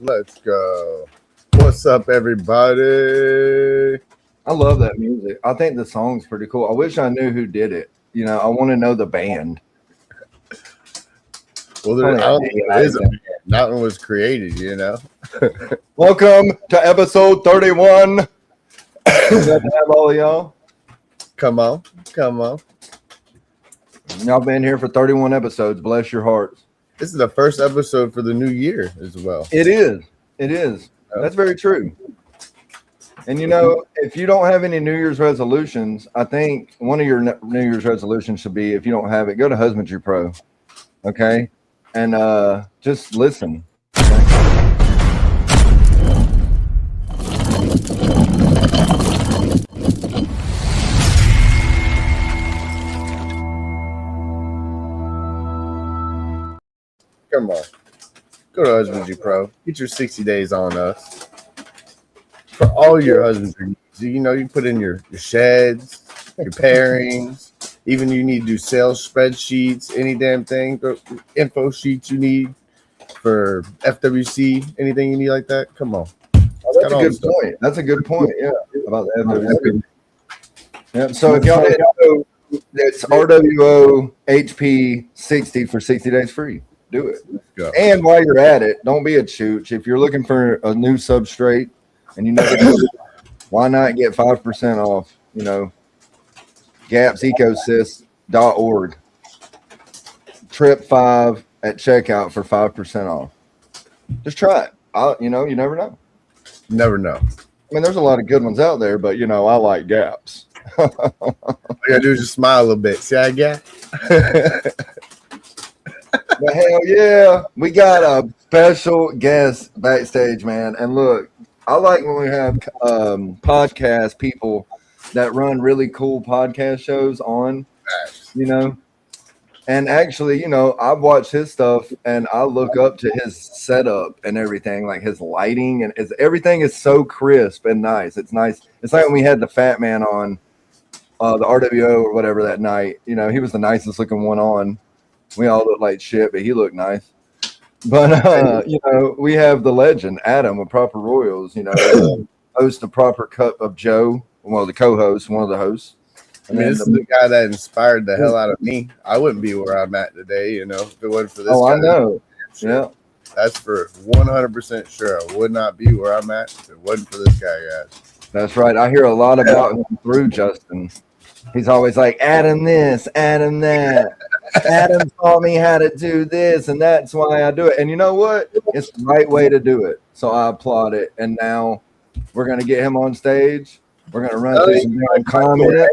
Let's go. What's up, everybody? I love that music. I think the song's pretty cool. I wish I knew who did it. You know, I want to know the band. Well, I don't think there is a band. That one was created, you know. Welcome to episode 31. Glad to have all of y'all. Come on. Y'all been here for 31 episodes. Bless your hearts. This is the first episode for the new year as well. It is. That's very true. And you know, if you don't have any New Year's resolutions, I think one of your New Year's resolutions should be, if you don't have it, go to Husbandry Pro. Okay? And just listen. Come on. Go to Husbandry Pro. Get your 60 days on us. For all your husbandry needs. You know, you put in your sheds, your pairings, even you need to do sales spreadsheets, any damn thing, info sheets you need for FWC, anything you need like that. Come on. That's a good point. That's a good point. Yeah, about the FWC. Yeah. So if y'all didn't know, it's RWO HP 60 for 60 days free. Do it. And while you're at it, don't be a chooch. If you're looking for a new substrate and you know, why not get 5% off? You know, gapsecosys.org. Trip 5 at checkout for 5% off. Just try it. You know, you never know. Never know. I mean, there's a lot of good ones out there, but you know, I like gaps. All you gotta do is just smile a little bit. See how I got? But hell yeah, we got a special guest backstage, man. And look, I like when we have podcast people that run really cool podcast shows on, you know. And actually, you know, I've watched his stuff and I look up to his setup and everything, like his lighting, and everything is so crisp and nice. It's nice. It's like when we had the Fat Man on the RWO or whatever that night. You know, he was the nicest looking one on. We all look like shit, but he looked nice. But, you know, we have the legend, Adam, of ProperRoyals, you know, host the Proper Cup of Joe, well, the co-host, one of the hosts. I mean, this is the guy that inspired the hell out of me. I wouldn't be where I'm at today, you know, if it wasn't for this guy. Oh, I know. Yeah. That's for 100% sure. I would not be where I'm at if it wasn't for this guy, guys. That's right. I hear a lot about him through Justin. He's always like, Adam this, Adam that. Adam taught me how to do this, and that's why I do it. And you know what? It's the right way to do it. So I applaud it. And now we're going to get him on stage. We're going to run through some comments.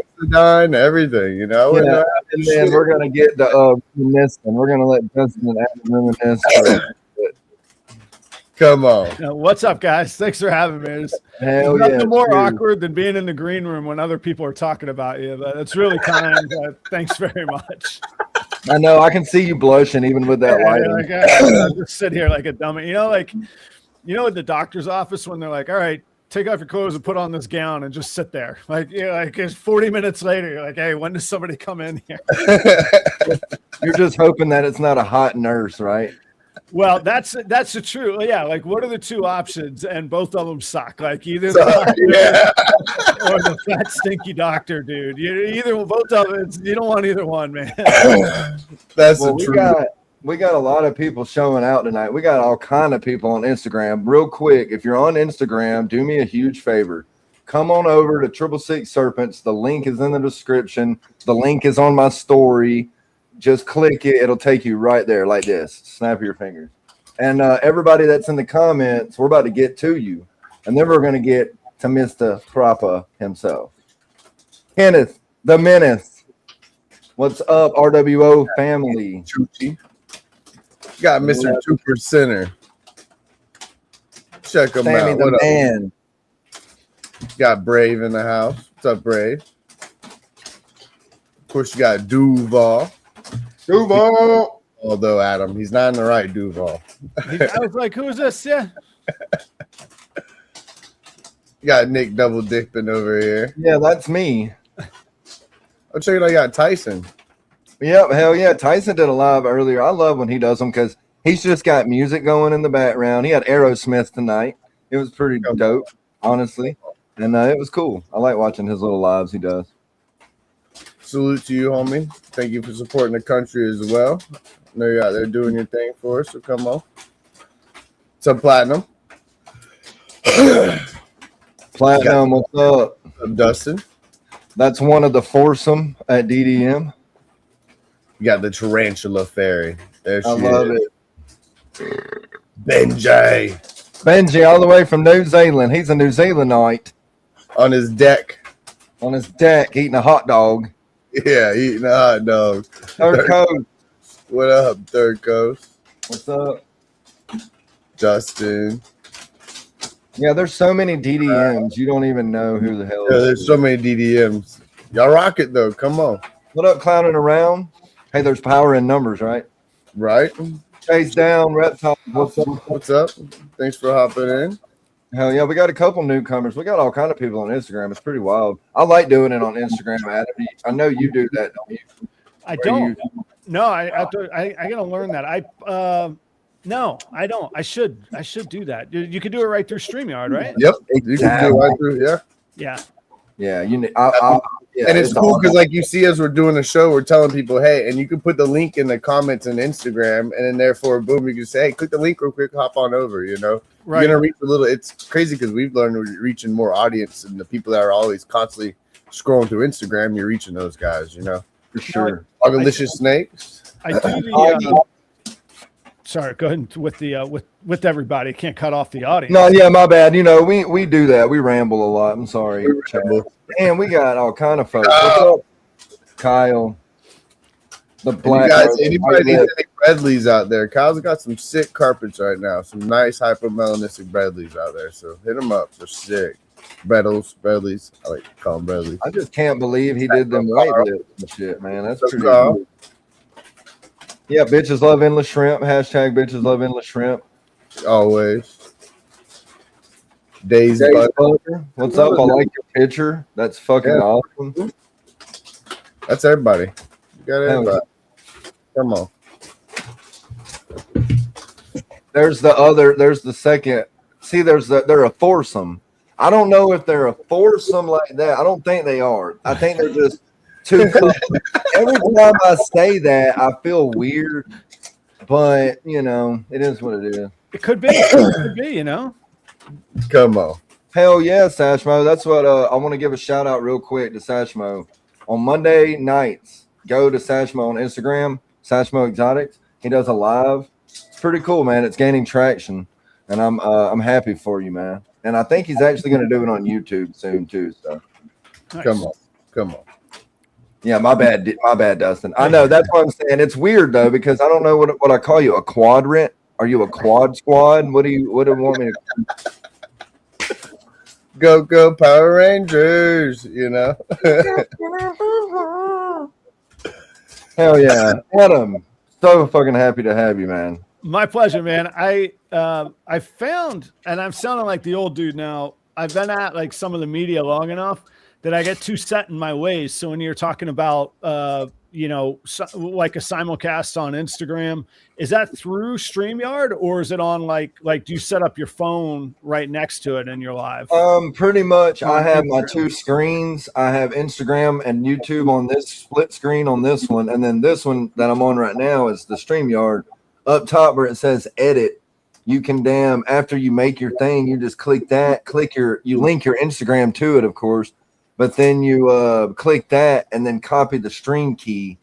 Everything, you know? Yeah. And then we're going to get the reminiscence. We're going to let Justin and Adam reminisce. Come on. What's up, guys? Thanks for having me. There's nothing more awkward than being in the green room when other people are talking about you. But it's really kind. Thanks very much. I know. I can see you blushing even with that lighting. Like, I just sit here like a dummy. You know, like, you know, at the doctor's office when they're like, all right, take off your clothes and put on this gown and just sit there. Like, you know, like it's 40 minutes later. You're like, hey, when does somebody come in here? You're just hoping that it's not a hot nurse, right? Well, that's the truth. Yeah, like what are the two options? And both of them suck. Like either the doctor or the fat stinky doctor, dude. Both of them. You don't want either one, man. That's the truth. We got a lot of people showing out tonight. We got all kind of people on Instagram. Real quick, if you're on Instagram, do me a huge favor. Come on over to Sippin'withSerpents. The link is in the description. The link is on my story. Just click it. It'll take you right there like this. Snap your fingers. And everybody that's in the comments, we're about to get to you. And then we're going to get to Mr. Proper himself. Kenneth, the Menace. What's up, RWO family? Got Mr. 2%er. Check him Sammy out. The man. Got Brave in the house. What's up, Brave? Of course, you got Duval. Although Adam, he's not in the right Duval. I was like, who is this? Yeah. You got Nick double dipping over here. Yeah, that's me. I'll check it out. You got Tyson. Yep, hell yeah. Tyson did a live earlier. I love when he does them because He's just got music going in the background. He had Aerosmith tonight. It was pretty dope, honestly. And it was cool. I like watching his little lives he does. Salute to you, homie. Thank you for supporting the country as well. I know you're out there doing your thing for us, so come on. What's up, Platinum? Platinum, what's up? What's up, Dustin? That's one of the foursome at DDM. You got the Tarantula Fairy. There she I love is. it. Benji, all the way from New Zealand. He's a New Zealandite on his deck. On his deck, eating a hot dog. Yeah, eating a hot dog. Third Coast. What up, Third Coast? What's up? Justin. Yeah, there's so many DDMs. You don't even know who the hell. Yeah, there's so many DDMs. Y'all rock it, though. Come on. What up, clowning around? Hey, there's power in numbers, right? Right. Chase down, reptile. What's up? What's up? Thanks for hopping in. Hell yeah, we got a couple newcomers. We got all kind of people on Instagram. It's pretty wild. I like doing it on Instagram, Adam. I know you do that, don't you? I don't. No, I gotta learn that. No, I don't. I should do that. You can do it right through StreamYard, right? Yep. You can do it right through. Yeah. Yeah. Yeah. Yeah, and it's cool because, like, you see, as we're doing a show, we're telling people, hey, and you can put the link in the comments on Instagram, and then therefore, boom, you can say, hey, click the link real quick, hop on over. You know, right. You're gonna reach a little. It's crazy because we've learned we're reaching more audience, and the people that are always constantly scrolling through Instagram, you're reaching those guys. You know, for sure. Agalicious snakes. I do the. Sorry, go ahead with everybody. Can't cut off the audience. No, yeah, my bad. You know, we do that. We ramble a lot. I'm sorry. And we got all kind of folks. What's up, Kyle? The black. Anybody needs any Bradleys out there? Kyle's got some sick carpets right now. Some nice hypomelanistic Bradleys out there. So hit them up. They're sick. Bradleys. I like to call them Bradleys. I just can't believe he did them white lips and shit, man. That's pretty cool. Yeah, bitches love endless shrimp. Hashtag bitches love endless shrimp. Always. Days Butter. What's up? I like your picture. That's fucking awesome. That's everybody. You got everybody. Come on. There's the second. See, they're a foursome. I don't know if they're a foursome like that. I don't think they are. I think they're just two couples. Every time I say that, I feel weird, but you know, it is what it is. It could be. It could be. You know. Come on. Hell yeah, Sashmo. That's what I want to give a shout out real quick to Sashmo. On Monday nights, go to Sashmo on Instagram, Sashmo Exotics. He does a live. It's pretty cool, man. It's gaining traction, and I'm happy for you, man. And I think he's actually going to do it on YouTube soon too. So, nice. Come on. Yeah, my bad, Dustin. I know that's what I'm saying. It's weird though because I don't know what I call you. A quadrant? Are you a quad squad? What do you want me to? Go Power Rangers, you know. Hell yeah. Adam, so fucking happy to have you, man. My pleasure, man. I found, and I'm sounding like the old dude now, I've been at like some of the media long enough that I get too set in my ways. So when you're talking about like a simulcast on Instagram, is that through StreamYard or is it on like do you set up your phone right next to it and you're live? Pretty much. I have my two screens. I have Instagram and YouTube on this split screen on this one, and then this one that I'm on right now is the StreamYard. Up top where it says edit, you can after you make your thing, you just click that, you link your Instagram to it, of course. But then you click that and then copy the stream key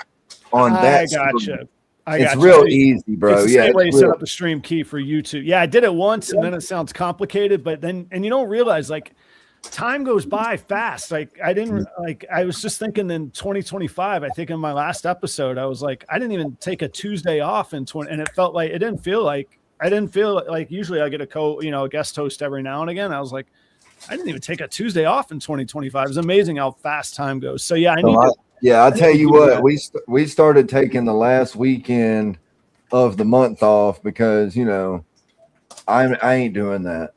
on that. I gotcha. It's real easy, bro. It's the same way you set up the stream key for YouTube. Yeah, I did it once and then it sounds complicated, but then you don't realize like time goes by fast. Like I was just thinking in 2025, I think in my last episode, I was like, I didn't even take a Tuesday off and it felt like it didn't feel like usually I get a guest host every now and again. I was like, I didn't even take a Tuesday off in 2025. It's amazing how fast time goes. So yeah, I'll tell you what, we started taking the last weekend of the month off because, you know, I ain't doing that.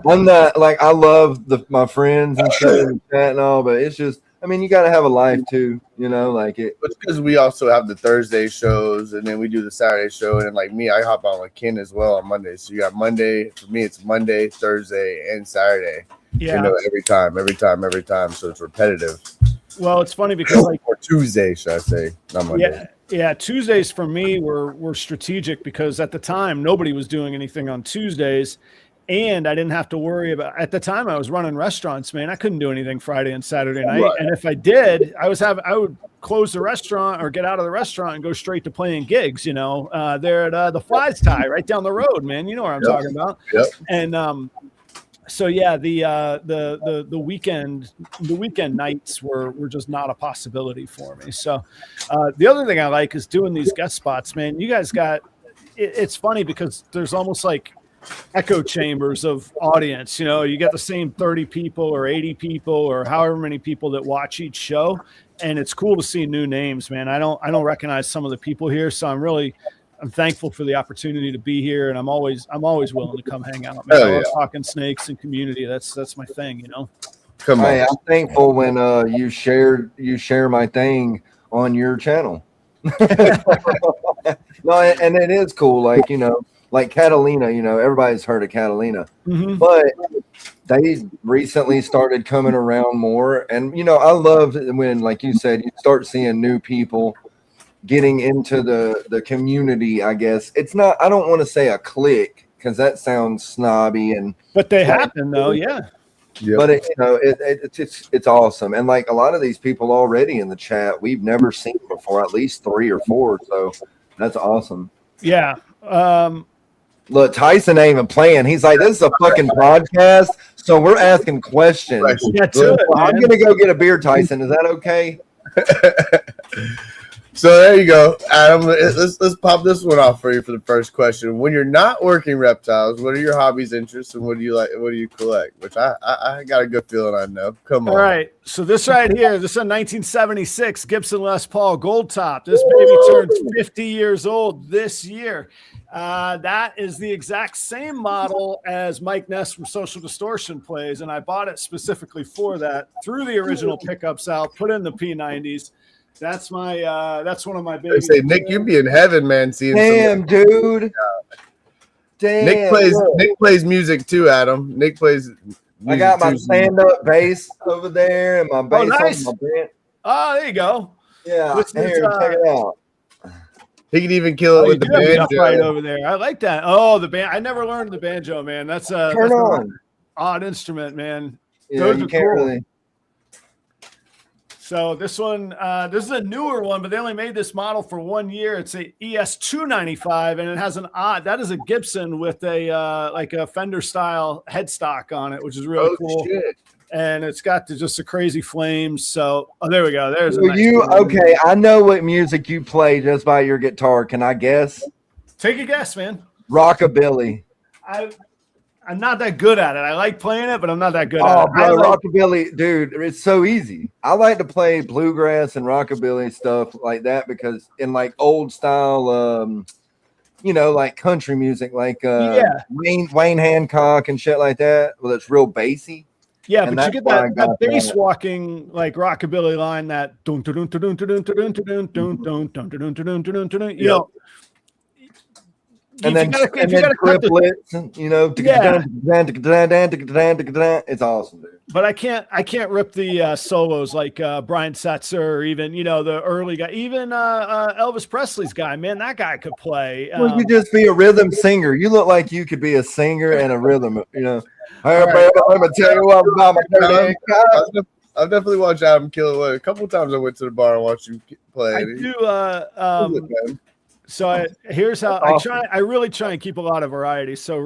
I'm not like, I love my friends and stuff in the chat and all, but it's just, I mean, you got to have a life too, like it. It's because we also have the Thursday shows, and then we do the Saturday show, and like me, I hop on with Ken as well on Monday. So you got Monday for me. It's Monday, Thursday, and Saturday. Yeah, every time. So it's repetitive. well, it's funny because like or Tuesday, should I say? Not Monday. Yeah. Tuesdays for me were strategic because at the time nobody was doing anything on Tuesdays. And I didn't have to worry about, at the time I was running restaurants, man. I couldn't do anything Friday and Saturday night. Right. And if I did, I would close the restaurant or get out of the restaurant and go straight to playing gigs, there at the Flies Tie right down the road, man. You know what I'm talking about. Yep. And so yeah, the weekend nights were just not a possibility for me. So the other thing I like is doing these guest spots, man. You guys it's funny because there's almost like echo chambers of audience. You get the same 30 people or 80 people or however many people that watch each show, and it's cool to see new names, man. I don't recognize some of the people here, so I'm thankful for the opportunity to be here, and I'm always willing to come hang out, man. I love talking snakes and community. That's my thing, Come on. Hey, I'm thankful when you share my thing on your channel. No, and it is cool, like Catalina, everybody's heard of Catalina, but they recently started coming around more. And, I love when, like you said, you start seeing new people getting into the community, I guess. It's not, I don't want to say a clique because that sounds snobby, but they happen though. Yeah. Yep. But it's awesome. And like a lot of these people already in the chat, we've never seen before, at least 3 or 4. So that's awesome. Yeah. Look, Tyson ain't even playing. He's like, this is a fucking podcast, so we're asking questions. I'm going to go get a beer, Tyson. Is that okay? So there you go, Adam. Let's pop this one off for you for the first question. When you're not working reptiles, what are your hobbies, interests, and what do you like? What do you collect? Which I got a good feeling I know. Come on. All right. So this right here, this is a 1976 Gibson Les Paul Gold Top. This baby turns 50 years old this year. That is the exact same model as Mike Ness from Social Distortion plays, and I bought it specifically for that. Threw the original pickups out, put in the P90s. That's one of my babies. I say, Nick, you'd be in heaven, man. Seeing damn, dude. Damn. Nick plays music too, Adam. Nick plays music. I got my stand-up bass over there and my bass nice. on my band. Oh, there you go. Yeah, here, check it out. He can even kill it with the banjo right over there. I like that. Oh, the band. I never learned the banjo, man. That's Turn on. An odd instrument, man. Yeah, Those you are can't cool. really. So this one, this is a newer one, but they only made this model for 1 year. It's a ES295, and it has that is a Gibson with a like a Fender style headstock on it, which is really cool. Shit. And it's got just the crazy flames. So there we go. There's okay. I know what music you play just by your guitar. Can I guess? Take a guess, man. Rockabilly. I'm not that good at it. I like playing it, but I'm not that good at it. Oh, bro, rockabilly, dude, it's so easy. I like to play bluegrass and rockabilly stuff like that because in like old style, like country music, like Wayne Hancock and shit like that. Well, it's real bassy. Yeah, but you get that bass walking like rockabilly line, that dun dun dun dun dun dun dun dun dun dun dun dun dun, you know. And then triplets, it's awesome, dude. But I can't rip the solos like Brian Setzer or even the early guy, even Elvis Presley's guy. Man, that guy could play. Well, you just be a rhythm singer. You look like you could be a singer and a rhythm. Hey, baby, let me tell you what about my dirty I've definitely watched Adam kill it. A couple of times I went to the bar and watched you play. I do. So here's how I really try and keep a lot of variety. So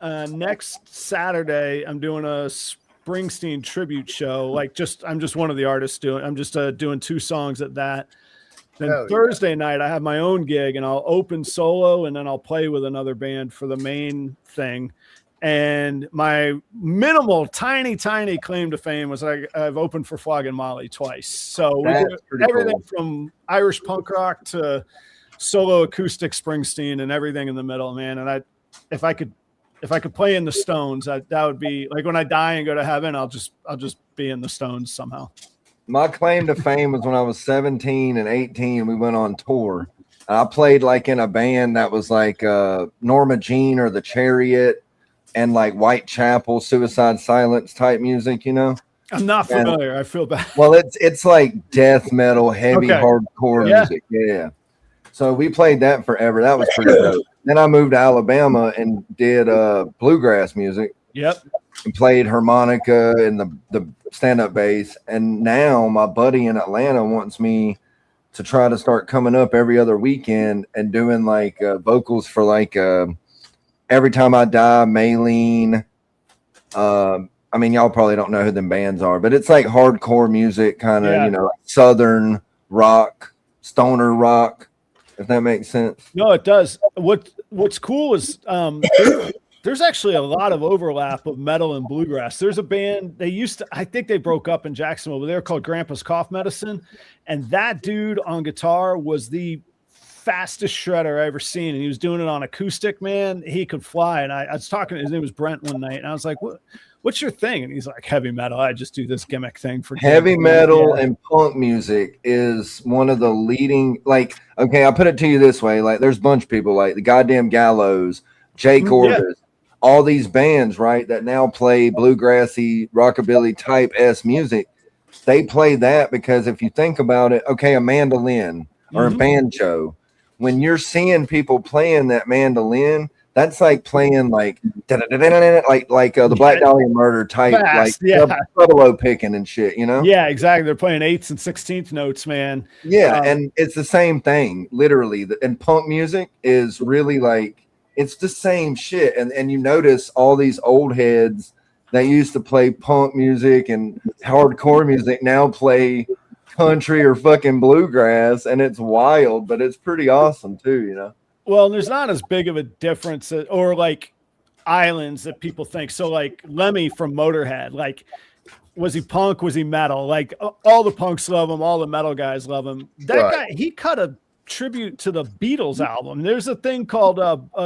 next Saturday, I'm doing a Springsteen tribute show. I'm just one of the artists I'm just doing 2 songs at that. Then Thursday night, I have my own gig and I'll open solo and then I'll play with another band for the main thing. And my minimal, tiny claim to fame was I've opened for Flogging Molly twice. So we do everything from Irish punk rock to solo acoustic Springsteen and everything in the middle, man. And if I could play in the Stones, that would be like when I die and go to heaven, I'll just be in the Stones somehow. My claim to fame was when I was 17 and 18. We went on tour. I played like in a band that was like Norma Jean or the Chariot and like Whitechapel, Suicide Silence type music, you know? I'm not familiar. I feel bad. Well, it's like death metal, heavy hardcore music. Yeah. So we played that forever. That was pretty dope. Then I moved to Alabama and did bluegrass music. Yep. And played harmonica and the stand-up bass. And now my buddy in Atlanta wants me to try to start coming up every other weekend and doing like vocals for like Every Time I Die, Maylene. I mean, y'all probably don't know who them bands are, but it's like hardcore music, kind of, you know, southern rock, stoner rock, if that makes sense. No, it does. What's cool is there's actually a lot of overlap of metal and bluegrass. There's a band I think they broke up in Jacksonville, but they were called Grandpa's Cough Medicine. And that dude on guitar was the fastest shredder I ever seen. And he was doing it on acoustic, man. He could fly. And I was talking, his name was Brent one night. And I was like, what's your thing? And he's like, heavy metal. I just do this gimmick thing for heavy metal. And punk music is one of the leading, like, okay, I'll put it to you this way. Like there's a bunch of people like the goddamn Gallows, Jake Orbis, all these bands, right, that now play bluegrassy, rockabilly type S music. They play that because if you think about it, okay, a mandolin or a banjo, when you're seeing people playing that mandolin, that's like playing like the Black Dahlia Murder type, fast, like solo picking and shit, you know? Yeah, exactly. They're playing 8th and 16th notes, man. Yeah, and it's the same thing, literally. And punk music is really like, it's the same shit. And you notice all these old heads that used to play punk music and hardcore music now play country or fucking bluegrass, and it's wild, but it's pretty awesome too, you know? Well, there's not as big of a difference or like islands that people think. So like Lemmy from Motorhead, like, was he punk? Was he metal? Like all the punks love him. All the metal guys love him. That guy, he cut a tribute to the Beatles album. There's a thing called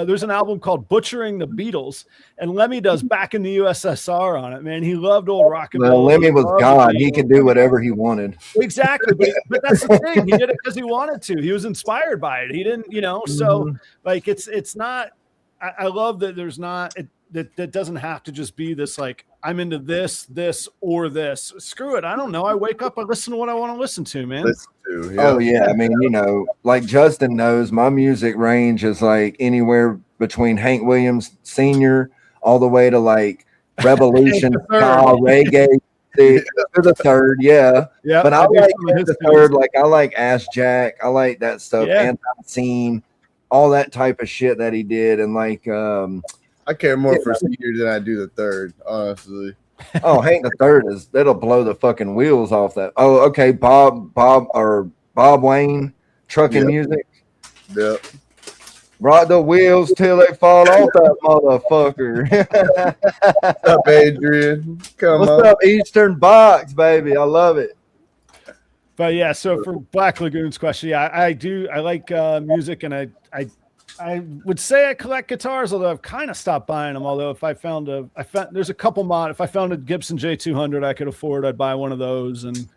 there's an album called Butchering the Beatles, and Lemmy does Back in the USSR on it, man. He loved old rock and roll. Lemmy was God. He could do whatever he wanted. Exactly. But that's the thing. He did it because he wanted to. He was inspired by it. He didn't, you know, so like it's not, I love that there's not that doesn't have to just be this like I'm into this or this. Screw it. I don't know. I wake up, I listen to what I want to listen to, man. Oh yeah, I mean, you know, like Justin knows, my music range is like anywhere between Hank Williams Sr. all the way to like Revolution style reggae to the third, yeah. But I like the third, like I like Ash Jack, I like that stuff, Anti-Scene, all that type of shit that he did, and like I care more for Senior than I do the third, honestly. Oh, Hank the Third that'll blow the fucking wheels off that. Oh, okay, Bob Wayne, trucking music. Yep. Ride the wheels till they fall off that motherfucker. What's up, Adrian? What's up, Eastern Box, baby? I love it. But yeah, so for Black Lagoon's question, yeah, I like music, and I would say I collect guitars, although I've kind of stopped buying them. Although if there's a couple if I found a Gibson J200 I could afford, I'd buy one of those. And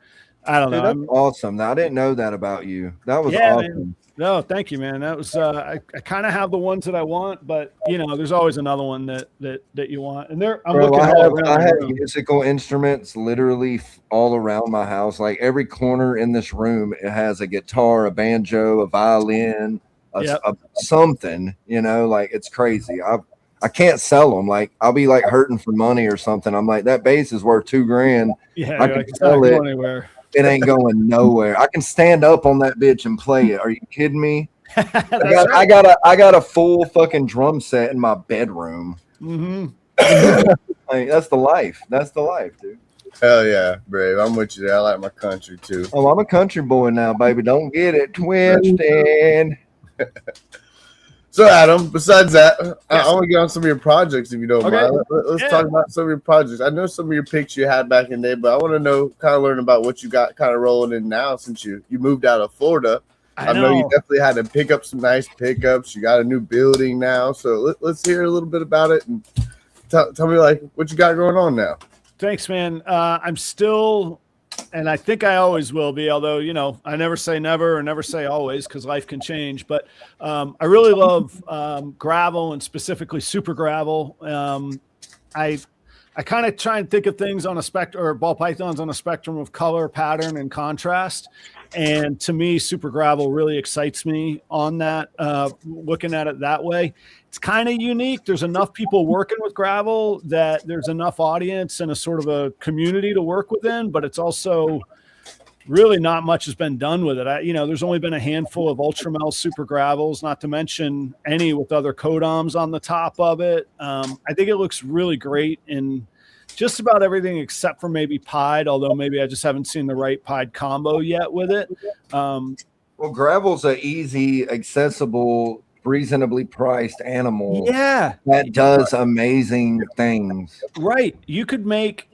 I don't know. That's awesome. Now, I didn't know that about you. That was awesome. Man. No, thank you, man. That was I kind of have the ones that I want, but you know, there's always another one that you want. And I have musical instruments literally all around my house. Like every corner in this room, it has a guitar, a banjo, a violin. Something, you know, like it's crazy. I can't sell them. Like I'll be like hurting for money or something. I'm like, that bass is worth $2,000. Yeah, I can sell it anywhere. It ain't going nowhere. I can stand up on that bitch and play it. Are you kidding me? I got a full fucking drum set in my bedroom. Like, that's the life. That's the life, dude. Hell yeah, brave. I'm with you there. I like my country too. Oh, I'm a country boy now, baby. Don't get it twisted. So Adam, besides that, I want to get on some of your projects if you don't mind. Let's talk about some of your projects. I know some of your picks you had back in the day, but I want to know, kind of learn about what you got kind of rolling in now since you moved out of Florida. I know you definitely had to pick up some nice pickups. You got a new building now, so let's hear a little bit about it and tell me like what you got going on now. Thanks, man. I'm still and I think I always will be, although, you know, I never say never or never say always because life can change. But I really love gravel, and specifically super gravel. I kind of try and think of things on a spectrum, or ball pythons on a spectrum of color, pattern, and contrast. And to me, super gravel really excites me on that, looking at it that way. It's kind of unique. There's enough people working with gravel that there's enough audience and a sort of a community to work within, but it's also really not much has been done with it. There's only been a handful of Ultramel super gravels, not to mention any with other Kodoms on the top of it. I think it looks really great in just about everything except for maybe pied, although maybe I just haven't seen the right pied combo yet with it. Well, gravel's an easy, accessible, reasonably priced animal. Yeah. That does amazing things. Right. You could make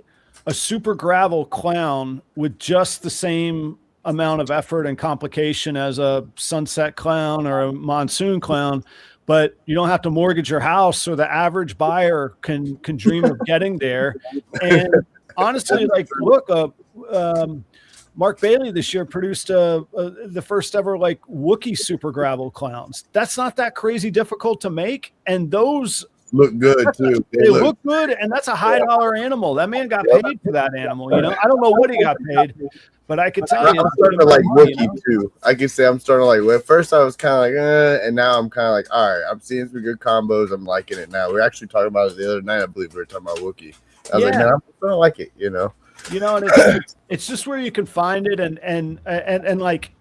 a super gravel clown with just the same amount of effort and complication as a sunset clown or a monsoon clown, but you don't have to mortgage your house, so the average buyer can dream of getting there. And honestly, like, look, Mark Bailey this year produced the first ever like Wookiee super gravel clowns. That's not that crazy difficult to make, and those look good too. They look good, and that's a high dollar animal. That man got paid for that animal. You know, I don't know what he got paid, but I could tell you. I'm starting to like Wookiee too. I can say I'm starting to like. Well, at first I was kind of like, and now I'm kind of like, all right, I'm seeing some good combos. I'm liking it now. We were actually talking about it the other night. I believe we were talking about Wookiee. I was like, man, I'm starting to like it. You know, and it's just where you can find it, and like.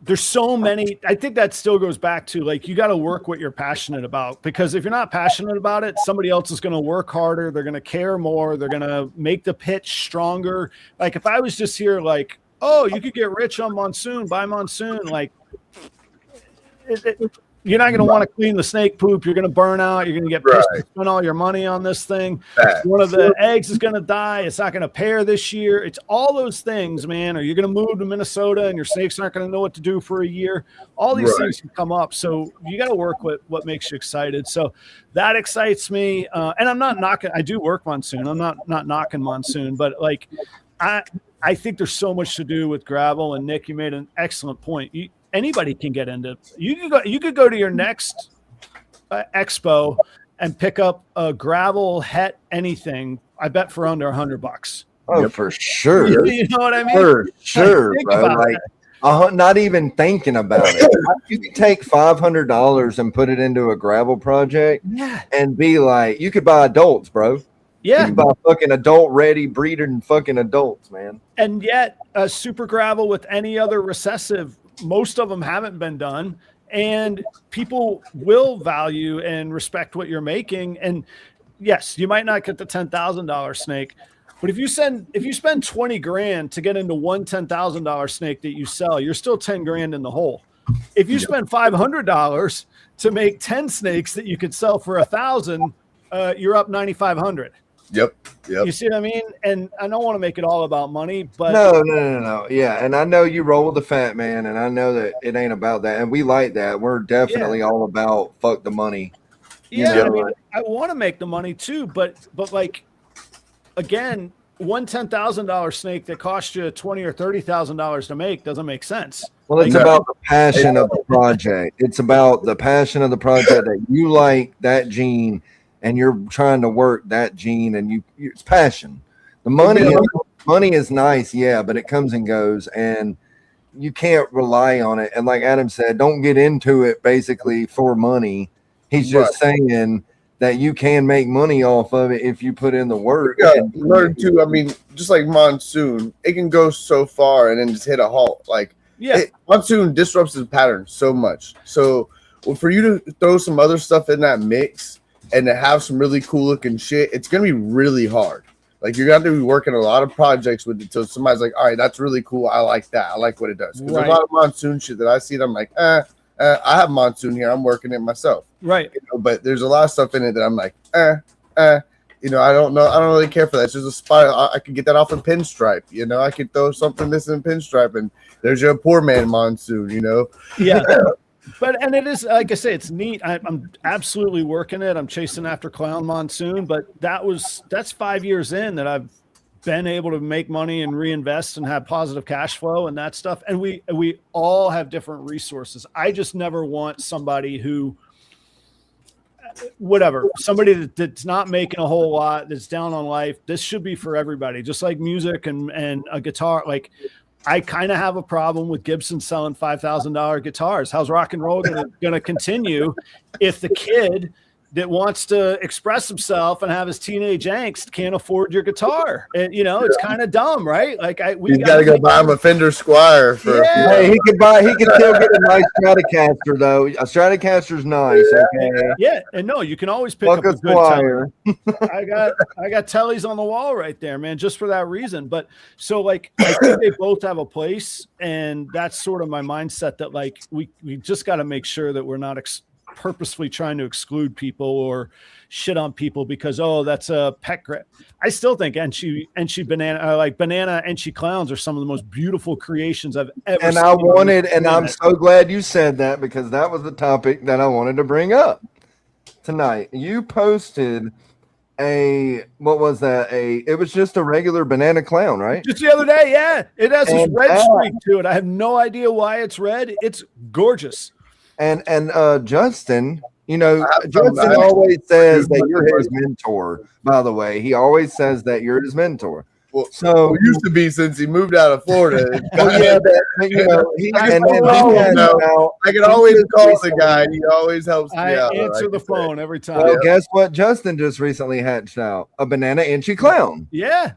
There's so many. I think that still goes back to like, you got to work what you're passionate about, because if you're not passionate about it, somebody else is going to work harder. They're going to care more. They're going to make the pitch stronger. Like if I was just here like, oh, you could get rich on monsoon, buy monsoon. Like you're not going to want to clean the snake poop. You're going to burn out. You're going to get pissed and spend all your money on this thing. One of the eggs is going to die. It's not going to pair this year. It's all those things, man. Or you're going to move to Minnesota and your snakes aren't going to know what to do for a year. All these things can come up. So you got to work with what makes you excited. So that excites me. And I'm not knocking. I do work monsoon. I'm not knocking monsoon, but like I think there's so much to do with gravel. And Nick, you made an excellent point. Anybody can get into. You could go to your next expo and pick up a gravel het anything. I bet for under $100. Oh, for sure. You know what I mean? For sure, bro. Like, not even thinking about it. You could take $500 and put it into a gravel project, and be like, you could buy adults, bro. Yeah, you can buy fucking adult ready breeder and fucking adults, man. And yet, a super gravel with any other recessive. Most of them haven't been done, and people will value and respect what you're making. And yes, you might not get the $10,000 snake, but if you spend $20,000 to get into one $10,000 snake that you sell, you're still $10,000 in the hole. If you spend $500 to make 10 snakes that you could sell for $1,000, you're up $9,500. Yep. You see what I mean? And I don't want to make it all about money, but no. Yeah, and I know you roll with the fat man, and I know that it ain't about that, and we like that. We're definitely all about fuck the money. Yeah, I mean, I want to make the money too, but like, again, one $10,000 snake that costs you $20,000 or $30,000 to make doesn't make sense. Well, it's about the passion of the project. It's about the passion of the project that you like that gene. And you're trying to work that gene, and it's passion. The money is nice, yeah, but it comes and goes, and you can't rely on it. And like Adam said, don't get into it basically for money. He's just saying that you can make money off of it if you put in the work. Yeah, learn to. I mean, just like monsoon, it can go so far and then just hit a halt. Like, monsoon disrupts the pattern so much. So for you to throw some other stuff in that mix and to have some really cool looking shit, it's going to be really hard. Like, you're going to be working a lot of projects with it. So somebody's like, all right, that's really cool. I like that. I like what it does. Because there's a lot of monsoon shit that I see. And I'm like, I have monsoon here. I'm working it myself. Right. But there's a lot of stuff in it that I'm like, I don't know. I don't really care for that. It's just a spot. I could get that off in pinstripe. I could throw something this in pinstripe, and there's your poor man monsoon, Yeah. And it is, like I say, it's neat. I'm absolutely working it. I'm chasing after clown monsoon, but that's 5 years in that I've been able to make money and reinvest and have positive cash flow and that stuff. And we all have different resources. I just never want somebody who, whatever, somebody that's not making a whole lot, that's down on life. This should be for everybody, just like music and a guitar. Like, I kind of have a problem with Gibson selling $5,000 guitars. How's rock and roll going to continue if the kid that wants to express himself and have his teenage angst can't afford your guitar? And, it's kind of dumb, right? Like, we got to go buy him a Fender Squire for. Yeah. Hey, he could still get a nice Stratocaster though. A Stratocaster's nice. Okay. Yeah, and no, you can always pick Fuck up a a good Squire. I got tellies on the wall right there, man, just for that reason. But so, like, I think they both have a place, and that's sort of my mindset, that like we just got to make sure that we're not purposefully trying to exclude people or shit on people because, oh, that's a pet grip. I still think Enchi banana, like banana Enchi clowns, are some of the most beautiful creations I've ever seen. And I'm so glad you said that, because that was the topic that I wanted to bring up tonight. You posted it was just a regular banana clown, right? Just the other day, yeah. It has this red streak to it. I have no idea why it's red. It's gorgeous. And Justin, Justin always says that you're his mentor, by the way. He always says that you're his mentor. Well, so it used to be since he moved out of Florida. I can always call the guy. He always helps me out. I answer the phone every time. Well, guess what? Justin just recently hatched out a banana Enchi clown. Yeah.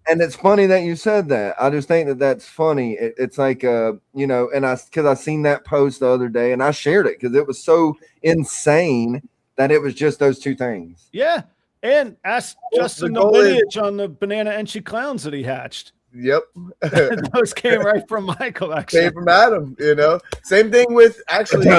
And it's funny that you said that. I just think that that's funny. It's like, because I seen that post the other day and I shared it because it was so insane that it was just those two things. Yeah. And ask Justin the lineage on the banana Enchi clowns that he hatched. Yep. Those came right from my collection. Came from Adam, Same thing with, actually,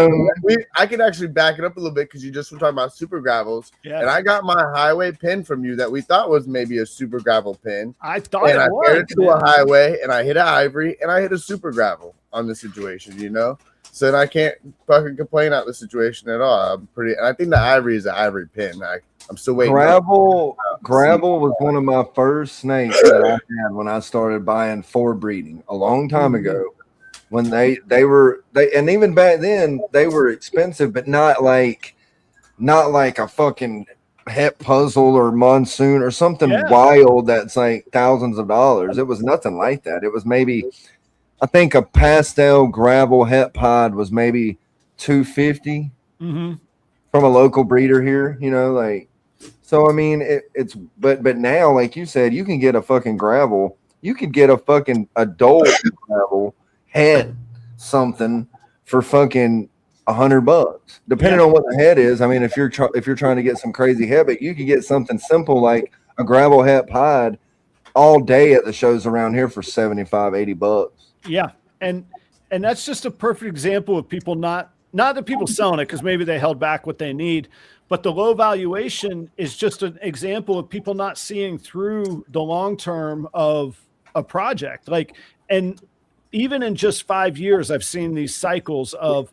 I can actually back it up a little bit because you just were talking about super gravels. Yeah. And I got my highway pin from you that we thought was maybe a super gravel pin. I thought and it was. I paired it to a highway, and I hit an ivory, and I hit a super gravel on the situation, So then I can't fucking complain out the situation at all. And I think the ivory is an ivory pin. I'm still waiting. Gravel was one of my first snakes that I had when I started buying for breeding a long time ago. When they were and even back then they were expensive, but not like a fucking Het Puzzle or Monsoon or something wild that's like thousands of dollars. It was nothing like that. It was maybe, I think, a pastel gravel Het pod was maybe $250 from a local breeder here. So I mean, it's but now, like you said, you can get a fucking gravel. You could get a fucking adult gravel head something for fucking $100, depending on what the head is. I mean, if you're trying to get some crazy head, but you could get something simple like a gravel het pod all day at the shows around here for $75-$80. Yeah, and that's just a perfect example of people not the people selling it because maybe they held back what they need. But the low valuation is just an example of people not seeing through the long term of a project. Like, and even in just 5 years, I've seen these cycles of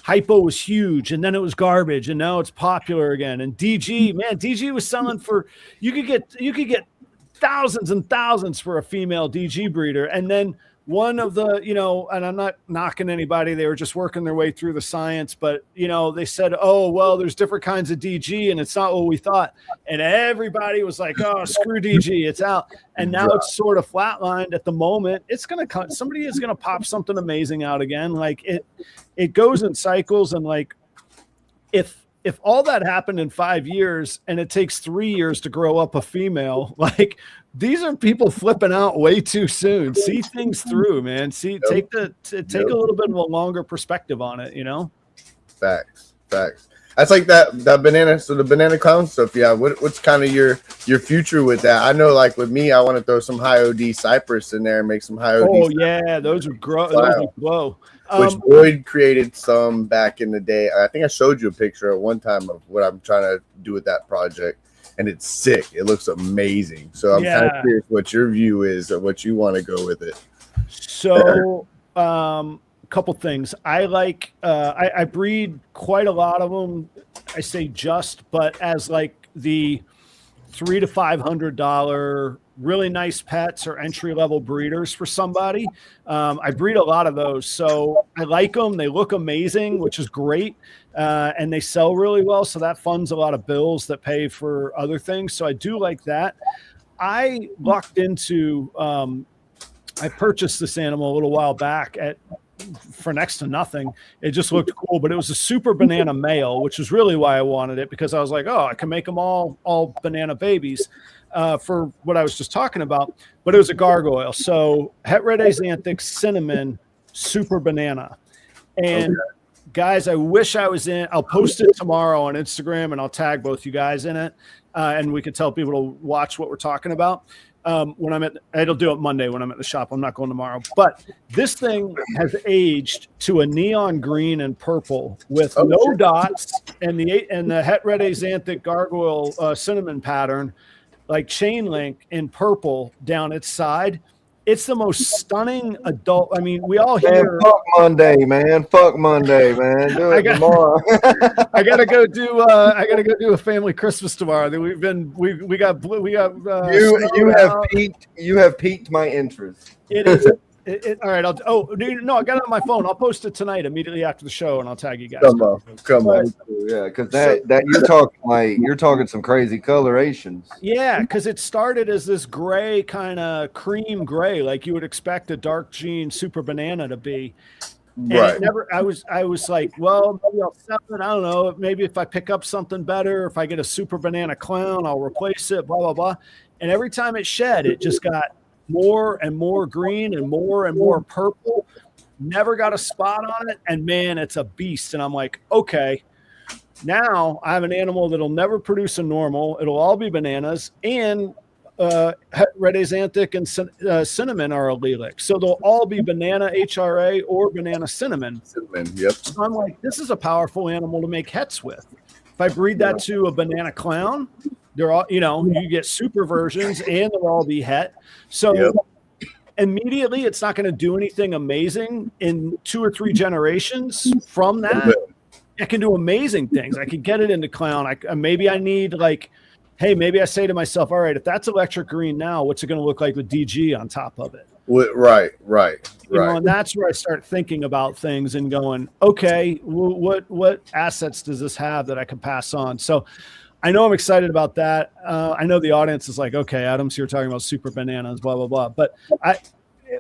hypo was huge and then it was garbage and now it's popular again. And DG was selling for, you could get thousands and thousands for a female DG breeder. And then one of the, and I'm not knocking anybody, they were just working their way through the science, but they said, oh, well, there's different kinds of DG and it's not what we thought. And everybody was like, oh, screw DG, it's out. And now it's sort of flatlined at the moment. It's going to come, somebody is going to pop something amazing out again. Like it goes in cycles. And like, if all that happened in 5 years and it takes 3 years to grow up a female, like these are people flipping out way too soon. See things through, man. Take a little bit of a longer perspective on it, Facts. That's like that banana. So the banana clown stuff. Yeah. What's kind of your future with that? I know, like with me, I want to throw some high OD cypress in there and make some high OD. Oh yeah, those would grow. Those would glow. Which Boyd created some back in the day. I think I showed you a picture at one time of what I'm trying to do with that project, and it's sick. It looks amazing. So I'm kind of curious what your view is of what you want to go with it. So, couple things. I like. I breed quite a lot of them. I say just, but as like the $300 to $500 really nice pets or entry-level breeders for somebody. I breed a lot of those, so I like them. They look amazing, which is great, and they sell really well, so that funds a lot of bills that pay for other things. So I do like that. I lucked into I purchased this animal a little while back for next to nothing. It just looked cool, but it was a super banana male, which is really why I wanted it, because I was like, oh, I can make them all banana babies for what I was just talking about. But it was a gargoyle. So het red axanthic cinnamon super banana. And guys, I wish I was in. I'll post it tomorrow on Instagram and I'll tag both you guys in it. And we can tell people to watch what we're talking about. When I'll do it Monday when I'm at the shop. I'm not going tomorrow. But this thing has aged to a neon green and purple with no dots, and the het red axanthic gargoyle cinnamon pattern, like chain link in purple down its side. It's the most stunning adult. I mean, we all hear fuck Monday, man. Fuck Monday, man. Do it tomorrow. I gotta go do a family Christmas tomorrow. We got you have piqued my interest. It is. All right. I got it on my phone. I'll post it tonight immediately after the show, and I'll tag you guys. Come on. Yeah, because that you're talking some crazy colorations. Yeah, because it started as this gray, kind of cream gray, like you would expect a dark jean super banana to be. And Right. I was like, well, maybe I'll sell it. I don't know. Maybe if I pick up something better, if I get a super banana clown, I'll replace it. Blah blah blah. And every time it shed, it just got more and more green and more purple. Never got a spot on it, and man, it's a beast. And I'm like, okay, now I have an animal that'll never produce a normal. It'll all be bananas, and red axanthic and cinnamon are allelic, so they'll all be banana HRA or banana cinnamon. Yep. So I'm like, this is a powerful animal to make hets with. If I breed that to a banana clown, they're all, you get super versions, and they'll all be het. So immediately, it's not going to do anything amazing. In 2 or 3 generations from that, I can do amazing things. I can get it into clown. Maybe I need maybe I say to myself, all right, if that's electric green now, what's it going to look like with DG on top of it? Right. And that's where I start thinking about things and going, okay, what assets does this have that I can pass on? So I know I'm excited about that. I know the audience is like, okay, Adams, you're talking about super bananas, blah, blah, blah. But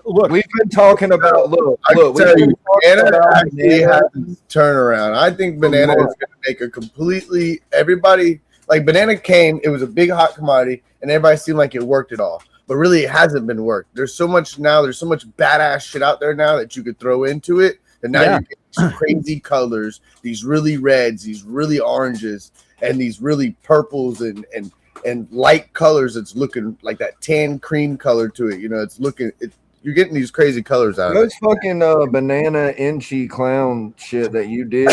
look, we've been talking about, banana actually has a turnaround. I think banana is going to make a completely, everybody, like banana came, it was a big hot commodity, and everybody seemed like it worked it all. But really, it hasn't been worked. There's so much badass shit out there now that you could throw into it. And now you get these crazy colors, these really reds, these really oranges, and these really purples and light colors. It's looking like that tan cream color to it. You're getting these crazy colors out of it. Those fucking banana inchy clown shit that you did,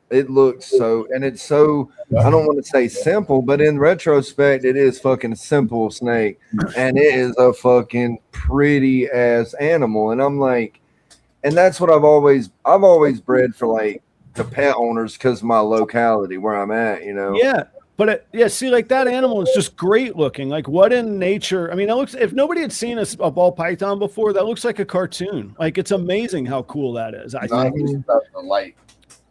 it looks so, and it's so, I don't want to say simple, but in retrospect, it is fucking simple snake, and it is a fucking pretty ass animal. And I'm like, and that's what I've always bred for, like, the pet owners, because of my locality where I'm at, Yeah. But see, like that animal is just great looking. Like, what in nature? I mean, it looks. If nobody had seen a ball python before, that looks like a cartoon. Like, it's amazing how cool that is. I think. The light.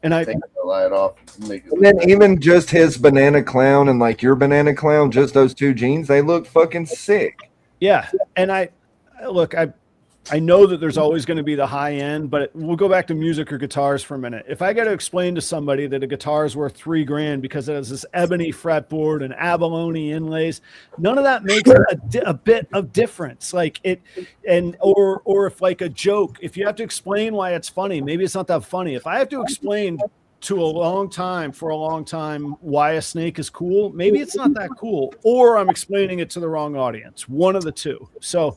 And take the light off. And then even just his banana clown and like your banana clown, just those 2 genes, they look fucking sick. Yeah, and I know that there's always going to be the high end, but we'll go back to music or guitars for a minute. If I got to explain to somebody that a guitar is worth $3,000 because it has this ebony fretboard and abalone inlays, none of that makes a bit of difference. Like it, or if like a joke, if you have to explain why it's funny, maybe it's not that funny. If I have to explain for a long time why a snake is cool, maybe it's not that cool, or I'm explaining it to the wrong audience. One of the two. So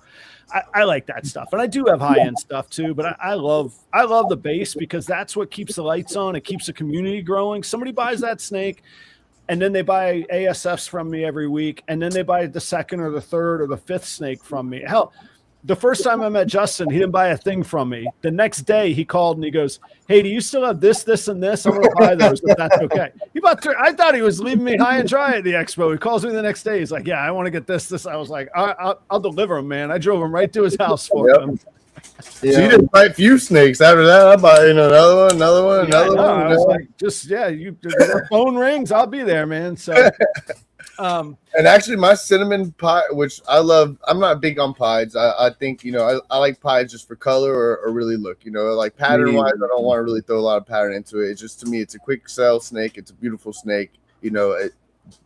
I like that stuff, and I do have high-end stuff too. But I love the base because that's what keeps the lights on. It keeps the community growing. Somebody buys that snake, and then they buy ASFs from me every week, and then they buy the second or the third or the fifth snake from me. Hell, the first time I met Justin, he didn't buy a thing from me. The next day he called and he goes, "Hey, do you still have this, this, and this? I'm going to buy those if that's okay." He bought 3. I thought he was leaving me high and dry at the expo. He calls me the next day. He's like, "Yeah, I want to get this, this." I was like, I'll deliver him, man. I drove him right to his house for him. Yeah. So you didn't buy a few snakes. After that, I bought another one. I was like, you the phone rings, I'll be there, man. So and actually my cinnamon pie, which I love, I'm not big on pies. I think, I like pies just for color or really look, like pattern wise, I don't want to really throw a lot of pattern into it. It's just, to me, it's a quick sell snake. It's a beautiful snake.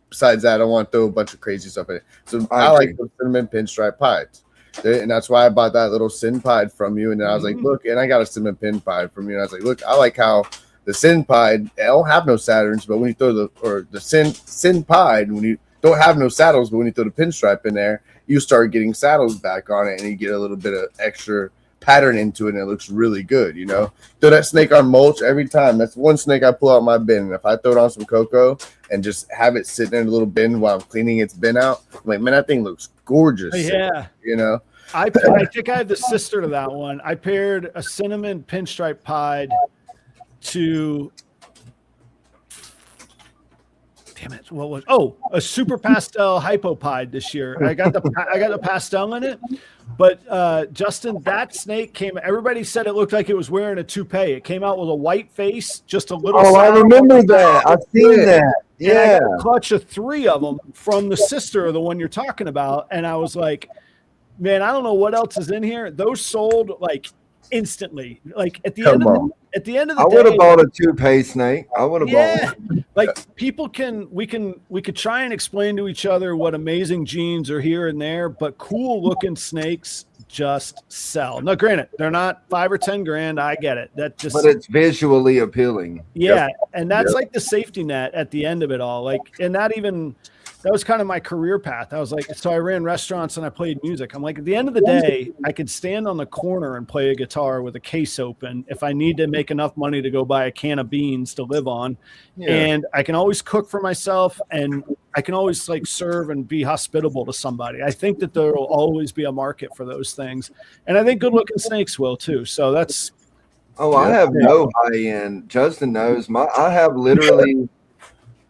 Besides that, I don't want to throw a bunch of crazy stuff in it. So I like the cinnamon pinstripe pies. And that's why I bought that little sin pied from you. And then I was like, look, and I got a cinnamon pin pied from you. And I was like, look, I like how the sin pied, I don't have no Saturns, but when you throw the sin pied, when you don't have no saddles, but when you throw the pinstripe in there, you start getting saddles back on it and you get a little bit of extra pattern into it and it looks really good, Throw that snake on mulch every time. That's one snake I pull out my bin. And if I throw it on some cocoa and just have it sitting in a little bin while I'm cleaning its bin out, I'm like, man, that thing looks gorgeous. Yeah. I think I have the sister to that one. I paired a cinnamon pinstripe pied to, damn it, what was, a super pastel hypo pied this year. I got the pastel in it. But Justin, that snake everybody said it looked like it was wearing a toupee. It came out with a white face, just a little. Oh, I remember that. I've seen that. Yeah. And I got a clutch of 3 of them from the sister of the one you're talking about. And I was like, man, I don't know what else is in here. Those sold like instantly. Like at the end of the day, I would have bought a toupee snake. I would have bought one. Like we could try and explain to each other what amazing genes are here and there, but cool looking snakes just sell. Now, granted, they're not $5 or $10 grand. I get it. But it's visually appealing. Yeah, and that's like the safety net at the end of it all. Like, and that was kind of my career path. I was like, so I ran restaurants and I played music. I'm like, at the end of the day, I could stand on the corner and play a guitar with a case open if I need to make enough money to go buy a can of beans to live on. Yeah. And I can always cook for myself and I can always like serve and be hospitable to somebody. I think that there will always be a market for those things. And I think good looking snakes will too. So that's. Oh, I have no high end. Justin knows I have literally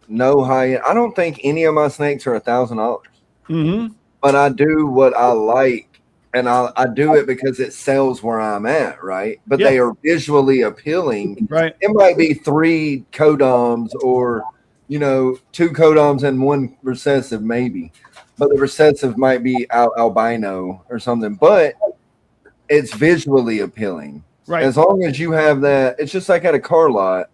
no high end. I don't think any of my snakes are $1,000. But I do what I like, and I do it because it sells where I'm at, right? But they are visually appealing. Right. It might be 3 codoms or 2 codoms and 1 recessive maybe, but the recessive might be albino or something. But it's visually appealing. Right. As long as you have that, it's just like at a car lot.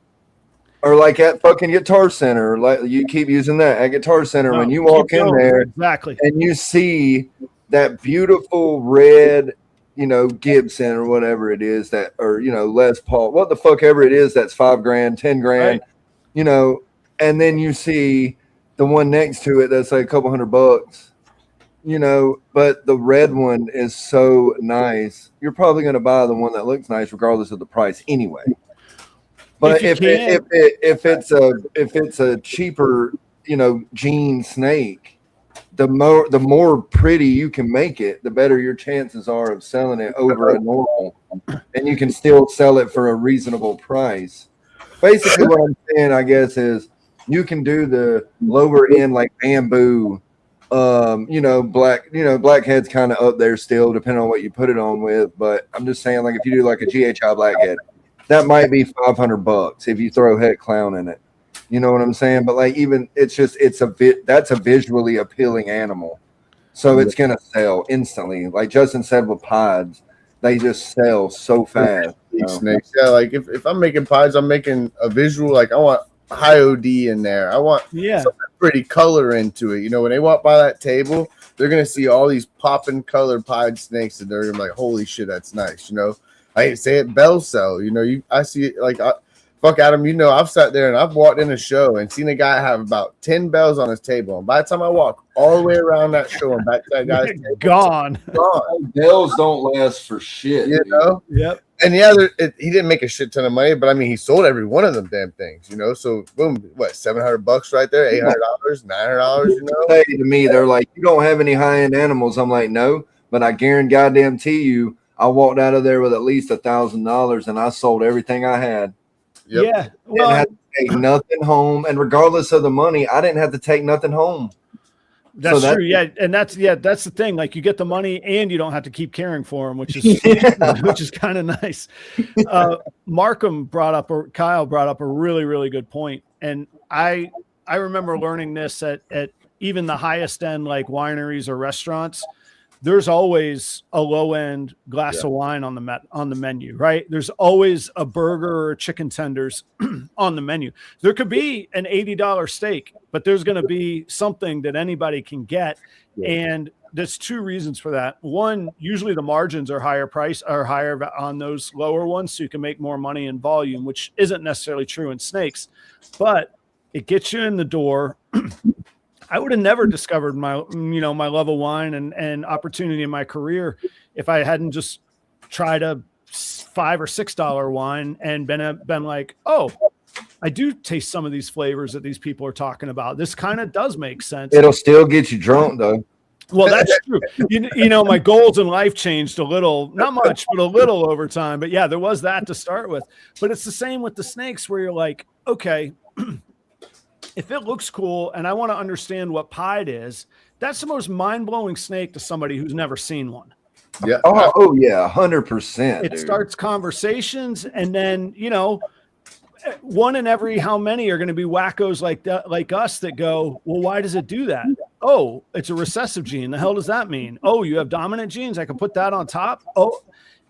Or like at fucking Guitar Center, like you keep using that at Guitar Center when you walk in there, exactly, and you see that beautiful red, Gibson or whatever it is that, or Les Paul, what the fuck ever it is that's $5 grand, 10 grand, right. And then you see the one next to it that's like a couple $100, but the red one is so nice. You're probably going to buy the one that looks nice regardless of the price anyway. But if it's a cheaper, gene snake, the more pretty you can make it, the better your chances are of selling it over a normal, and you can still sell it for a reasonable price. Basically, what I'm saying, I guess, is you can do the lower end like bamboo, blackhead's kind of up there still, depending on what you put it on with. But I'm just saying, like if you do like a GHI blackhead, that might be $500 if you throw Het Clown in it. You know what I'm saying? But like even that's a visually appealing animal. So it's gonna sell instantly. Like Justin said with pies, they just sell so fast. Snakes. Yeah, like if I'm making pies, I'm making a visual, like I want high OD in there. I want some pretty color into it. When they walk by that table, they're gonna see all these popping colored pied snakes and they're gonna be like, holy shit, that's nice, I say it bell cell, I see it like fuck Adam, I've sat there and I've walked in a show and seen a guy have about 10 bells on his table. And by the time I walk all the way around that show and back to that guy's table, gone. Bells don't last for shit. Yep. And he didn't make a shit ton of money, but I mean, he sold every one of them damn things, So boom, what, $700 right there, $800, $900, Say to me, they're like, you don't have any high end animals. I'm like, no. but I guarantee you, I walked out of there with at least $1,000, and I sold everything I had. Yep. Yeah. Well, didn't have to take nothing home, and regardless of the money, I didn't have to take nothing home. That's true. Yeah. And that's the thing. Like, you get the money and you don't have to keep caring for them, which is, which is kind of nice. Kyle brought up a really, really good point. And I remember learning this at even the highest end, like wineries or restaurants. There's always a low end glass of wine on the menu, right? There's always a burger or chicken tenders on the menu. There could be an $80 steak, but there's going to be something that anybody can get. Yeah. And there's two reasons for that. One, usually the margins are higher on those lower ones, so you can make more money in volume, which isn't necessarily true in snakes, but it gets you in the door. I would have never discovered my love of wine and opportunity in my career if I hadn't just tried a $5 or $6 wine and been like, oh, I do taste some of these flavors that these people are talking about. This kind of does make sense. It'll still get you drunk, though. Well, that's true. You know, my goals in life changed a little, not much, but a little over time. But yeah, there was that to start with. But it's the same with the snakes, where you're like, okay, if it looks cool and I want to understand what pied is, that's the most mind-blowing snake to somebody who's never seen one. Yeah. Oh yeah, 100%. It starts conversations, and then, you know, one in every how many are going to be wackos like us that go, well, why does it do that? Oh, it's a recessive gene. The hell does that mean? Oh, you have dominant genes. I can put that on top. Oh,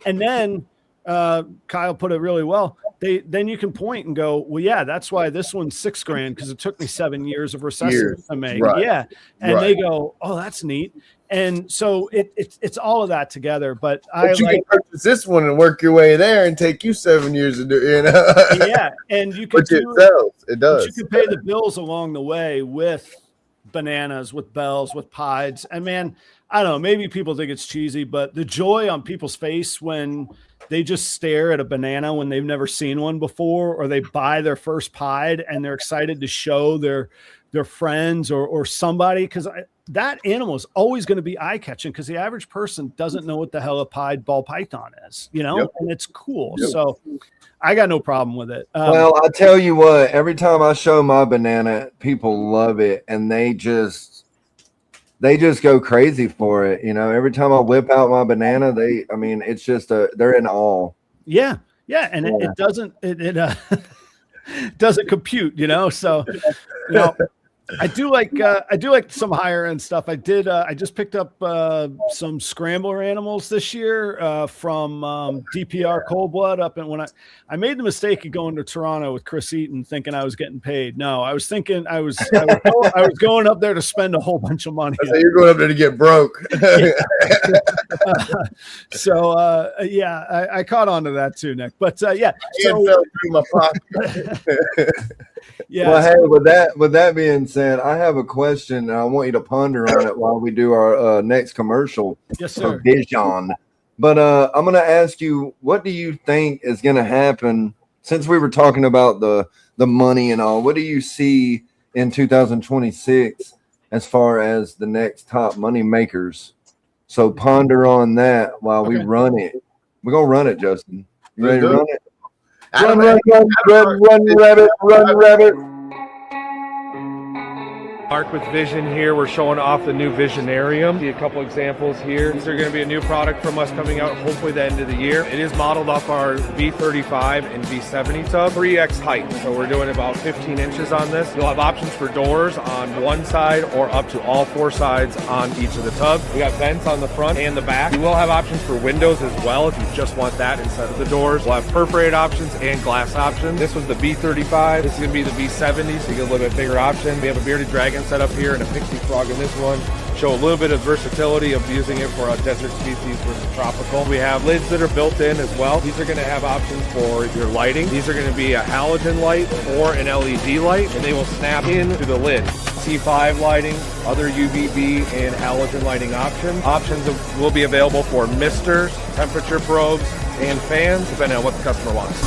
and then Kyle put it really well. Then you can point and go, well, yeah, that's why this one's $6,000, because it took me 7 years of recessive to make. Right. Yeah. And they go, oh, that's neat. And so it's all of that together. But you can purchase this one and work your way there and take you 7 years to do, you know? Yeah. And you can it does. You can pay the bills along the way with bananas, with bells, with pieds. And man, I don't know, maybe people think it's cheesy, but the joy on people's face when they just stare at a banana when they've never seen one before, or they buy their first pied and they're excited to show their friends or somebody, because that animal is always going to be eye-catching, because the average person doesn't know what the hell a pied ball python is, you know. Yep. And it's cool. Yep. So I got no problem with it. Well, I tell you what, every time I show my banana, people love it, and they just go crazy for it. You know, every time I whip out my banana, it's just they're in awe. Yeah. Yeah. And it doesn't, doesn't compute, you know? So, you know, I do like some higher end stuff. I just picked up some scrambler animals this year from DPR Cold Blood up. And when I made the mistake of going to Toronto with Chris Eaton thinking I was getting paid. No, I was thinking I was going up there to spend a whole bunch of money. So you're going up there to get broke. I caught on to that too, Nick. But yeah, so fell through my pocket. Yeah. Well, hey, with that being said, I have a question, and I want you to ponder on it while we do our next commercial. Yes, sir. Vision. But I'm going to ask you, what do you think is going to happen? Since we were talking about the money and all, what do you see in 2026 as far as the next top money makers? So ponder on that while we run it. We're going to run it, Justin. You ready to run it? Run, rabbit. Mark with Vision here. We're showing off the new Visionarium. See a couple examples here. These are going to be a new product from us coming out hopefully the end of the year. It is modeled off our V35 and V70 tub, 3X height. So we're doing about 15 inches on this. You'll have options for doors on one side or up to all four sides on each of the tubs. We got vents on the front and the back. You will have options for windows as well if you just want that instead of the doors. We'll have perforated options and glass options. This was the V35. This is going to be the V70, so you get a little bit bigger option. We have a bearded dragon set up here and a pixie frog in this one. Show a little bit of versatility of using it for a desert species versus tropical. We have lids that are built in as well. These are going to have options for your lighting. These are going to be a halogen light or an LED light, and they will snap into the lid. C5 lighting, other UVB and halogen lighting options. Options will be available for misters, temperature probes, and fans, depending on what the customer wants.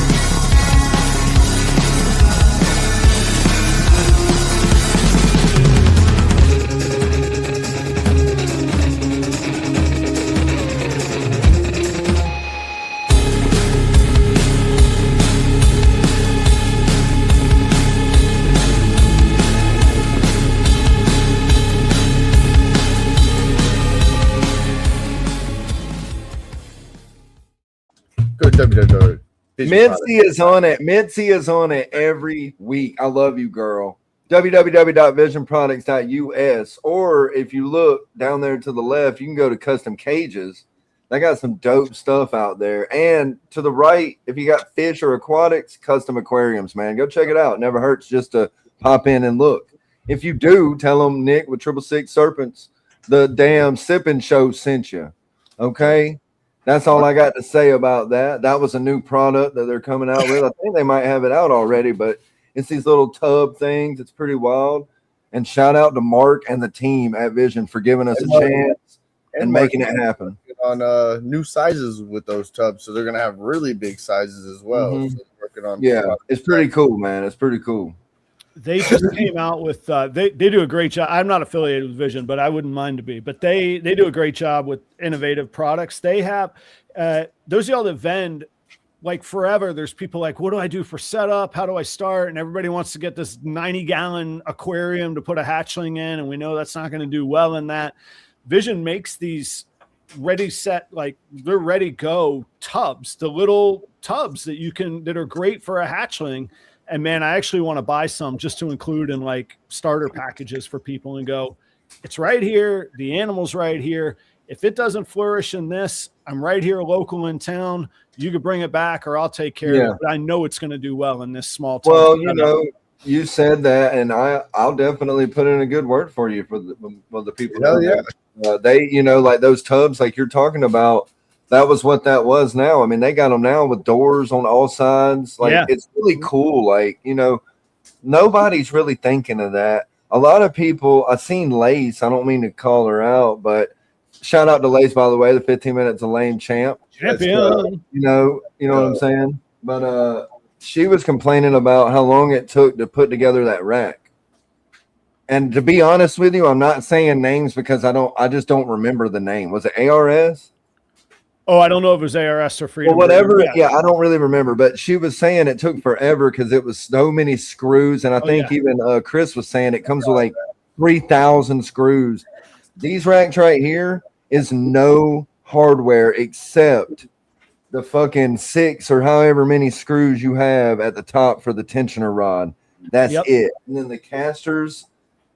Go to www. Mincy is on it. Mincy is on it every week. I love you, girl. www.visionproducts.us, or if you look down there to the left, you can go to custom cages. They got some dope stuff out there. And to the right, if you got fish or aquatics, custom aquariums, man, go check it out. It never hurts just to pop in and look. If you do, tell them Nick with 666 Serpents, the damn sipping show sent you. Okay, that's all I got to say about that. That was a new product that they're coming out with. I think they might have it out already, but it's these little tub things. It's pretty wild. And shout out to Mark and the team at Vision for giving us a chance and making it happen. On new sizes with those tubs, so they're gonna have really big sizes as well. Mhm. So working on It's pretty cool, man. It's pretty cool. They just came out with they do a great job. I'm not affiliated with Vision, but I wouldn't mind to be. But they do a great job with innovative products. They have those of y'all that vend like forever. There's people like, what do I do for setup? How do I start? And everybody wants to get this 90-gallon aquarium to put a hatchling in, and we know that's not going to do well in that. Vision makes these ready set, like they're ready go tubs, the little tubs that are great for a hatchling. And man, I actually want to buy some just to include in like starter packages for people and go, it's right here, the animal's right here. If it doesn't flourish in this, I'm right here local in town. You could bring it back or I'll take care of it. But I know it's going to do well in this small tub. Well, you know, you said that, and I'll definitely put in a good word for you for the people. Hell yeah. They, you know, like those tubs like you're talking about, that was what that was now. I mean, they got them now with doors on all sides. Like, it's really cool. Like, you know, nobody's really thinking of that. A lot of people, I've seen Lace. I don't mean to call her out, but shout out to Lace, by the way, the 15 Minutes of Lame champ. Champion. You know what I'm saying? But she was complaining about how long it took to put together that rack. And to be honest with you, I'm not saying names because I just don't remember the name. Was it ARS? Oh, I don't know if it was ARS or Freedom. Well, whatever. Yeah, I don't really remember. But she was saying it took forever because it was so many screws. And I think even Chris was saying it comes with like 3,000 screws. These racks right here is no hardware except the fucking 6 or however many screws you have at the top for the tensioner rod. That's it. And then the casters,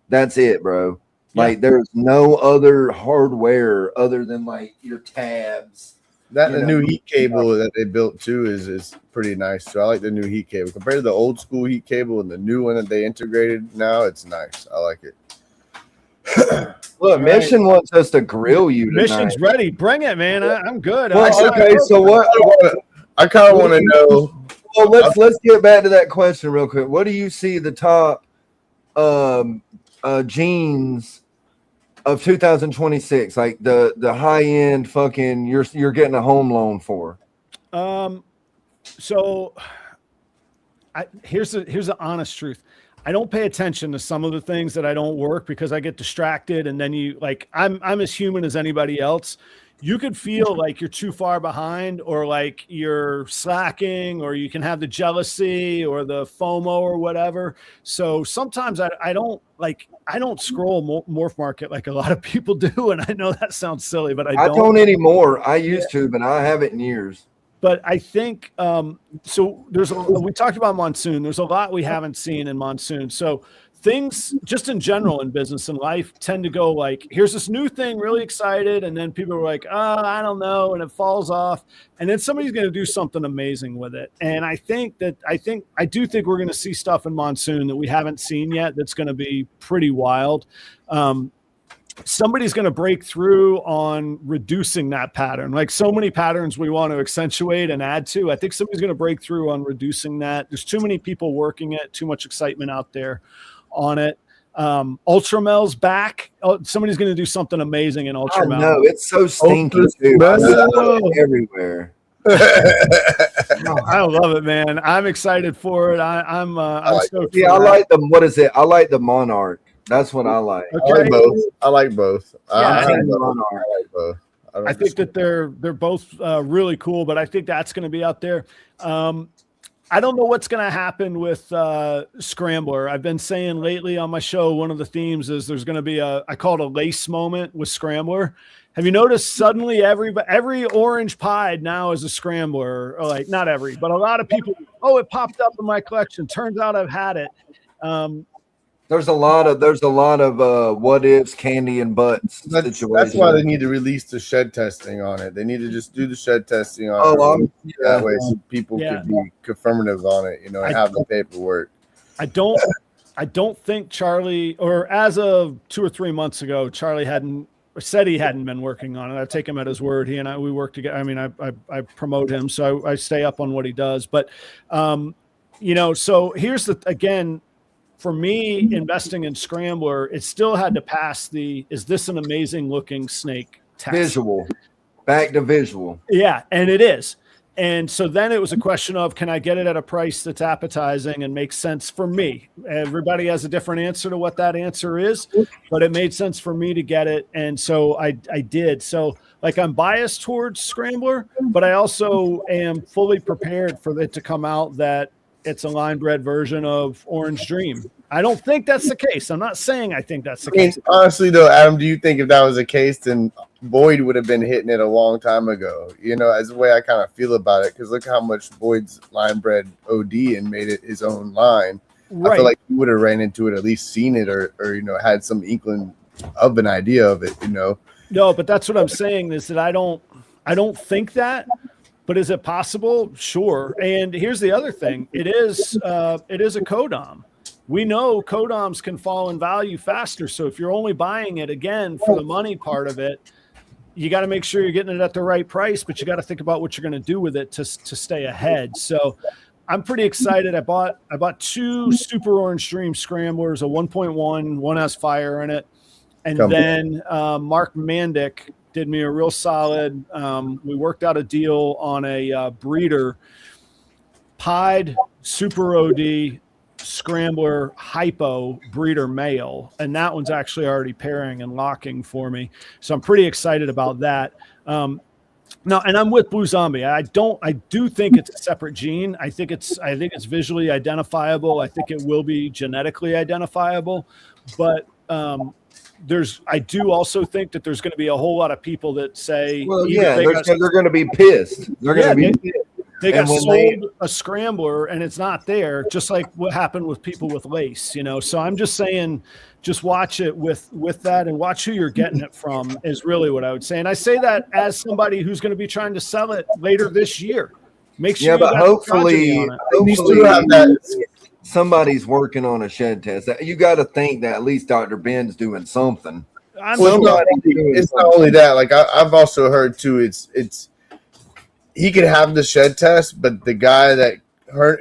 that's it, bro. Like there's no other hardware other than like your tabs. That the new heat cable that they built too is pretty nice. So I like the new heat cable compared to the old school heat cable and the new one that they integrated. Now it's nice. I like it. Look, Mission wants us to grill you tonight. Mission's ready. Bring it, man. I'm good. Well, okay, so what? I kind of want to know. Well, let's get back to that question real quick. What do you see the top jeans of 2026, like the high end fucking you're getting a home loan for? So here's the honest truth. I don't pay attention to some of the things that I don't work because I get distracted, and then I'm as human as anybody else. You could feel like you're too far behind or like you're slacking, or you can have the jealousy or the FOMO or whatever. So sometimes I don't scroll Morph Market like a lot of people do. And I know that sounds silly, but I don't anymore. I used to, but I haven't in years. But I think so. We talked about monsoon. There's a lot we haven't seen in monsoon. So things just in general in business and life tend to go like, here's this new thing, really excited. And then people are like, oh, I don't know. And it falls off. And then somebody's going to do something amazing with it. And I do think we're going to see stuff in monsoon that we haven't seen yet. That's going to be pretty wild. Somebody's going to break through on reducing that pattern. Like so many patterns we want to accentuate and add to. I think somebody's going to break through on reducing that. There's too many people working it, too much excitement out there on it. Ultramel's back. Oh, somebody's going to do something amazing in Ultramel. No, it's so stinky too. Everywhere. I love it, man. I'm excited for it. I'm stoked. I like the what is it? I like the Monarch. That's what I like. Okay. I like both. I like both. I think that they're both really cool, but I think that's going to be out there. I don't know what's going to happen with Scrambler. I've been saying lately on my show, one of the themes is there's going to be I call it a lace moment with Scrambler. Have you noticed suddenly every orange pied now is a Scrambler? Or like not every, but a lot of people, oh, it popped up in my collection. Turns out I've had it. There's a lot of what ifs, candy and butts situations. That's why they need to release the shed testing on it. They need to just do the shed testing on it. That way so people can be confirmative on it, and have the paperwork. I don't think Charlie, or as of 2 or 3 months ago, Charlie said he hadn't been working on it. I take him at his word. He and we work together. I mean, I promote him, so I stay up on what he does. But so here's again, for me, investing in Scrambler, it still had to pass is this an amazing looking snake test? Visual. Back to visual. Yeah, and it is. And so then it was a question of, can I get it at a price that's appetizing and makes sense for me? Everybody has a different answer to what that answer is, but it made sense for me to get it. And so I did. So like I'm biased towards Scrambler, but I also am fully prepared for it to come out that it's a line bred version of Orange Dream. I don't think that's the case. I'm not saying I think that's the case. Honestly, though, Adam, do you think if that was the case, then Boyd would have been hitting it a long time ago? As the way I kind of feel about it, because look how much Boyd's line bred OD and made it his own line. Right. I feel like he would have ran into it, at least seen it, or had some inkling of an idea of it. No, but that's what I'm saying is that I don't think that. But is it possible? Sure. And here's the other thing. It is a codom. We know codoms can fall in value faster. So if you're only buying it again for the money part of it, you got to make sure you're getting it at the right price, but you got to think about what you're going to do with it to stay ahead. So I'm pretty excited. I bought 2 Super Orange Dream Scramblers, a 1.1, one has fire in it. And then Mark Mandick did me a real solid. We worked out a deal on a breeder, pied Super OD Scrambler hypo breeder male, and that one's actually already pairing and locking for me. So I'm pretty excited about that. No, and I'm with Blue Zombie. I do think it's a separate gene. I think it's visually identifiable. I think it will be genetically identifiable, but I do also think that there's going to be a whole lot of people that say, well, yeah, they're going to be pissed. They're going to be pissed. They got sold a Scrambler and it's not there, just like what happened with people with lace, So I'm just saying, just watch it with that and watch who you're getting it from is really what I would say. And I say that as somebody who's going to be trying to sell it later this year. Make sure. Yeah, but hopefully somebody's working on a shed test. You got to think that at least Dr. Ben's doing something. It's not only that. Like I've also heard too. It's he could have the shed test, but the guy that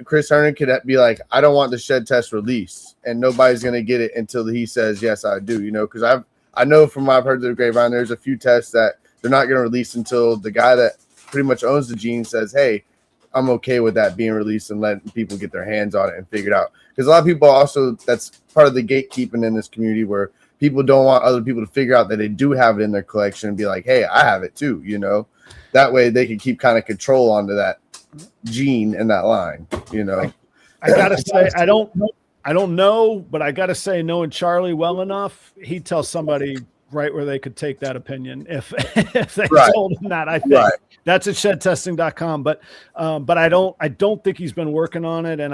Chris Herndon could be like, I don't want the shed test released, and nobody's gonna get it until he says yes, I do. Because I know from what I've heard through the grapevine, there's a few tests that they're not gonna release until the guy that pretty much owns the gene says, hey, I'm okay with that being released and letting people get their hands on it and figure it out. Because a lot of people also, that's part of the gatekeeping in this community where people don't want other people to figure out that they do have it in their collection and be like, hey, I have it too, That way they can keep kind of control onto that gene and that line, I gotta say, I don't know, but I gotta say, knowing Charlie well enough, he'd tell somebody right where they could take that opinion if they told him that. I think that's at shedtesting.com. But I don't think he's been working on it. And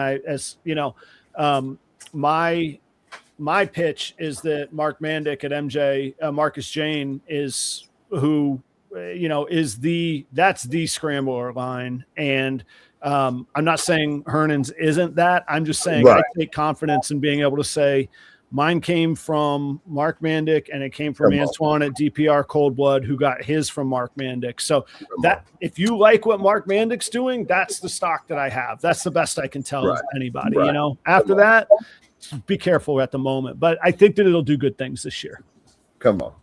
my pitch is that Mark Mandick at MJ Marcus Jane is who that's the Scrambler line. And I'm not saying Hernan's isn't that. I'm just saying I take confidence in being able to say mine came from Mark Mandick and it came from Antoine at DPR Cold Blood, who got his from Mark Mandick. So that if you like what Mark Mandick's doing, that's the stock that I have. That's the best I can tell anybody. After that, be careful at the moment. But I think that it'll do good things this year. Come on.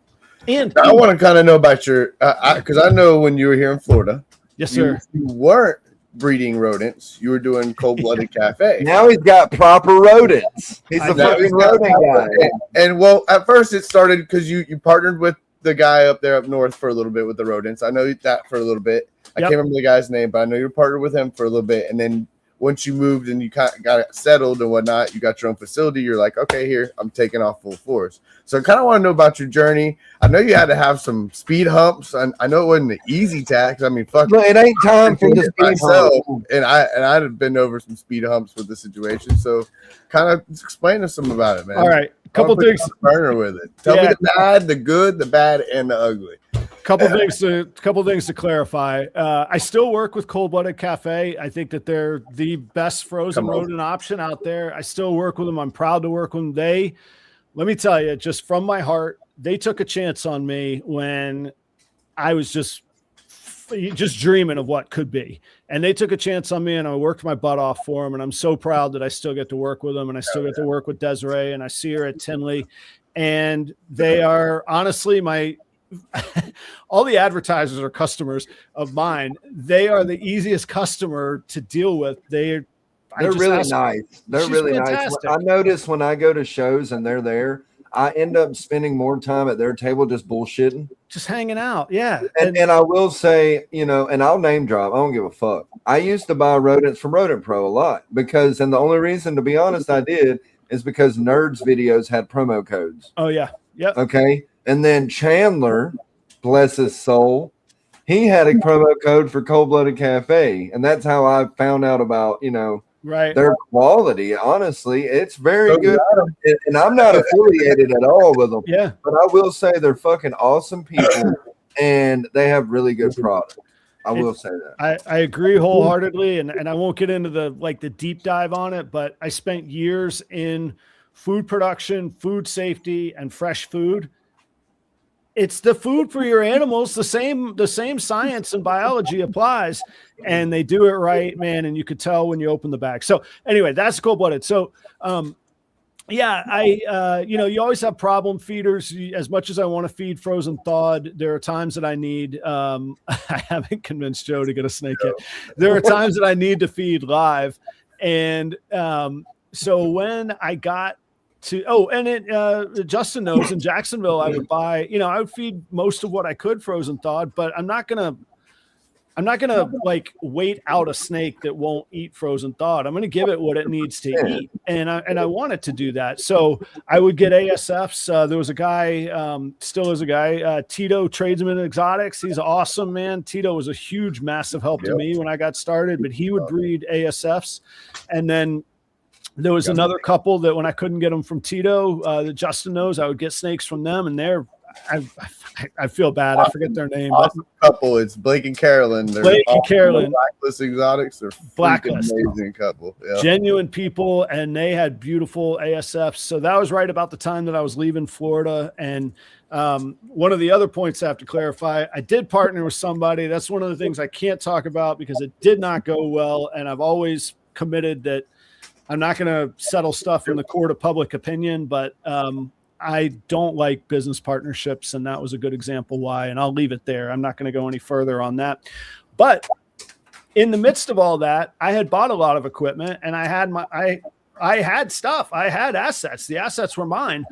And I want to kind of know about your because I know when you were here in Florida, yes, sir, you weren't breeding rodents. You were doing cold-blooded cafe. Now he's got proper rodents. He's a fucking rodent guy. And well, at first it started because you partnered with the guy up there up north for a little bit with the rodents. I know that for a little bit. I can't remember the guy's name, but I know you partnered with him for a little bit. And then once you moved and you got it settled and whatnot, you got your own facility, you're like, okay, here, I'm taking off full force. So I kind of want to know about your journey. I know you had to have some speed humps. I know it wasn't an easy task. I mean, fuck, No, it ain't time for the speed myself, hump. and I'd have been over some speed humps with the situation. So kind of explain to some about it, man. All right, couple things. Burner with it. Tell me the bad, the good, the bad, and the ugly. Couple things to clarify. I still work with Cold Blooded Cafe. I think that they're the best frozen rodent option out there. I still work with them. I'm proud to work with them. Let me tell you, just from my heart, they took a chance on me when I was just dreaming of what could be. And they took a chance on me, and I worked my butt off for them. And I'm so proud that I still get to work with them, and I still get to work with Desiree, and I see her at Tinley. And they are honestly all the advertisers are customers of mine. They are the easiest customer to deal with. They're really nice. They're really fantastic. Nice. I notice when I go to shows and they're there, I end up spending more time at their table just bullshitting, just hanging out. Yeah. And I will say, and I'll name drop. I don't give a fuck. I used to buy rodents from Rodent Pro a lot and the only reason, to be honest, I did is because Nerds videos had promo codes. Oh yeah. Yep. Okay. And then Chandler, bless his soul, he had a promo code for Cold Blooded Cafe. And that's how I found out about, their quality. Honestly, it's very good. And I'm not affiliated at all with them. Yeah. But I will say they're fucking awesome people and they have really good products. I will say that. I agree wholeheartedly. And I won't get into the deep dive on it, but I spent years in food production, food safety, and fresh food. It's the food for your animals. The same science and biology applies, and they do it right, man. And you could tell when you open the bag. So anyway, that's Cold-Blooded. So, you always have problem feeders. As much as I want to feed frozen thawed, there are times that I need, I haven't convinced Joe to get a snake yet. There are times that I need to feed live. And, so when I got Justin knows in Jacksonville, I would buy, I would feed most of what I could frozen thawed, but I'm not going to wait out a snake that won't eat frozen thawed. I'm going to give it what it needs to eat. And I want it to do that. So I would get ASFs. There was a guy, still is a guy, Tito Tradesman Exotics. He's awesome, man. Tito was a huge, massive help to me when I got started, but he would breed ASFs. And then there was another couple that when I couldn't get them from Tito, that Justin knows, I would get snakes from them, and I feel bad. I forget their name. Awesome couple. It's Blake and Carolyn. Blake and Carolyn. Blacklist Exotics. They're Blacklist. Amazing couple. Yeah. Genuine people, and they had beautiful ASFs. So that was right about the time that I was leaving Florida. And one of the other points I have to clarify, I did partner with somebody. That's one of the things I can't talk about because it did not go well. And I've always committed that I'm not going to settle stuff in the court of public opinion, but I don't like business partnerships, and that was a good example why, and I'll leave it there. I'm not going to go any further on that. But in the midst of all that, I had bought a lot of equipment, and I had stuff. I had assets. The assets were mine.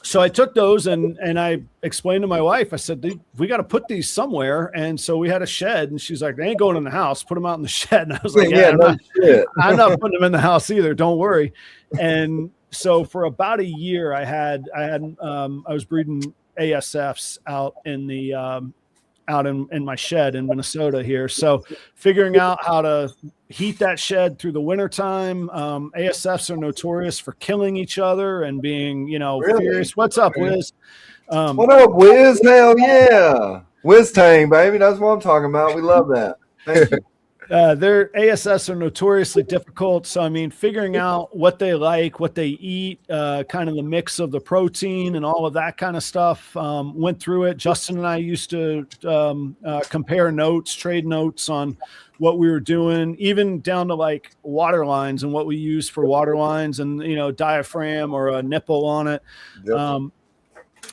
So I took those and I explained to my wife, I said, we got to put these somewhere. And so we had a shed, and she's like, they ain't going in the house. Put them out in the shed. And I was like, I'm not putting them in the house either. Don't worry. And so for about a year, I was breeding ASFs out in the, out in my shed in Minnesota here. So figuring out how to heat that shed through the wintertime. ASFs are notorious for killing each other and being, furious. What's up, Wiz? What up, Wiz? Hell yeah. Wiz Tang, baby. That's what I'm talking about. We love that. Thank you. Their ASFs are notoriously difficult. So, I mean, figuring out what they like, what they eat, kind of the mix of the protein and all of that kind of stuff, went through it. Justin and I used to compare notes, trade notes on what we were doing, even down to like water lines and what we use for water lines and, diaphragm or a nipple on it. Yep.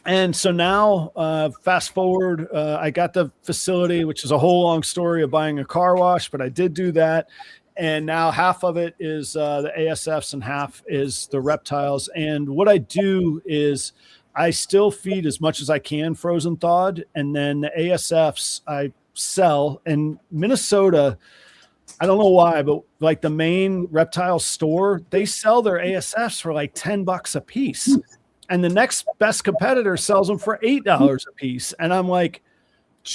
And so now, fast forward, I got the facility, which is a whole long story of buying a car wash, but I did do that. And now half of it is the ASFs and half is the reptiles. And what I do is I still feed as much as I can frozen thawed. And then the ASFs I sell. In Minnesota, I don't know why, but like the main reptile store, they sell their ASFs for like $10 a piece. And the next best competitor sells them for $8 a piece. And I'm like,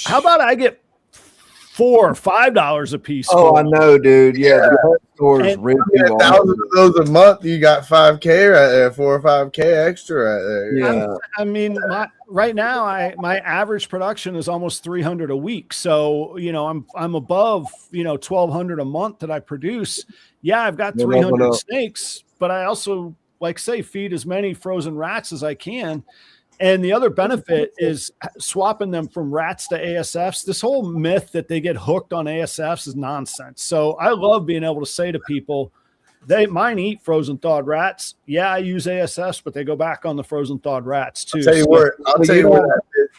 how about I get $4 or $5 a piece? Oh, I know, dude. Yeah, the pet stores And- rip You you get off. 1,000 of those a month, you got 5K right there, 4 or 5K extra right there. Yeah. I mean, right now, my average production is almost 300 a week. So, you know, I'm above, you know, 1,200 a month that I produce. Yeah, I've got You're 300 leveling up. snakes, but I also, like say, feed as many frozen rats as I can. And the other benefit is swapping them from rats to ASFs. This whole myth that they get hooked on ASFs is nonsense. So I love being able to say to people, mine eat frozen thawed rats. Yeah, I use ASFs, but they go back on the frozen thawed rats too. I'll tell you So- where, Well,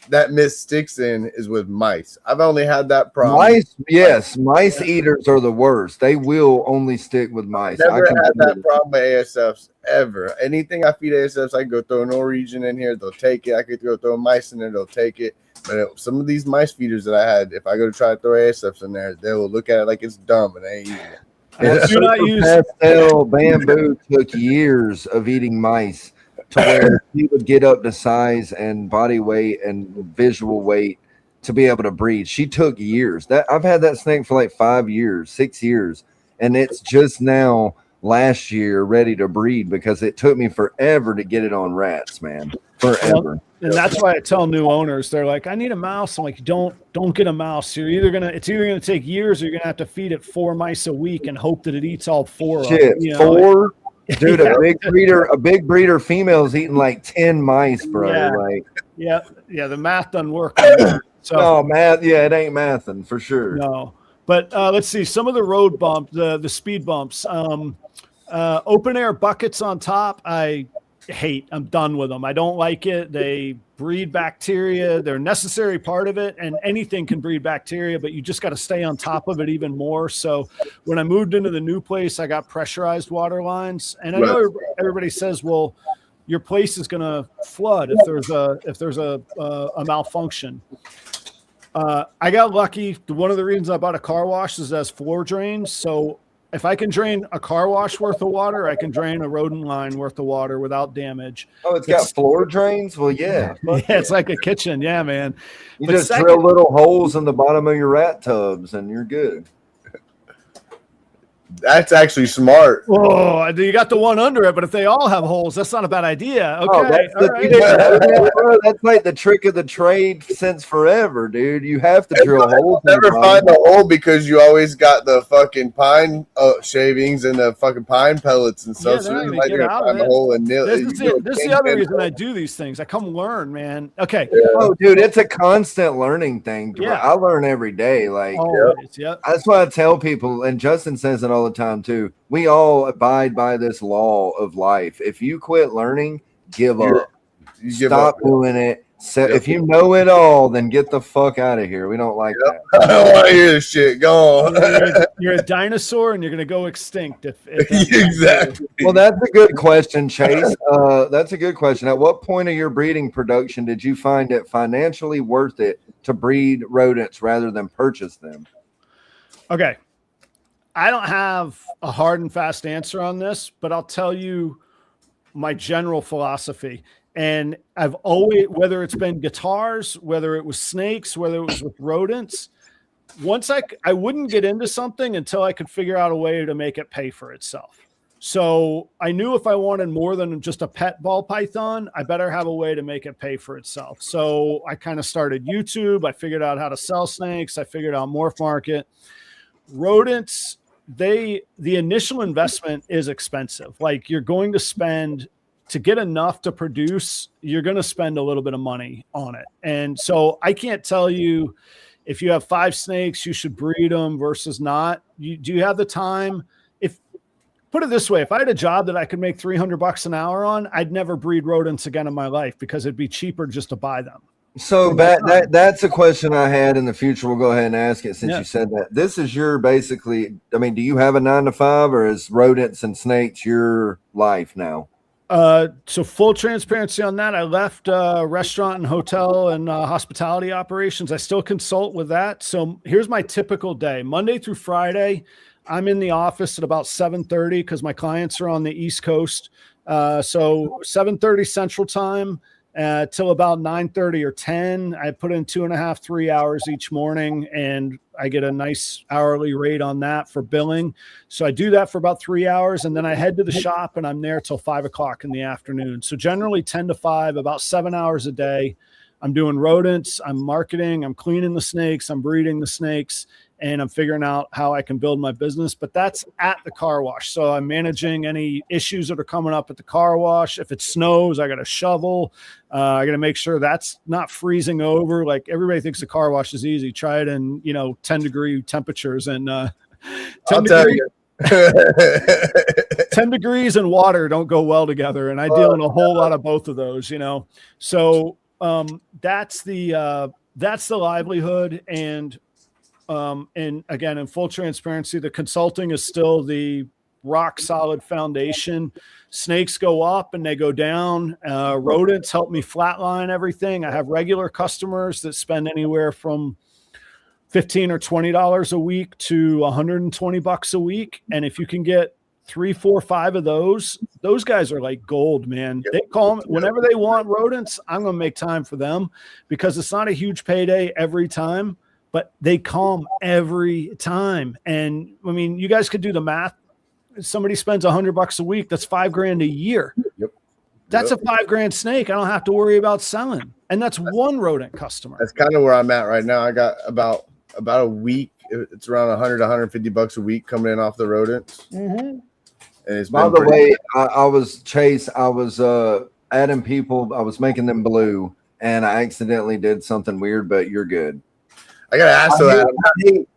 that myth sticks in is with mice. I've only had that problem. Mice, yes, mice eaters are the worst. They will only stick with mice. Never can had tell that you. problem with ASFs ever. Anything I feed ASFs, I can go throw a Norwegian in here, they'll take it. I could go throw mice in there, they'll take it. But some of these mice feeders that I had, if I go to try to throw ASFs in there, they will look at it like it's dumb and they ain't eating it. And Do not Super use- Pastel Bamboo took years of eating mice to where he would get up to size and body weight and visual weight to be able to breed. She took years. That I've had that snake for like 5 years, 6 years, and it's just now last year ready to breed because it took me forever to get it on rats, man. Forever. And that's why I tell new owners, they're like, I need a mouse. I'm like, don't get a mouse. It's either gonna take years or you're gonna have to feed it 4 mice a week and hope that it eats all 4 Shit, of them. You know? 4. Dude, a big breeder female is eating like 10 mice, bro. Yeah. Like, Yeah, the math doesn't work on that. So no, math. Yeah, it ain't mathing for sure. no. But let's see some of the road bumps, the speed bumps. Open air buckets on top, I hate. I'm done with them. I don't like it. They breed bacteria. They're a necessary part of it, and anything can breed bacteria, but you just got to stay on top of it even more. So when I moved into the new place, I got pressurized water lines, and I know everybody says, well, your place is going to flood if there's a malfunction. I got lucky. One of the reasons I bought a car wash is it has floor drains. So if I can drain a car wash worth of water, I can drain a rodent line worth of water without damage. Oh, it's got floor drains? Well, yeah. Yeah, it's like a kitchen. Yeah, man. You But just second- drill little holes in the bottom of your rat tubs and you're good. That's actually smart. Oh, you got the one under it, but if they all have holes, that's not a bad idea. Okay. Oh, that's, all you right. didn't know that, bro? That's like the trick of the trade since forever, dude. You have to drill holes. in the Never bottom. find the hole because you always got the fucking pine shavings and the fucking pine pellets and Yeah, stuff. they're So not it's gonna like get you're gonna out of find the it. hole and nail This it. is the other reason I do these things. I come learn, man. Okay. Oh, dude, it's a constant learning thing. Yeah. I learn every day. Like, Always. Yep. that's why I tell people, and Justin says it all the time too. We all abide by this law of life. If you quit learning, give up. You give Stop up. doing it. So Yep. if you know it all, then get the fuck out of here. We don't like that. I don't want to hear this shit. Go on. You're a dinosaur and you're going to go extinct. If Exactly. Well, that's a good question, Chase. That's a good question. At what point of your breeding production did you find it financially worth it to breed rodents rather than purchase them? Okay. I don't have a hard and fast answer on this, but I'll tell you my general philosophy. And I've always, whether it's been guitars, whether it was snakes, whether it was with rodents, once I wouldn't get into something until I could figure out a way to make it pay for itself. So I knew if I wanted more than just a pet ball python, I better have a way to make it pay for itself. So I kind of started YouTube. I figured out how to sell snakes. I figured out Morph Market. Rodents, the initial investment is expensive. Like you're going to spend to get enough to produce, you're going to spend a little bit of money on it. And so I can't tell you if you have 5 snakes, you should breed them versus not. Do you have the time? Put it this way, if I had a job that I could make $300 an hour on, I'd never breed rodents again in my life because it'd be cheaper just to buy them. So that's a question I had in the future. We'll go ahead and ask it since you said that. This is your basically, I mean, do you have a 9 to 5 or is rodents and snakes your life now? So full transparency on that. I left restaurant and hotel and hospitality operations. I still consult with that. So here's my typical day. Monday through Friday, I'm in the office at about 7:30 because my clients are on the East Coast. So 7:30 Central Time till about 9:30 or 10. I put in 2.5, 3 hours each morning, and I get a nice hourly rate on that for billing. So I do that for about 3 hours, and then I head to the shop, and I'm there till 5 o'clock in the afternoon. So generally 10 to 5, about 7 hours a day. I'm doing rodents, I'm marketing, I'm cleaning the snakes, I'm breeding the snakes, and I'm figuring out how I can build my business. But that's at the car wash. So I'm managing any issues that are coming up at the car wash. If it snows, I got to shovel. I got to make sure that's not freezing over. Like, everybody thinks the car wash is easy. Try it in, 10-degree temperatures and 10 degrees and water don't go well together. And I deal in a whole lot of both of those, So that's the livelihood. And again, in full transparency, the consulting is still the rock solid foundation. Snakes go up and they go down. Rodents help me flatline everything. I have regular customers that spend anywhere from $15 or $20 a week to $120 a week. And if you can get 3, 4, 5 of those guys are like gold, man. They call me whenever they want rodents. I'm going to make time for them because it's not a huge payday every time, but they come every time. And I mean, you guys could do the math. Somebody spends $100 a week. That's $5,000 a year. Yep. That's a $5,000 snake. I don't have to worry about selling. And that's one rodent customer. That's kind of where I'm at right now. I got about a week. It's around $100 to $150 a week coming in off the rodents. Mm-hmm. And it's By the way, I was adding people. I was making them blue, and I accidentally did something weird, but you're good. I got to ask that.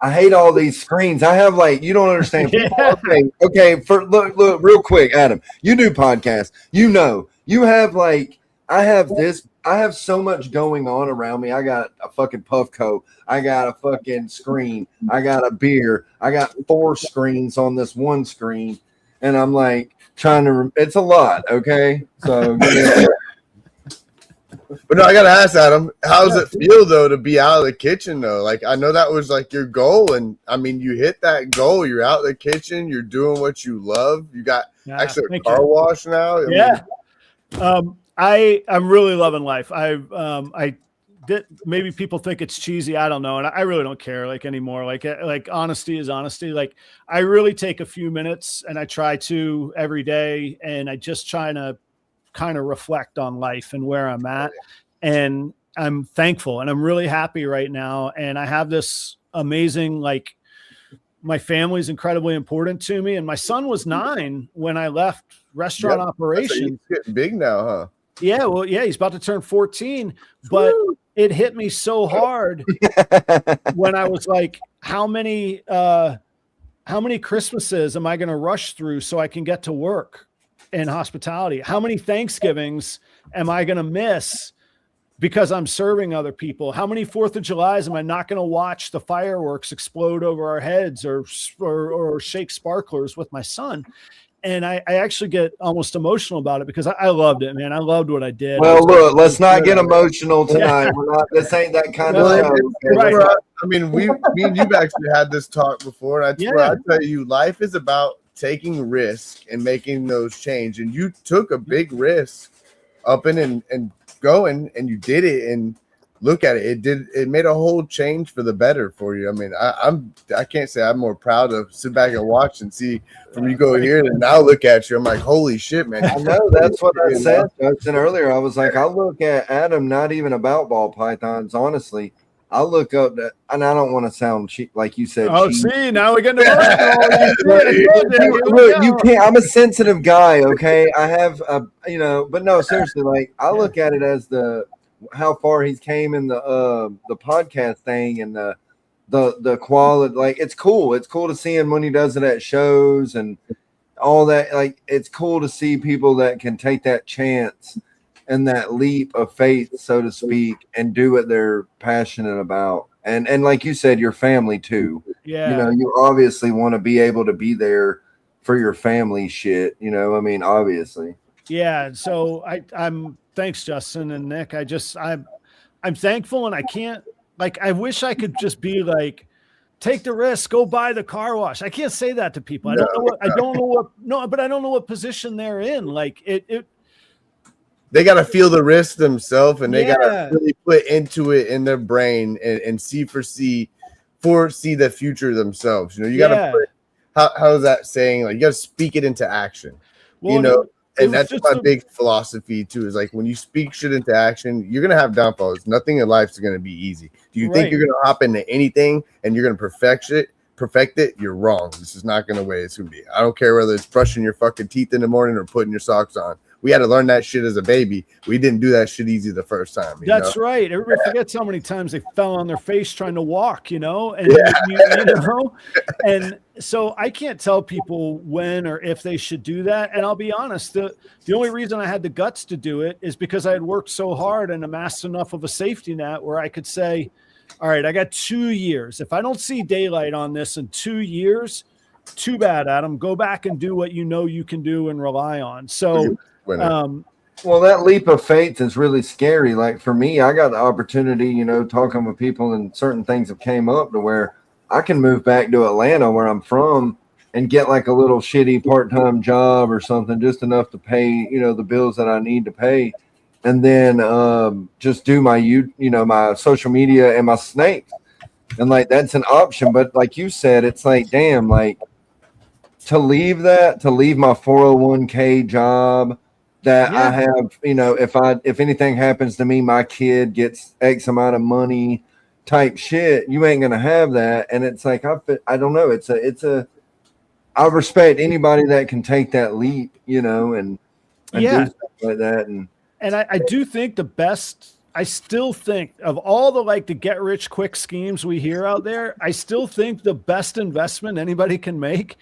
I hate all these screens. I have you don't understand. Yeah. Okay. Look, real quick, Adam. You do podcasts. You have I have so much going on around me. I got a fucking Puffco. I got a fucking screen. I got a beer. I got 4 screens on this one screen, and I'm trying to. It's a lot. Okay, so. But no, I gotta ask Adam, how does it feel though to be out of the kitchen though? I know that was your goal, and I mean you hit that goal. You're out of the kitchen. You're doing what you love. You got actually a car wash now. I'm really loving life. I did. Maybe people think it's cheesy. I don't know, and I really don't care anymore. Honesty is honesty. I really take a few minutes, and I try to every day, and I just try to kind of reflect on life and where I'm at. And I'm thankful and I'm really happy right now. And I have this amazing, my family's incredibly important to me. And my son was 9 when I left restaurant operations. He's getting big now, huh? Yeah. Well, yeah, he's about to turn 14, but it hit me so hard when I was how many Christmases am I going to rush through so I can get to work in hospitality? How many Thanksgivings am I going to miss because I'm serving other people? How many 4th of Julys am I not going to watch the fireworks explode over our heads or shake sparklers with my son? And I actually get almost emotional about it because I loved it, man. I loved what I did. Well, look, let's not get emotional tonight. Yeah. This ain't that kind of show. Right. I mean, me and you've actually had this talk before, and I tell you, life is about taking risk and making those change. And you took a big risk up and going, and you did it. And look at it. It made a whole change for the better for you. I mean, I can't say I'm more proud to sit back and watch and see from you go here and now look at you. I'm like, holy shit, man. I know that's what I said Justin, earlier. I was like, I look at Adam, not even about ball pythons, honestly. I look up that, and I don't want to sound cheap, like you said. Oh, cheap. See, now we're getting Look, you can't. I'm a sensitive guy, okay? I have, but no, seriously, I look at it as how far he's came in the podcast thing and the quality. It's cool. It's cool to see him when he does it at shows and all that. It's cool to see people that can take that chance and that leap of faith, so to speak, and do what they're passionate about. And like you said, your family too. Yeah. You obviously want to be able to be there for your family shit. I mean, obviously. Yeah. So I'm thanks, Justin and Nick. I'm thankful, and I can't, like, I wish I could just be like, take the risk, go buy the car wash. I can't say that to people. I don't know what, but I don't know what position they're in. Like they got to feel the risk themselves, and they got Yeah. to really put into it in their brain and foresee the future themselves. You know, you got to put, how is that saying? Like, you got to speak it into action. Well, you know, it and that's my big philosophy too. Is like, when you speak shit into action, you're gonna have downfalls. Nothing in life is gonna be easy. Do you think you're gonna hop into anything and you're gonna perfect it? You're wrong. This is not gonna way it's gonna be. I don't care whether it's brushing your fucking teeth in the morning or putting your socks on. We had to learn that shit as a baby. We didn't do that shit easy the first time. That's right. Everybody forgets how many times they fell on their face trying to walk, and you know, and so I can't tell people when or if they should do that. And I'll be honest, the only reason I had the guts to do it is because I had worked so hard and amassed enough of a safety net where I could say, all right, I got 2 years. If I don't see daylight on this in 2 years, too bad, Adam. Go back and do what you know you can do and rely on. So, well, that leap of faith is really scary. Like for me, I got the opportunity, you know, talking with people, and certain things have came up to where I can move back to Atlanta, where I'm from, and get like a little shitty part-time job or something, just enough to pay, you know, the bills that I need to pay. And then just do my, my social media and my snakes. And like, that's an option. But like you said, it's like, damn, like to leave my 401k job that I have, you know, if anything happens to me, my kid gets X amount of money type shit, you ain't going to have that. And it's like, I don't know. I respect anybody that can take that leap, you know, and do stuff like that. And I do think I still think of all the get rich quick schemes we hear out there, I still think the best investment anybody can make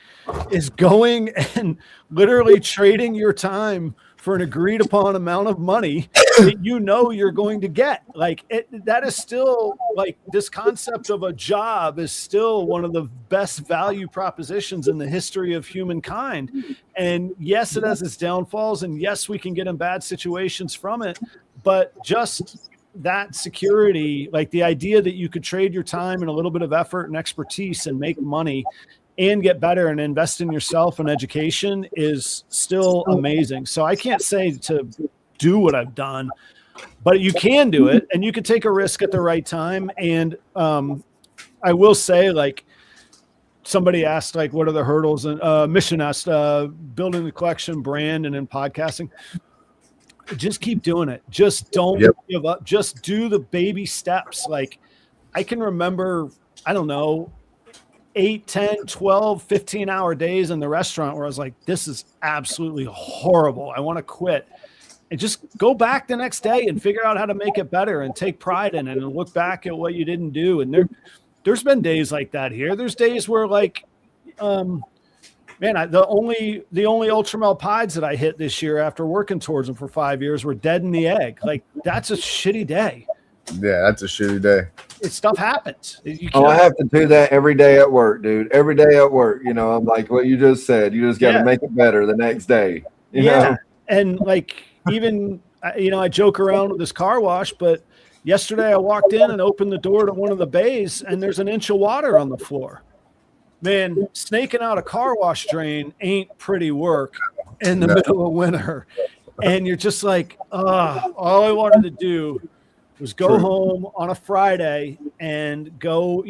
is going and literally trading your time for an agreed upon amount of money that you know you're going to get. That is still, this concept of a job is still one of the best value propositions in the history of humankind. And yes, it has its downfalls, and yes, we can get in bad situations from it, but just that security, like the idea that you could trade your time and a little bit of effort and expertise and make money and get better and invest in yourself and education is still amazing. So I can't say to do what I've done, but you can do it, and you can take a risk at the right time. And I will say, somebody asked, what are the hurdles? And Mission asked, building the collection brand and in podcasting. Just keep doing it. Just don't give up. Just do the baby steps. I can remember, I don't know, 8, 10, 12, 15-hour days in the restaurant where I was like, this is absolutely horrible. I want to quit. And just go back the next day and figure out how to make it better and take pride in it and look back at what you didn't do. And there's been days like that here. There's days where the only Ultramel pies that I hit this year after working towards them for 5 years were dead in the egg. That's a shitty day. Yeah, that's a shitty day. Stuff happens. I have to do that every day at work, dude. Every day at work, you know, I'm like what you just said. You just got to make it better the next day. You know? And even, I joke around with this car wash, but yesterday I walked in and opened the door to one of the bays, and there's an inch of water on the floor. Man, snaking out a car wash drain ain't pretty work in the middle of winter. And you're just like, all I wanted to do was go home on a Friday and go,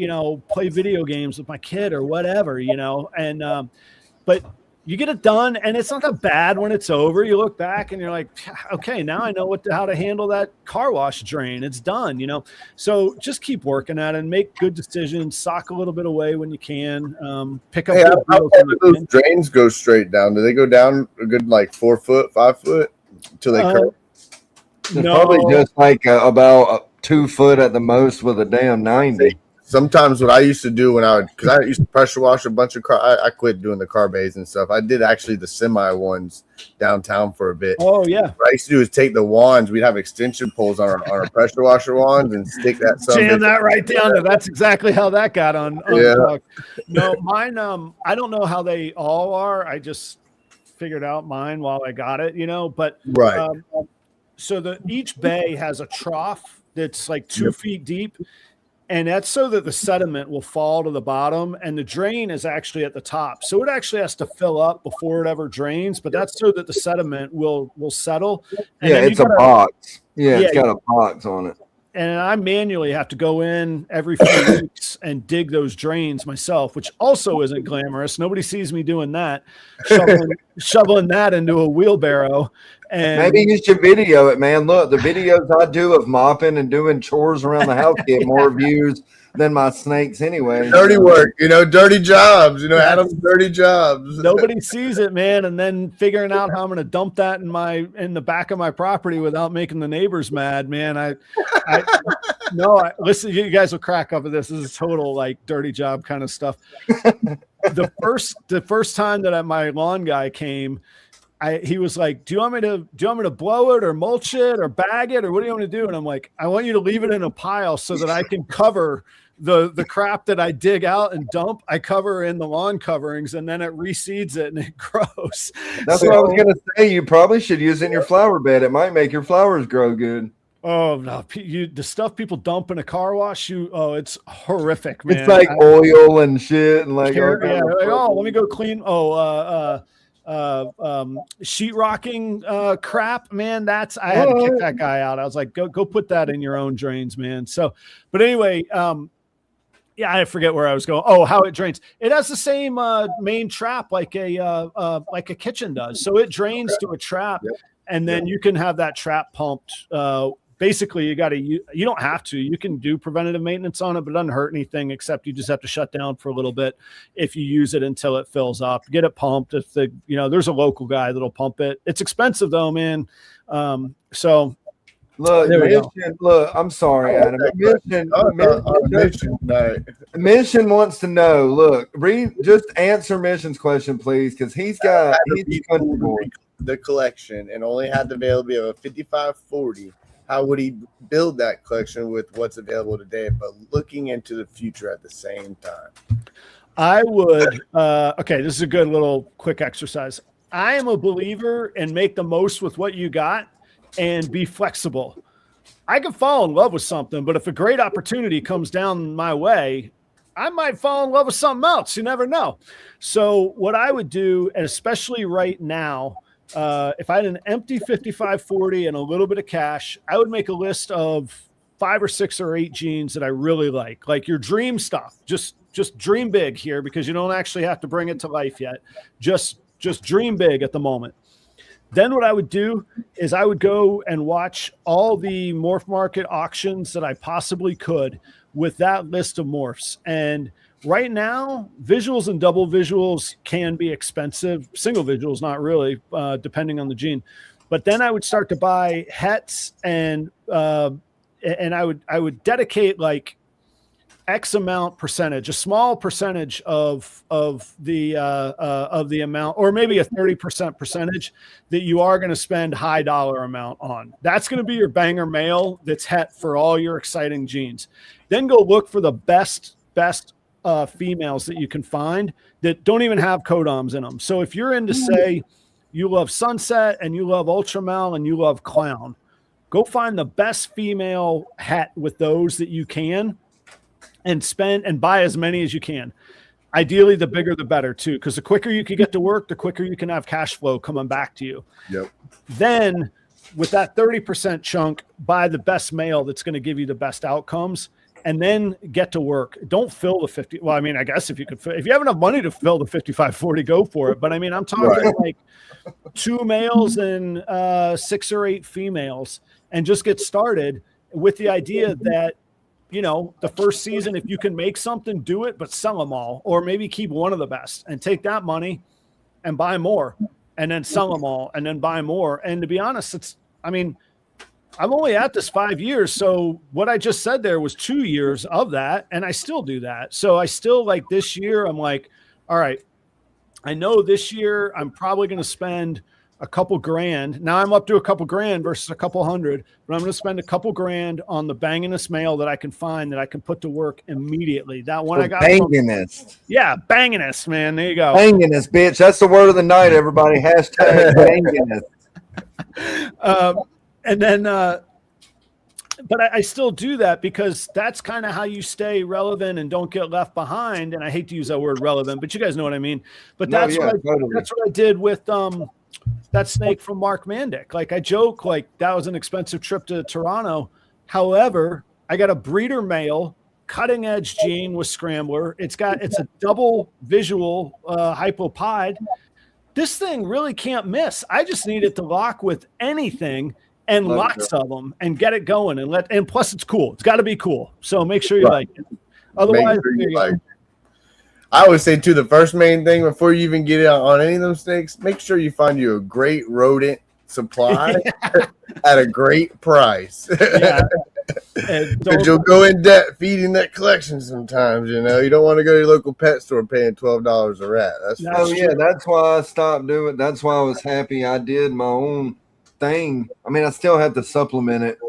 play video games with my kid or whatever, and, but you get it done, and it's not that bad when it's over. You look back and you're like, okay, now I know how to handle that car wash drain. It's done, So just keep working at it and make good decisions. Sock a little bit away when you can. Pick up. How far do those drains go straight down? Do they go down a good 4 foot, 5 foot until they curve? It's probably just about 2 foot at the most with a damn 90. Sometimes what I used to do because I used to pressure wash a bunch of car, I quit doing the car bays and stuff. I did actually the semi ones downtown for a bit. Oh yeah. What I used to do is take the wands. We'd have extension poles on our pressure washer wands and stick that. Jam that right down there. That's exactly how that got on. Yeah. No, mine. I don't know how they all are. I just figured out mine while I got it, but Right. so each bay has a trough that's like 2 feet deep. And that's so that the sediment will fall to the bottom, and the drain is actually at the top. So it actually has to fill up before it ever drains, but that's so that the sediment will settle. And it's a box. Yeah, it's got a box on it. And I manually have to go in every few weeks and dig those drains myself, which also isn't glamorous. Nobody sees me doing that, shoveling that into a wheelbarrow. And maybe you should video it, man. Look, the videos I do of mopping and doing chores around the house get more views than my snakes anyway. Dirty work, dirty jobs, Adam's dirty jobs. Nobody sees it, man. And then figuring out how I'm going to dump that in the back of my property without making the neighbors mad, man. Listen, you guys will crack up at this. This is total like dirty job kind of stuff. The first time that my lawn guy came, he was like, do you want me to blow it or mulch it or bag it, or what do you want me to do? And I'm like, I want you to leave it in a pile so that I can cover the crap that I dig out and dump. I cover in the lawn coverings, and then it reseeds it and it grows. That's what I was going to say. You probably should use it in your flower bed. It might make your flowers grow good. Oh no! The stuff people dump in a car wash, it's horrific, man. It's like oil and shit, and like, let me go clean. Sheetrocking crap, man. I had to kick that guy out. I was like, go put that in your own drains, man. So, but anyway, I forget where I was going. Oh, how it drains. It has the same main trap like a kitchen does. So it drains to a trap, and then you can have that trap pumped. Basically, you don't have to. You can do preventative maintenance on it, but it doesn't hurt anything, except you just have to shut down for a little bit if you use it until it fills up. Get it pumped. If there's a local guy that'll pump it. It's expensive though, man. So look, I'm sorry, Adam. Mission wants to know. Look, just answer Mission's question, please, because he's comfortable. The collection and only had the availability of a 5540. How would he build that collection with what's available today, but looking into the future at the same time? I would. Okay, this is a good little quick exercise. I am a believer in make the most with what you got and be flexible. I can fall in love with something, but if a great opportunity comes down my way, I might fall in love with something else. You never know. So what I would do, and especially right now, if I had an empty 5540 and a little bit of cash, I would make a list of 5 or 6 or 8 genes that I really like your dream stuff. Just dream big here, because you don't actually have to bring it to life yet. Just dream big at the moment. Then what I would do is I would go and watch all the morph market auctions that I possibly could with that list of morphs. And right now, visuals and double visuals can be expensive. Single visuals, not really, depending on the gene. But then I would start to buy hets, and I would dedicate like X amount percentage, a small percentage of the amount, or maybe a 30% percentage that you are going to spend high dollar amount on. That's going to be your banger male that's het for all your exciting genes. Then go look for the best females that you can find that don't even have codoms in them. So if you're into, say, you love Sunset and you love Ultramel and you love Clown, go find the best female het with those that you can, and spend and buy as many as you can. Ideally, the bigger the better too, because the quicker you can get to work, the quicker you can have cash flow coming back to you. Yep. Then with that 30% chunk, buy the best male that's going to give you the best outcomes, and then get to work. Don't fill the 50. Well, I mean, I guess if you have enough money to fill the 5540, go for it. But I mean, I'm talking like 2 males and 6 or 8 females, and just get started with the idea that, the first season, if you can make something, do it, but sell them all, or maybe keep one of the best and take that money and buy more, and then sell them all and then buy more. And to be honest, I'm only at this 5 years. So what I just said there was 2 years of that. And I still do that. So I still, like, this year, I'm like, all right, I know this year I'm probably going to spend a couple grand. Now I'm up to a couple grand versus a couple hundred, but I'm going to spend a couple grand on the bangingest male that I can find that I can put to work immediately. That one I got bangingest. Yeah, bangingest, man. There you go. Bangingest, bitch. That's the word of the night, everybody. Hashtag bangingest. And then, but I still do that because that's kind of how you stay relevant and don't get left behind. And I hate to use that word relevant, but you guys know what I mean. But that's that's what I did with that snake from Mark Mandic. Like I joke, like that was an expensive trip to Toronto. However, I got a breeder male, cutting edge gene with scrambler. It's a double visual hypopod. This thing really can't miss. I just need it to lock with anything and lots of them and get it going and plus it's cool. It's got to be cool. So make sure you like it. Otherwise, I would say too, the first main thing before you even get out on any of them snakes, make sure you find you a great rodent supply at a great price. Yeah. Because you'll go in debt feeding that collection sometimes, you know. You don't want to go to your local pet store paying $12 a rat. That's why I stopped doing it. That's why I was happy I did my own thing. I mean, I still have to supplement it.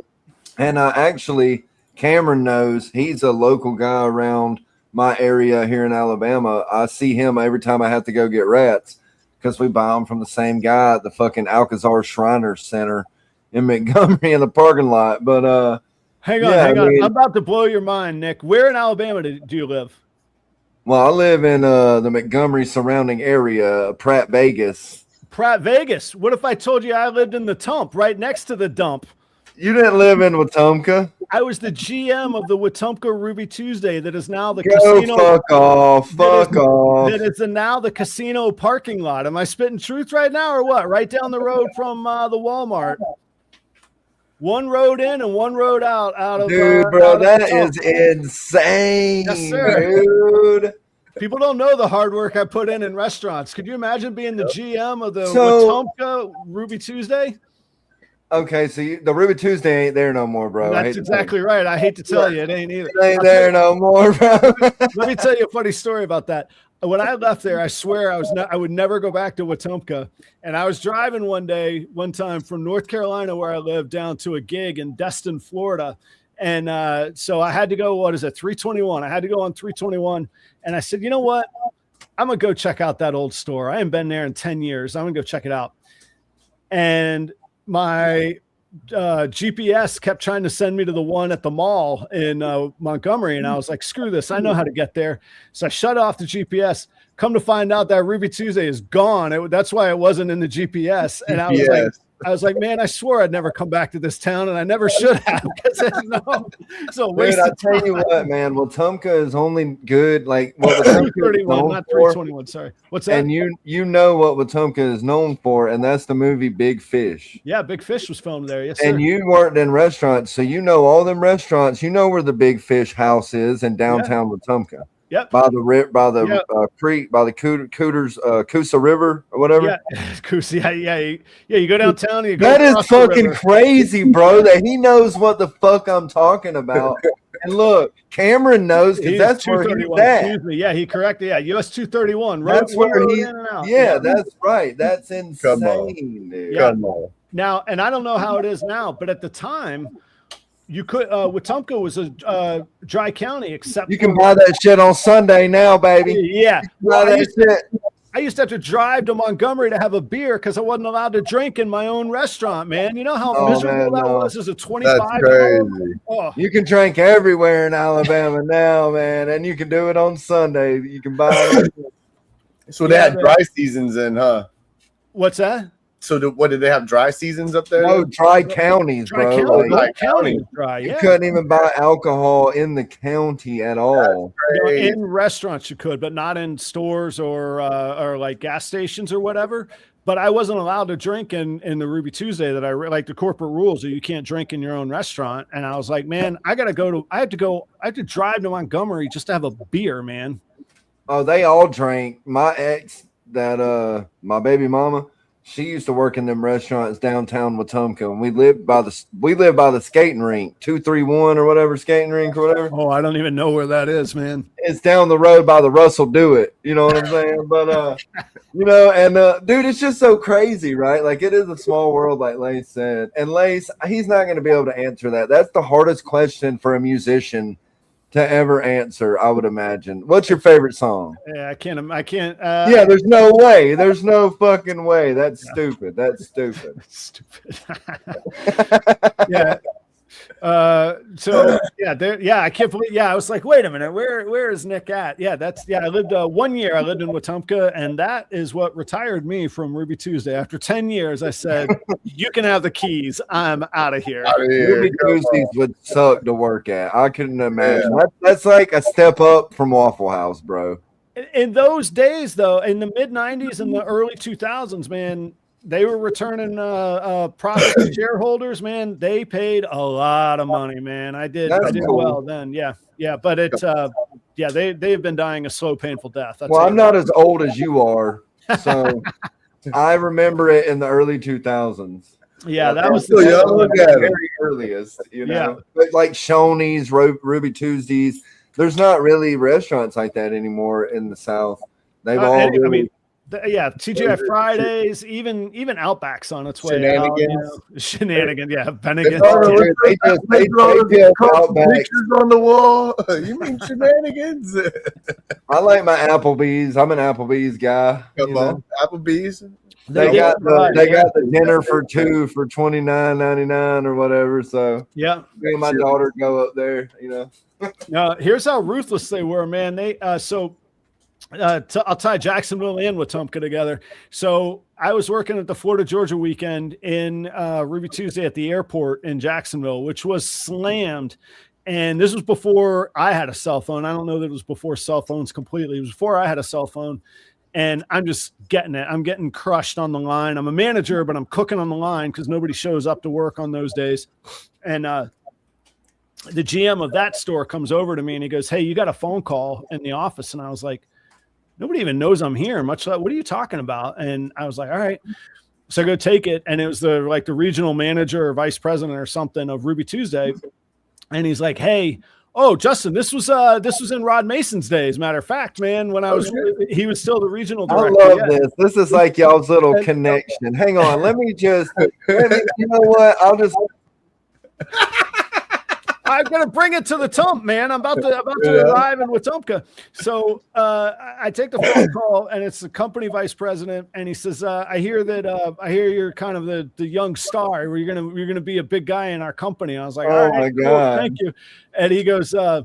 And actually, Cameron knows, he's a local guy around my area here in Alabama. I see him every time I have to go get rats because we buy them from the same guy at the fucking Alcazar Shriner Center in Montgomery in the parking lot. But hang on. I'm about to blow your mind, Nick. Where in Alabama do you live? Well, I live in the Montgomery surrounding area, Pratt, Vegas. Pratt, Vegas. What if I told you I lived in the Tump, right next to the dump? You didn't live in Wetumpka? I was the GM of the Wetumpka Ruby Tuesday that is now the casino. Fuck off. That is now the casino parking lot. Am I spitting truth right now or what? Right down the road from the Walmart. One road in and one road out of dude, bro, that is insane. Yes, sir. Dude. People don't know the hard work I put in restaurants. Could you imagine being the GM of the Wetumpka Ruby Tuesday? Okay, so the Ruby Tuesday ain't there no more, bro. That's exactly right. I hate to tell you, it ain't either. It ain't there no more, bro. Let me tell you a funny story about that. When I left there, I swear I would never go back to Wetumpka. And I was driving one time from North Carolina, where I live, down to a gig in Destin, Florida. And so I had to go, 321. I had to go on 321. And I said, you know what? I'm going to go check out that old store. I haven't been there in 10 years. I'm going to go check it out. And my GPS kept trying to send me to the one at the mall in Montgomery. And I was like, screw this. I know how to get there. So I shut off the GPS. Come to find out that Ruby Tuesday is gone. That's why it wasn't in the GPS. And I was like, man, I swore I'd never come back to this town, and I never should have. So dude, I tell you what, man, Wetumpka is only good like what 331, not 321. Sorry, what's that? And you know what Wetumpka is known for, and that's the movie Big Fish. Yeah, Big Fish was filmed there. Yes, sir. And you worked in restaurants, so you know all them restaurants. You know where the Big Fish house is in downtown Wetumpka. Yep. By the creek, by the Cooters, Coosa River or whatever. Yeah, Coosa. Yeah. You go downtown. And you go that is fucking crazy, bro. That he knows what the fuck I'm talking about. And look, Cameron knows because that's where he's at. Excuse me. Yeah, he corrected. Yeah, US 231. That's where he. Yeah, that's right. That's insane, dude. Yeah. Now, and I don't know how it is now, but at the time, you could Wetumpka was a dry county, except you can buy that shit on Sunday now, baby. Yeah, I used to have to drive to Montgomery to have a beer because I wasn't allowed to drink in my own restaurant. Man, you know how miserable that was as a 25-year-old. Oh. You can drink everywhere in Alabama now, man, and you can do it on Sunday. You can buy it. So they had dry seasons in, huh? What's that? So what did they have dry seasons up there? No, dry counties, bro. Dry county. Dry. You couldn't even buy alcohol in the county at all. In restaurants you could, but not in stores or like gas stations or whatever. But I wasn't allowed to drink in the Ruby Tuesday that like the corporate rules that you can't drink in your own restaurant. And I was like, man, I have to drive to Montgomery just to have a beer, man. Oh, they all drank. My ex, my baby mama, she used to work in them restaurants downtown Wetumpka, and we lived by the skating rink, 231 or whatever, skating rink or whatever. Oh, I don't even know where that is, man. It's down the road by the Russell Do It. You know what I'm saying? But dude, it's just so crazy, right? Like, it is a small world, like Lace said. And Lace, he's not going to be able to answer that. That's the hardest question for a musician to ever answer, I would imagine. What's your favorite song? Yeah, I can't. Yeah, there's no way. There's no fucking way. That's stupid. That's stupid. Stupid. Yeah. I can't believe. Yeah, I was like, wait a minute, where is Nick at? Yeah, I lived 1 year. I lived in Wetumpka, and that is what retired me from Ruby Tuesday. After 10 years, I said, you can have the keys. I'm out of here. Ruby Tuesdays would suck to work at. I couldn't imagine. That's like a step up from Waffle House, bro. In those days, though, in the mid 90s and the early 2000s, man, they were returning profit to shareholders, man. They paid a lot of money, man. I did cool. Well then. Yeah. But they've been dying a slow, painful death. I'm not as old as you are, so I remember it in the early 2000s. Yeah, that was the very earliest, you know. Yeah. But like Shoney's, Ruby Tuesdays, there's not really restaurants like that anymore in the South. They've all TGI Fridays, even Outback's on its way. Shenanigans, yeah, Bennigan. They just pictures on the wall. You mean shenanigans? I like my Applebee's. I'm an Applebee's guy. Come on, Applebee's. They got the dinner for two for $29.99 or whatever. So yeah, me and my daughter go up there. Here's how ruthless they were, man. I'll tie Jacksonville and Wetumpka together. So I was working at the Florida Georgia weekend in Ruby Tuesday at the airport in Jacksonville, which was slammed. And this was before I had a cell phone. I don't know that it was before cell phones completely. It was before I had a cell phone. And I'm just getting it. I'm getting crushed on the line. I'm a manager, but I'm cooking on the line because nobody shows up to work on those days. And the GM of that store comes over to me and he goes, "Hey, you got a phone call in the office?" And I was like, "Nobody even knows I'm here. Much like, what are you talking about?" And I was like, "All right." So I go take it. And it was the regional manager or vice president or something of Ruby Tuesday. And he's like, "Hey, oh, Justin, this was in Rod Mason's day. As a matter of fact, man, when he was still the regional director." I love this. This is like y'all's little connection. Hang on. You know what? I'm gonna bring it to the Tump, man. I'm about to arrive in Wetumpka. So I take the phone call, and it's the company vice president, and he says, I hear you're kind of the young star, where you're gonna be a big guy in our company." I was like, "All right, my God, thank you." And he goes, "I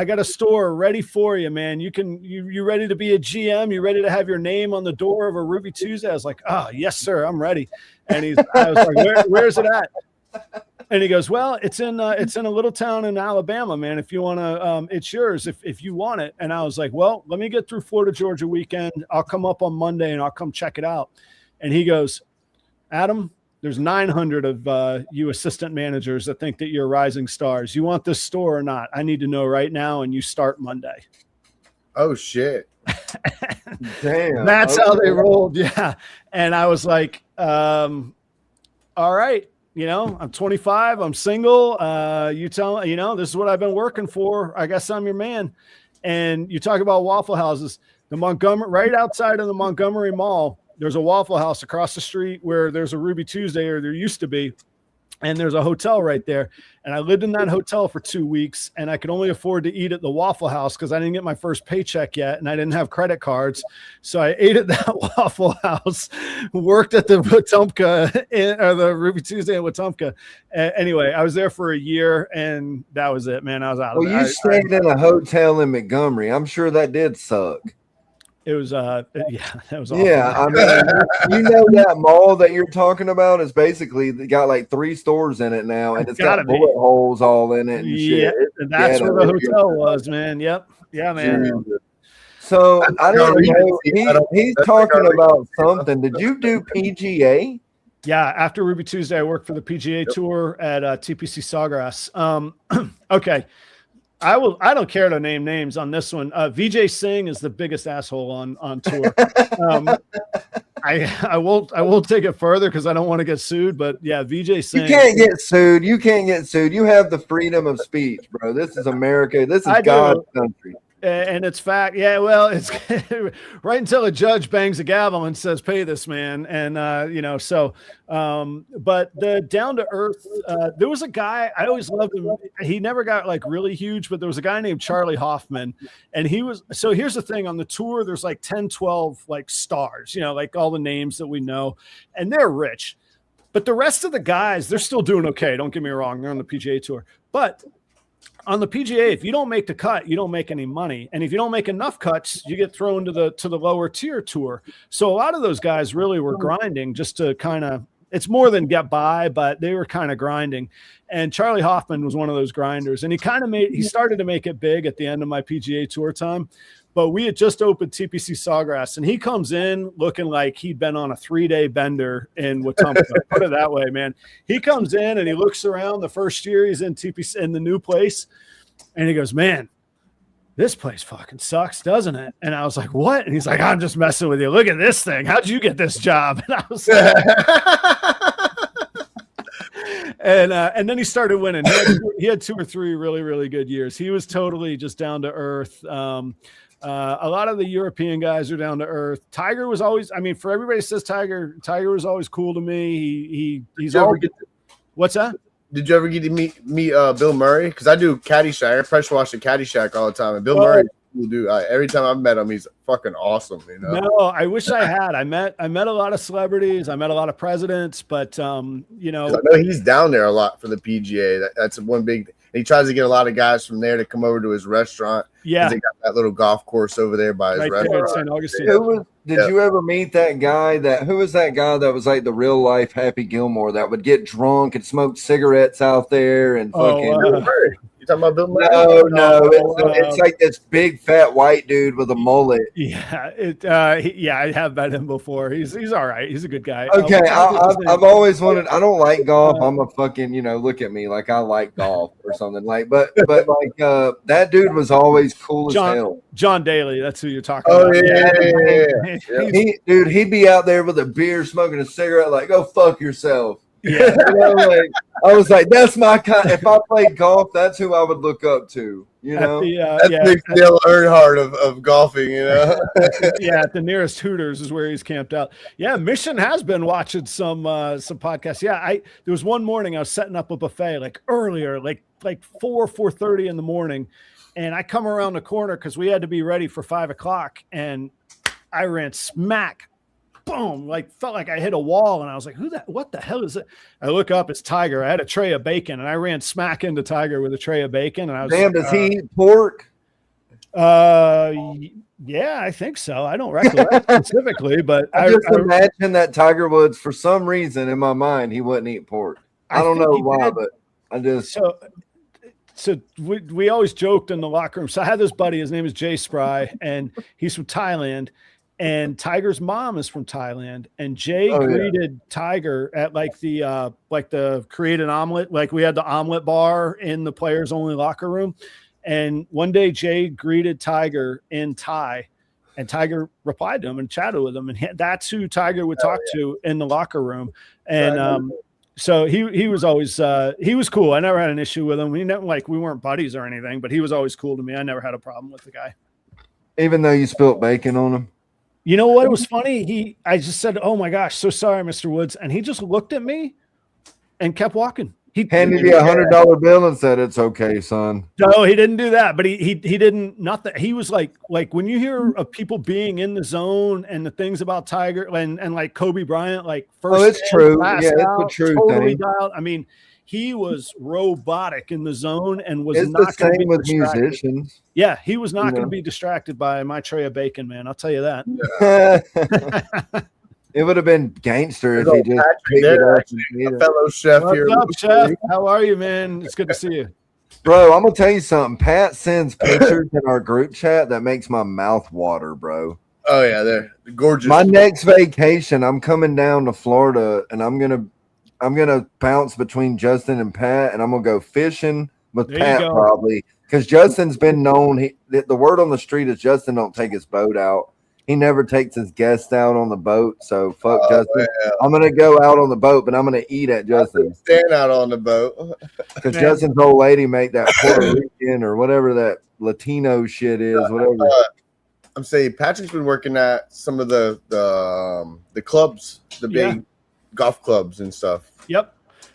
got a store ready for you, man. You ready to be a GM? You ready to have your name on the door of a Ruby Tuesday?" I was like, "Oh, yes, sir, I'm ready." And I was like, "Where's it at?" And he goes, "Well, it's in a little town in Alabama, man. If you want to, it's yours if you want it." And I was like, "Well, let me get through Florida Georgia weekend. I'll come up on Monday and I'll come check it out." And he goes, "Adam, there's 900 of you assistant managers that think that you're rising stars. You want this store or not? I need to know right now, and you start Monday." Oh shit! Damn, that's how they rolled. Yeah, and I was like, "All right. I'm 25, I'm single. You tell, this is what I've been working for. I guess I'm your man." And you talk about Waffle Houses, right outside of the Montgomery Mall, there's a Waffle House across the street where there's a Ruby Tuesday, or there used to be. And there's a hotel right there. And I lived in that hotel for 2 weeks, and I could only afford to eat at the Waffle House because I didn't get my first paycheck yet, and I didn't have credit cards. So I ate at that Waffle House, worked at the Wetumpka, or the Ruby Tuesday in Wetumpka. Anyway, I was there for a year, and that was it, man. I was out of there. Well, you stayed in a hotel in Montgomery. I'm sure that did suck. It was that was awful. Yeah, I mean, that mall that you're talking about is basically got like 3 stores in it now, and it's got bullet holes all in it. And shit. And that's where the hotel was, man. Yep, yeah, man. So I don't know. He's talking about something. Did you do PGA? Yeah, after Ruby Tuesday, I worked for the PGA Tour at TPC Sawgrass. Okay. I don't care to name names on this one. Vijay Singh is the biggest asshole on tour. I won't take it further because I don't want to get sued. But yeah, VJ saying you can't get sued. You can't get sued. You have the freedom of speech, bro. This is America. This is God's country. And it's fact. Yeah, well, it's right until a judge bangs a gavel and says, pay this man. And, but the down to earth, there was a guy, I always loved him. He never got like really huge, but there was a guy named Charlie Hoffman. And so here's the thing on the tour, there's like 10, 12 like stars, like all the names that we know, and they're rich. But the rest of the guys, they're still doing okay. Don't get me wrong. They're on the PGA Tour. But on the PGA, if you don't make the cut, you don't make any money. And if you don't make enough cuts, you get thrown to the lower tier tour. So a lot of those guys really were grinding just to kind of, it's more than get by, but they were kind of grinding. And Charlie Hoffman was one of those grinders. And he started to make it big at the end of my PGA Tour time. But we had just opened TPC Sawgrass, and he comes in looking like he'd been on a 3-day bender in Wetumpka. Put it that way, man. He comes in and he looks around the first year he's in TPC in the new place, and he goes, man, this place fucking sucks, doesn't it? And I was like, what? And he's like, I'm just messing with you. Look at this thing. How'd you get this job? And I was like, and then he started winning. He had 2 or 3 really, really good years. He was totally just down to earth. A lot of the European guys are down to earth. Tiger was always, for everybody says Tiger was always cool to me. He's always, what's that? Did you ever get to meet Bill Murray? Because I do Caddyshack. I pressure wash the Caddyshack all the time. And Bill Murray, cool dude. Every time I've met him, he's fucking awesome. No, I wish I had. I met a lot of celebrities. I met a lot of presidents, but I know he's down there a lot for the PGA. That's one big. He tries to get a lot of guys from there to come over to his restaurant. Yeah, they got that little golf course over there by his restaurant. St. Augustine. Did you ever meet that guy? Who was that guy that was like the real life Happy Gilmore that would get drunk and smoke cigarettes out there and fucking? You talking about Bill Murray? No. It's like this big fat white dude with a mullet. Yeah, I have met him before. He's all right. He's a good guy. Okay, I've always wanted. I don't like golf. I'm a fucking look at me like I like golf or something like. But like that dude was always cool as hell. John Daly, that's who you're talking about. Yeah. He'd be out there with a beer, smoking a cigarette, like go fuck yourself. Yeah, I was like, that's my kind. If I played golf, that's who I would look up to. That's Dale Earnhart of golfing. Yeah, at the nearest Hooters is where he's camped out. Yeah, Mission has been watching some podcasts. Yeah, there was one morning I was setting up a buffet like earlier, like 4:30 in the morning, and I come around the corner because we had to be ready for 5:00, and I ran smack. Boom, felt like I hit a wall, and I was like, what the hell is it? I look up, it's Tiger. I had a tray of bacon, and I ran smack into Tiger with a tray of bacon. And I was does he eat pork? Yeah, I think so. I don't recollect specifically, but I imagine that Tiger Woods, for some reason in my mind, he wouldn't eat pork. I don't know why, but I just so we always joked in the locker room. So I had this buddy, his name is Jay Spry, and he's from Thailand. And Tiger's mom is from Thailand, and Jay greeted Tiger at the create an omelet. Like we had the omelet bar in the players only locker room. And one day Jay greeted Tiger in Thai, and Tiger replied to him and chatted with him. And that's who Tiger would talk to in the locker room. And, so he was always, he was cool. I never had an issue with him. We weren't buddies or anything, but he was always cool to me. I never had a problem with the guy. Even though you spilt bacon on him. You know what? It was funny. I just said, "Oh my gosh, so sorry, Mr. Woods," and he just looked at me and kept walking. He handed you $100 bill and said, "It's okay, son." No, he didn't do that, but he didn't. Nothing. He was like when you hear of people being in the zone and the things about Tiger and like Kobe Bryant, like first. Oh, it's true. Yeah, it's the true totally thing. Dialed. I mean, he was robotic in the zone and was it's not the same with distracted. Musicians. Yeah, he was not going to be distracted by my tray of bacon, man. I'll tell you that. It would have been gangster if he just picked it up. A fellow chef here. What's up, chef? How are you, man? It's good to see you. Bro, I'm going to tell you something. Pat sends pictures in our group chat that makes my mouth water, bro. Oh, yeah, they're gorgeous. My next vacation, I'm coming down to Florida, and I'm gonna bounce between Justin and Pat, and I'm gonna go fishing with Pat probably because Justin's been known. The word on the street is Justin don't take his boat out. he never takes his guests out on the boat. So fuck Oh, Justin. well. I'm gonna go out on the boat, but I'm gonna eat at Justin's Stand out on the boat. because Man. Justin's old lady make that Puerto Rican or whatever that Latino shit is, whatever. I'm saying Patrick's been working at some of the clubs, the big golf clubs and stuff. Yep.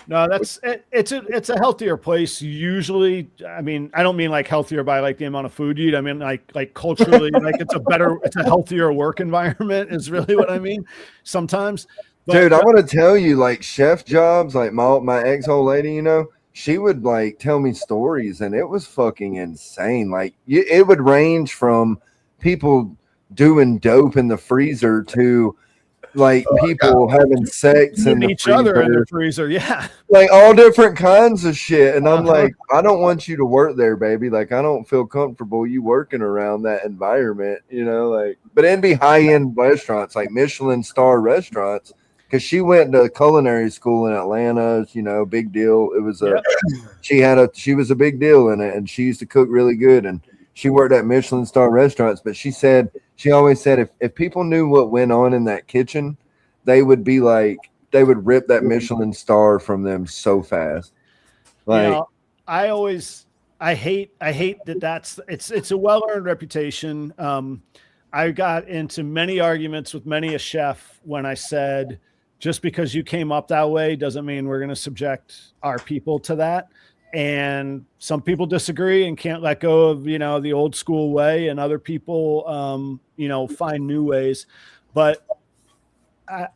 No, that's it. It's a healthier place usually. I mean, I don't mean like healthier by like the amount of food you eat. I mean like culturally, like it's a healthier work environment is really what I mean. Sometimes, but, Dude, I want to tell you, like chef jobs, like my ex old lady, you know, she would like tell me stories, and it was fucking insane. Like it would range from people doing dope in the freezer to like people having sex in the each other in freezer. the freezer. Yeah. Like all different kinds of shit. And I'm like, I don't want you to work there, baby. Like, I don't feel comfortable you working around that environment, you know, like, but it'd be high end restaurants, like Michelin star restaurants. Cause she went to culinary school in Atlanta, you know, big deal. It was she was a big deal in it, and she used to cook really good. And she worked at Michelin star restaurants, but she always said if people knew what went on in that kitchen, they would be like, they would rip that Michelin star from them so fast. Like, You know, I hate that it's a well-earned reputation. I got into many arguments with many a chef when I said, just because you came up that way doesn't mean we're going to subject our people to that. And some people disagree and can't let go of, you know, the old school way, and other people, you know, find new ways. But I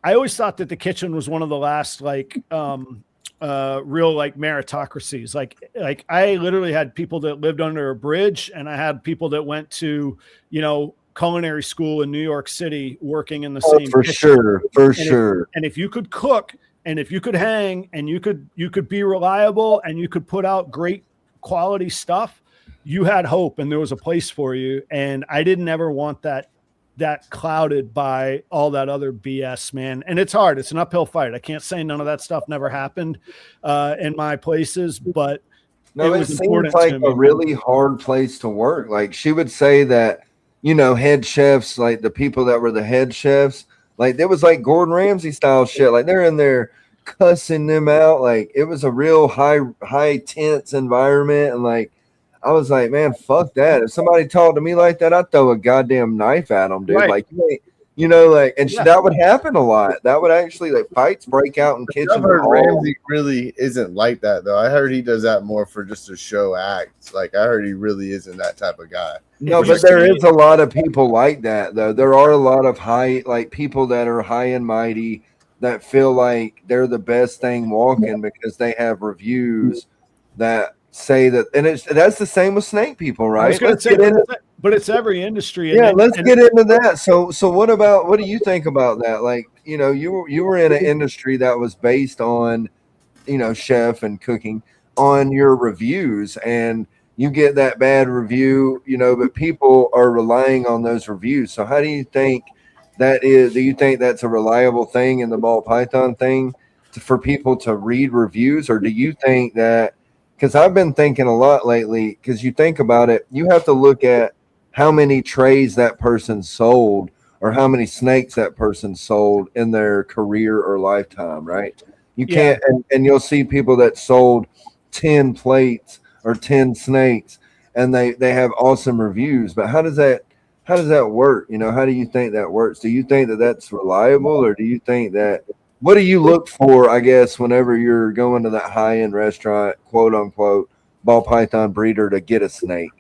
always thought that the kitchen was one of the last, like, real like meritocracies. Like I literally had people that lived under a bridge, and I had people that went to, you know, culinary school in New York City working in the same for kitchen. sure. And if you could cook, and if you could hang, and you could be reliable, and you could put out great quality stuff, you had hope, and there was a place for you. And I didn't ever want that clouded by all that other BS, man. And it's hard. It's an uphill fight. I can't say none of that stuff never happened in my places, but no, it seems like a really hard place to work. Like she would say that, you know, head chefs, like the people that were the head chefs, like there was like Gordon Ramsay style shit. Like they're in there cussing them out. Like it was a real high tense environment. And like, I was like, man, fuck that. If somebody talked to me like that, I'd throw a goddamn knife at them, dude. Right. Like, you know, like, and that would happen a lot. That would actually, like, fights break out in kitchens. I've heard Ramsay really isn't like that, though. I heard he does that more for just a show act. Like, I heard he really isn't that type of guy. No, but there is a lot of people like that, though. There are a lot of people that are high and mighty that feel like they're the best thing walking because they have reviews that say that, and that's the same with snake people, right? But it's every industry. Yeah, let's get into that. So what do you think about that? Like, you know, you were in an industry that was based on, you know, chef and cooking, on your reviews, and you get that bad review, you know, but people are relying on those reviews. So how do you think that is? Do you think that's a reliable thing in the ball python thing for people to read reviews, or do you think that? Because I've been thinking a lot lately, because you think about it, you have to look at how many trays that person sold or how many snakes that person sold in their career or lifetime, right? You can't, and you'll see people that sold 10 plates or 10 snakes, and they have awesome reviews. But how does that work? You know, how do you think that works? Do you think that that's reliable, or do you think that, what do you look for, I guess, whenever you're going to that high-end restaurant, quote unquote, ball python breeder to get a snake,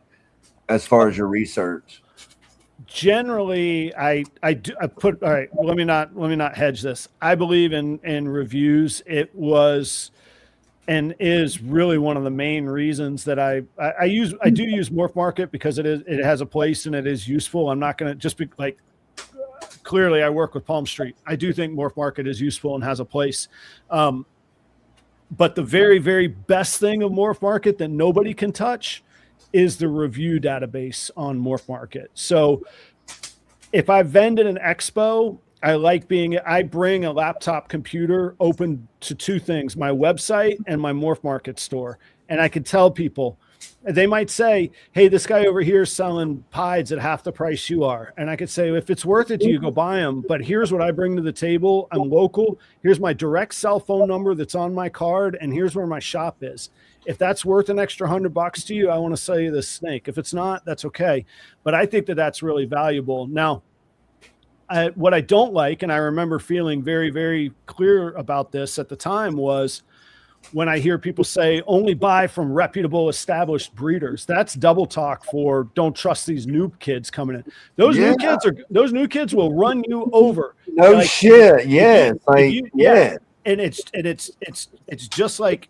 as far as your research? Generally, I put, all right, let me not hedge this. I believe in reviews. It was and is really one of the main reasons that I do use Morph Market, because it has a place and it is useful. I'm not going to just be like, clearly I work with Palm Street. I do think Morph Market is useful and has a place. But the very, very best thing of Morph Market that nobody can touch is the review database on Morph Market. So if I vend at an expo, I bring a laptop computer open to two things, my website and my Morph Market store. And I can tell people, They might say, hey, this guy over here is selling pies at half the price you are. And I could say, if it's worth it to you, go buy them. But here's what I bring to the table. I'm local. Here's my direct cell phone number that's on my card. And here's where my shop is. If that's worth an extra $100 to you, I want to sell you this snake. If it's not, that's okay. But I think that that's really valuable. Now, what I don't like, and I remember feeling very, very clear about this at the time, was when I hear people say only buy from reputable established breeders. That's double talk for don't trust these new kids coming in. Those new kids will run you over. No, like, shit. Yeah. And it's just like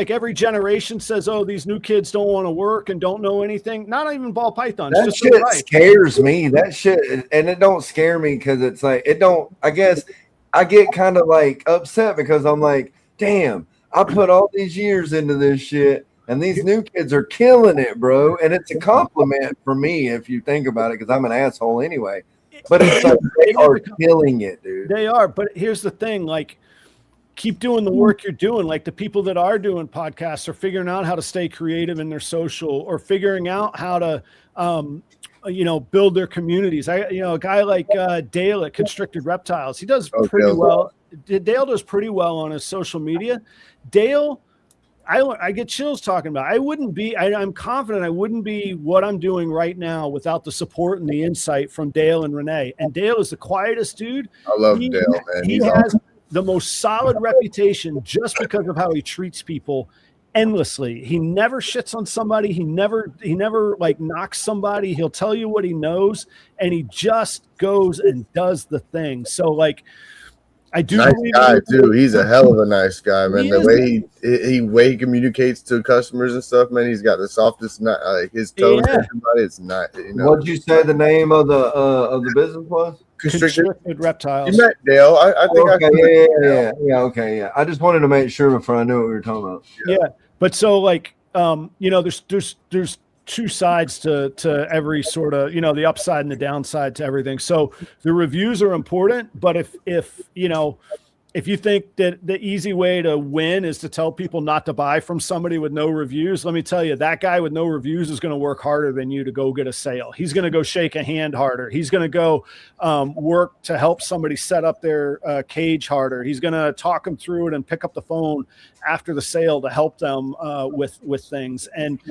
every generation says, oh, these new kids don't want to work and don't know anything. Not even ball pythons. That shit scares me. That shit, and it don't scare me because it's like, it don't, I guess I get kind of like upset because I'm like, damn, I put all these years into this shit and these new kids are killing it, bro. And it's a compliment for me if you think about it, because I'm an asshole anyway. But it's like they are killing it, dude. They are. But here's the thing, like, keep doing the work you're doing. Like the people that are doing podcasts are figuring out how to stay creative in their social, or figuring out how to, build their communities. A guy like Dale at Constricted Reptiles, he does pretty well. Dale does pretty well on his social media. Dale, I get chills talking about it. I'm confident I wouldn't be what I'm doing right now without the support and the insight from Dale and Renee. And Dale is the quietest dude. I love Dale, man. He has the most solid reputation just because of how he treats people endlessly. He never shits on somebody. He never like knocks somebody. He'll tell you what he knows, and he just goes and does the thing. So like, I do nice guy too. He's a hell of a nice guy, man. The way he communicates to customers and stuff, man. He's got the softest, like his tone. Everybody, it's not. What'd you say the name of the business was? Constricted Reptiles. You met Dale. I think. Okay, yeah. I just wanted to make sure before I knew what we were talking about. Yeah, but so like, there's two sides to every sort of, the upside and the downside to everything. So the reviews are important, but if you think that the easy way to win is to tell people not to buy from somebody with no reviews, let me tell you, that guy with no reviews is going to work harder than you to go get a sale. He's going to go shake a hand harder. He's going to go work to help somebody set up their cage harder. He's going to talk them through it and pick up the phone after the sale to help them with things. And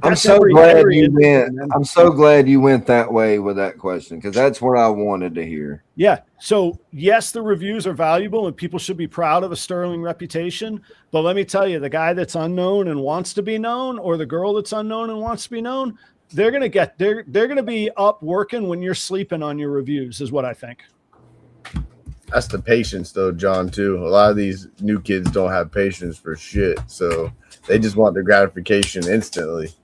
I'm so glad you went. I'm so glad you went that way with that question, because that's what I wanted to hear. Yeah. So yes, the reviews are valuable and people should be proud of a sterling reputation. But let me tell you, the guy that's unknown and wants to be known, or the girl that's unknown and wants to be known, they're gonna be up working when you're sleeping on your reviews, is what I think. That's the patience, though, John. Too. A lot of these new kids don't have patience for shit, so they just want the gratification instantly.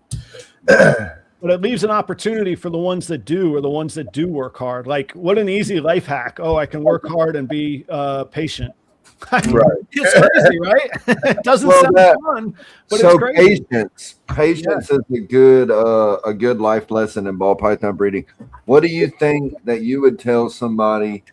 But it leaves an opportunity for the ones that do, or the ones that do work hard. Like, what an easy life hack. Oh, I can work hard and be patient. Right. It's crazy, right? It doesn't sound fun, but so it's crazy. Patience is a good life lesson in ball python breeding. What do you think that you would tell somebody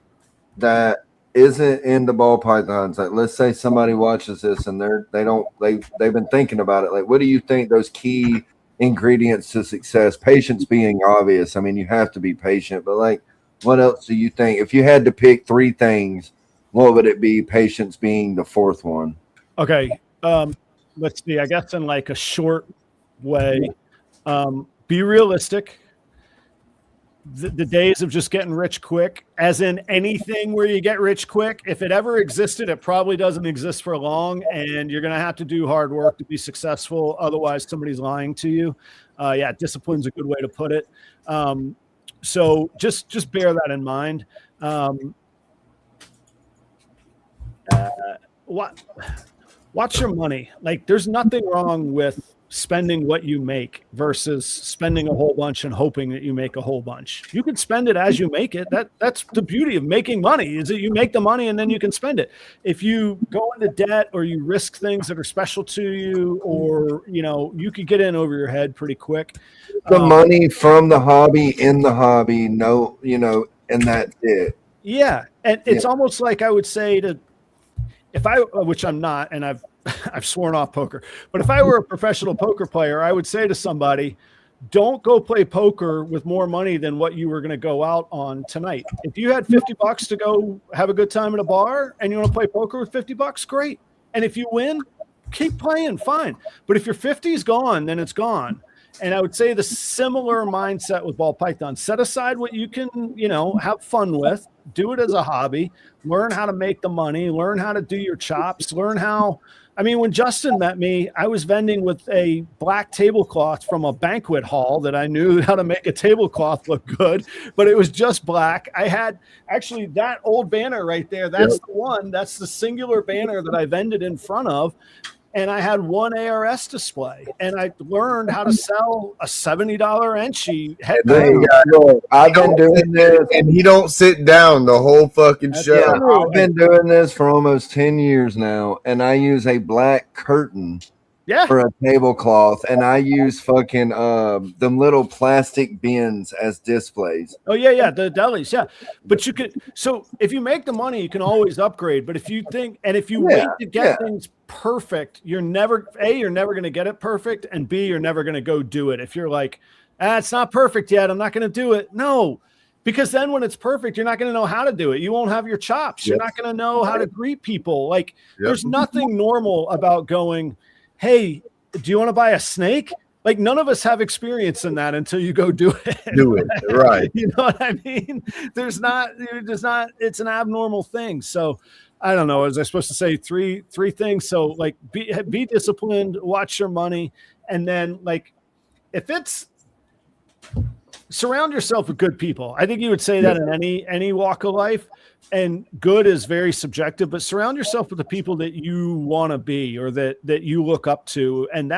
that isn't into ball pythons? Like, let's say somebody watches this and they've been thinking about it. Like, what do you think those key ingredients to success? Patience being obvious. I mean, you have to be patient, but like, what else do you think? If you had to pick three things, what would it be? Patience being the fourth one. Okay. Let's see. I guess in like a short way, be realistic. The days of just getting rich quick, as in anything where you get rich quick, if it ever existed, it probably doesn't exist for long, and you're going to have to do hard work to be successful. Otherwise, somebody's lying to you. Discipline's a good way to put it. So just bear that in mind. Watch your money. Like, there's nothing wrong with spending what you make versus spending a whole bunch and hoping that you make a whole bunch. You can spend it as you make it. That's the beauty of making money, is that you make the money and then you can spend it. If you go into debt or you risk things that are special to you, or, you could get in over your head pretty quick. The money from the hobby in the hobby, and that's it. Yeah. And it's almost like I would say which I'm not, and I've I've sworn off poker, but if I were a professional poker player, I would say to somebody, don't go play poker with more money than what you were going to go out on tonight. If you had $50 to go have a good time at a bar and you want to play poker with $50, great. And if you win, keep playing, fine. But if your 50 is gone, then it's gone. And I would say the similar mindset with ball python. Set aside what you can, have fun with. Do it as a hobby. Learn how to make the money. Learn how to do your chops. Learn how. When Justin met me, I was vending with a black tablecloth from a banquet hall that I knew how to make a tablecloth look good, but it was just black. I had actually that old banner right there. That's the one. That's the singular banner that I vended in front of. And I had one ARS display, and I learned how to sell a $70 Enchi headband. I've been doing this, and he don't sit down the whole fucking show. Yeah, I've been doing this for almost 10 years now, and I use a black curtain for a tablecloth, and I use fucking them little plastic bins as displays. Oh yeah, the delis, yeah. But you could. So if you make the money, you can always upgrade. But if you think, and if you wait to get things perfect, you're never going to get it perfect, and B, you're never going to go do it. If you're like, it's not perfect yet, I'm not going to do it. No, because then when it's perfect, you're not going to know how to do it. You won't have your chops. You're not going to know how to greet people. Like there's nothing normal about going, hey, do you want to buy a snake? Like none of us have experience in that until you go do it. Do it, right? You know what I mean? It's an abnormal thing. So I don't know. Was I supposed to say three things? So like be disciplined, watch your money, and then like if it's surround yourself with good people. I think you would say that in any walk of life. And good is very subjective, but surround yourself with the people that you want to be or that you look up to. And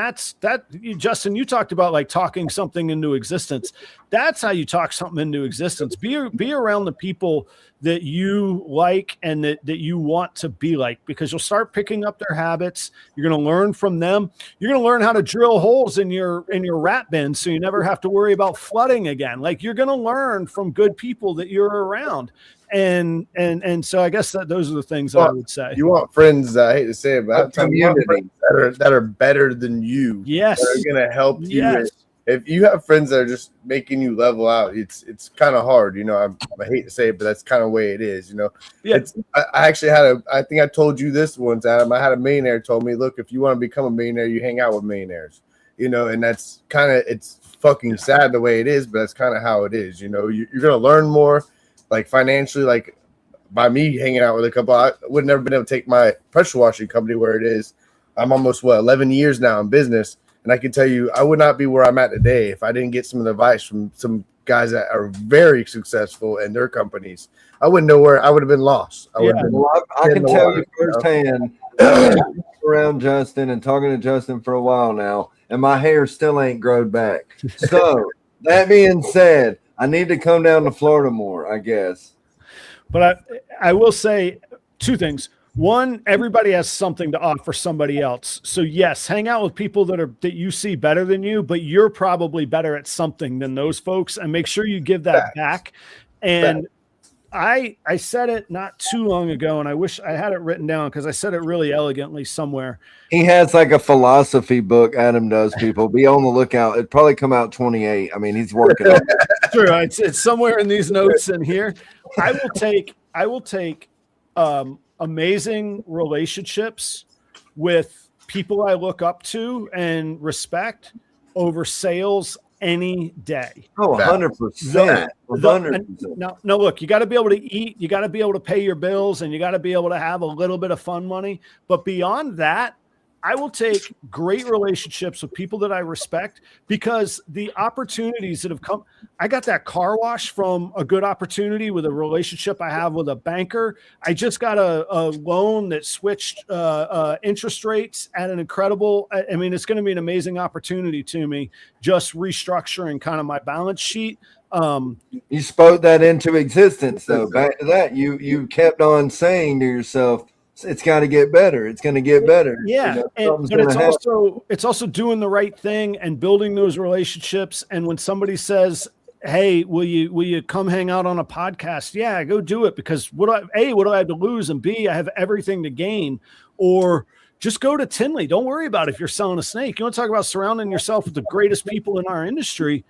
Justin, you talked about like talking something into existence. That's how you talk something into existence. Be around the people that you like and that you want to be like, because you'll start picking up their habits. You're going to learn from them. You're going to learn how to drill holes in your rat bin so you never have to worry about flooding again. Like you're going to learn from good people that you're around. And so I guess those are the things that I would say. You want friends, I hate to say it, but community that are better than you. Yes. That are going to help you. Yes. If you have friends that are just making you level out, it's kind of hard. I hate to say it, but that's kind of the way it is. Yeah. I actually I think I told you this once, Adam. I had a millionaire told me, look, if you want to become a millionaire, you hang out with millionaires. And that's kind of, it's fucking sad the way it is, but that's kind of how it is. You're going to learn more. Like financially, like by me hanging out with a couple, I would never been able to take my pressure washing company where it is. I'm almost 11 years now in business, and I can tell you I would not be where I'm at today if I didn't get some of the advice from some guys that are very successful in their companies. I wouldn't know where I would have been lost. I can tell you firsthand. Around Justin and talking to Justin for a while now, and my hair still ain't grown back. So that being said, I need to come down to Florida more, I guess. But I will say two things. One, everybody has something to offer somebody else. So yes, hang out with people that you see better than you, but you're probably better at something than those folks, and make sure you give that back. And I said it not too long ago, and I wish I had it written down because I said it really elegantly somewhere. He has like a philosophy book. Adam does. People be on the lookout. It'd probably come out 28. I mean, he's working on it. True. It's somewhere in these notes in here. I will take amazing relationships with people I look up to and respect over sales any day. Oh, 100%. 100%. No, look, you got to be able to eat, you got to be able to pay your bills, and you got to be able to have a little bit of fun money. But beyond that, I will take great relationships with people that I respect, because the opportunities that have come, I got that car wash from a good opportunity with a relationship I have with a banker. I just got a loan that switched interest rates at an incredible, I mean, it's going to be an amazing opportunity to me, just restructuring kind of my balance sheet. You spoke that into existence, though. Back to that, you kept on saying to yourself, it's got to get better. It's going to get better. Yeah. But it's also doing the right thing and building those relationships. And when somebody says, hey, will you come hang out on a podcast? Yeah, go do it, because what do I have to lose? And B, I have everything to gain. Or, just go to Tinley. Don't worry about if you're selling a snake. You want to talk about surrounding yourself with the greatest people in our industry.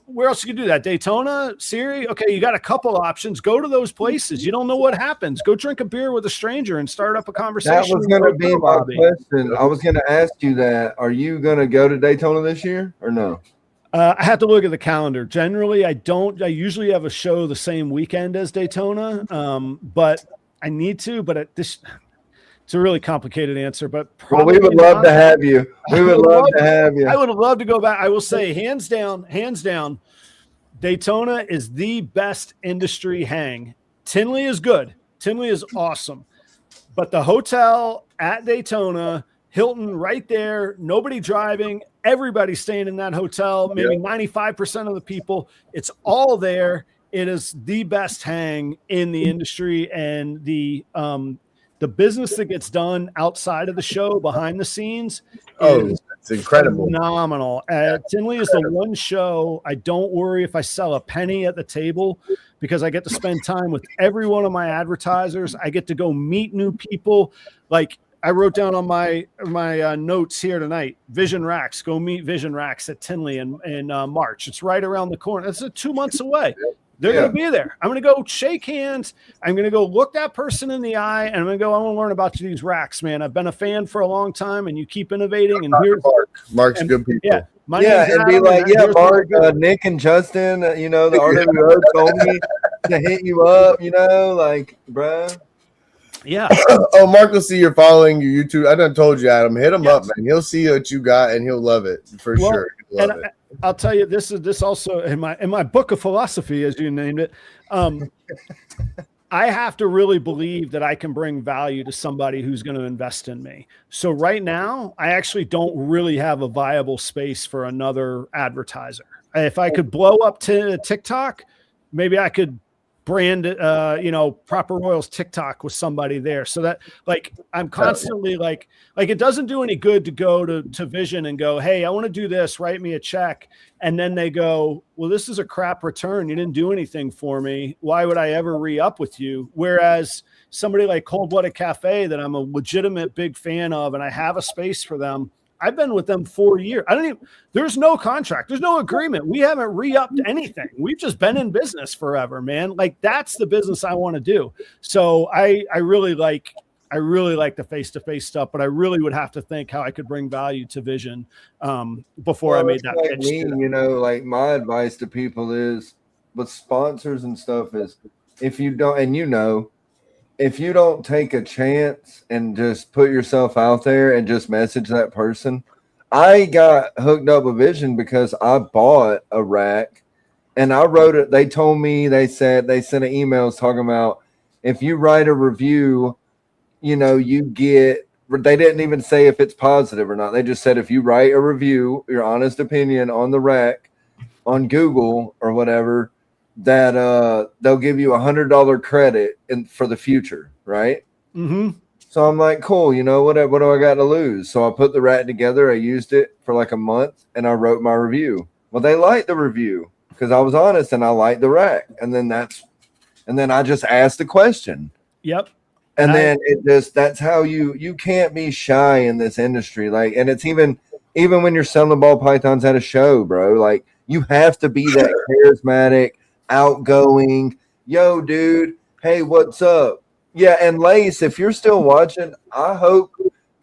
Where else you can do that? Daytona, Siri. Okay, you got a couple options. Go to those places. You don't know what happens. Go drink a beer with a stranger and start up a conversation. That was going to be my question. I was going to ask you that. Are you going to go to Daytona this year or no? I have to look at the calendar. Generally, I don't. I usually have a show the same weekend as Daytona, but I need to. But it's a really complicated answer. But we would love to have you. We would love to have you. I would love to go back. I will say, hands down, Daytona is the best industry hang. Tinley is good. Tinley is awesome. But the hotel at Daytona, Hilton right there, nobody driving, everybody staying in that hotel, maybe 95% of the people, it's all there. It is the best hang in the industry, and the business that gets done outside of the show, behind the scenes, it's incredible, phenomenal. Tinley is the one show I don't worry if I sell a penny at the table, because I get to spend time with every one of my advertisers. I get to go meet new people. Like I wrote down on my notes here tonight, Vision Racks. Go meet Vision Racks at Tinley in March. It's right around the corner. It's 2 months away. They're going to be there. I'm going to go shake hands. I'm going to go look that person in the eye, and I'm going to go, I want to learn about these racks, man. I've been a fan for a long time, and you keep innovating. And here's Mark's good people. Yeah. And be like, Mark, Nick and Justin, the RWO told me to hit you up, like, bro. Yeah. Mark will see you're following your YouTube. I done told you, Adam. Hit him up, man. He'll see what you got, and he'll love it for sure. He'll love it. I'll tell you, this also in my book of philosophy, as you named it. I have to really believe that I can bring value to somebody who's going to invest in me. So right now, I actually don't really have a viable space for another advertiser. If I could blow up to TikTok, maybe I could brand ProperRoyals TikTok with somebody there, so that like I'm constantly like it doesn't do any good to go to Vision and go, hey, I want to do this, write me a check, and then they go, well, this is a crap return, you didn't do anything for me, why would I ever re-up with you? Whereas somebody like Cold Blooded Cafe that I'm a legitimate big fan of and I have a space for them, I've been with them 4 years. There's no contract. There's no agreement. We haven't re-upped anything. We've just been in business forever, man. Like that's the business I want to do. So I really like the face-to-face stuff, but I really would have to think how I could bring value to Vision before I made that pitch. Like my advice to people is with sponsors and stuff is if you don't take a chance and just put yourself out there and just message that person. I got hooked up with Vision because I bought a rack and I wrote it. They told me, they sent emails talking about if you write a review, you get, they didn't even say if it's positive or not. They just said, if you write a review, your honest opinion on the rack on Google or whatever, that they'll give you $100 credit for the future, right? Mm-hmm. So I'm like, cool, what do I got to lose? So I put the rack together, I used it for like a month, and I wrote my review. Well, they liked the review because I was honest and I liked the rack. And then I just asked the question. Yep. And then that's how you can't be shy in this industry. Like, and it's even when you're selling the ball pythons at a show, bro, like you have to be that charismatic, outgoing, yo, dude, hey, what's up? Yeah, and Lace, if you're still watching, I hope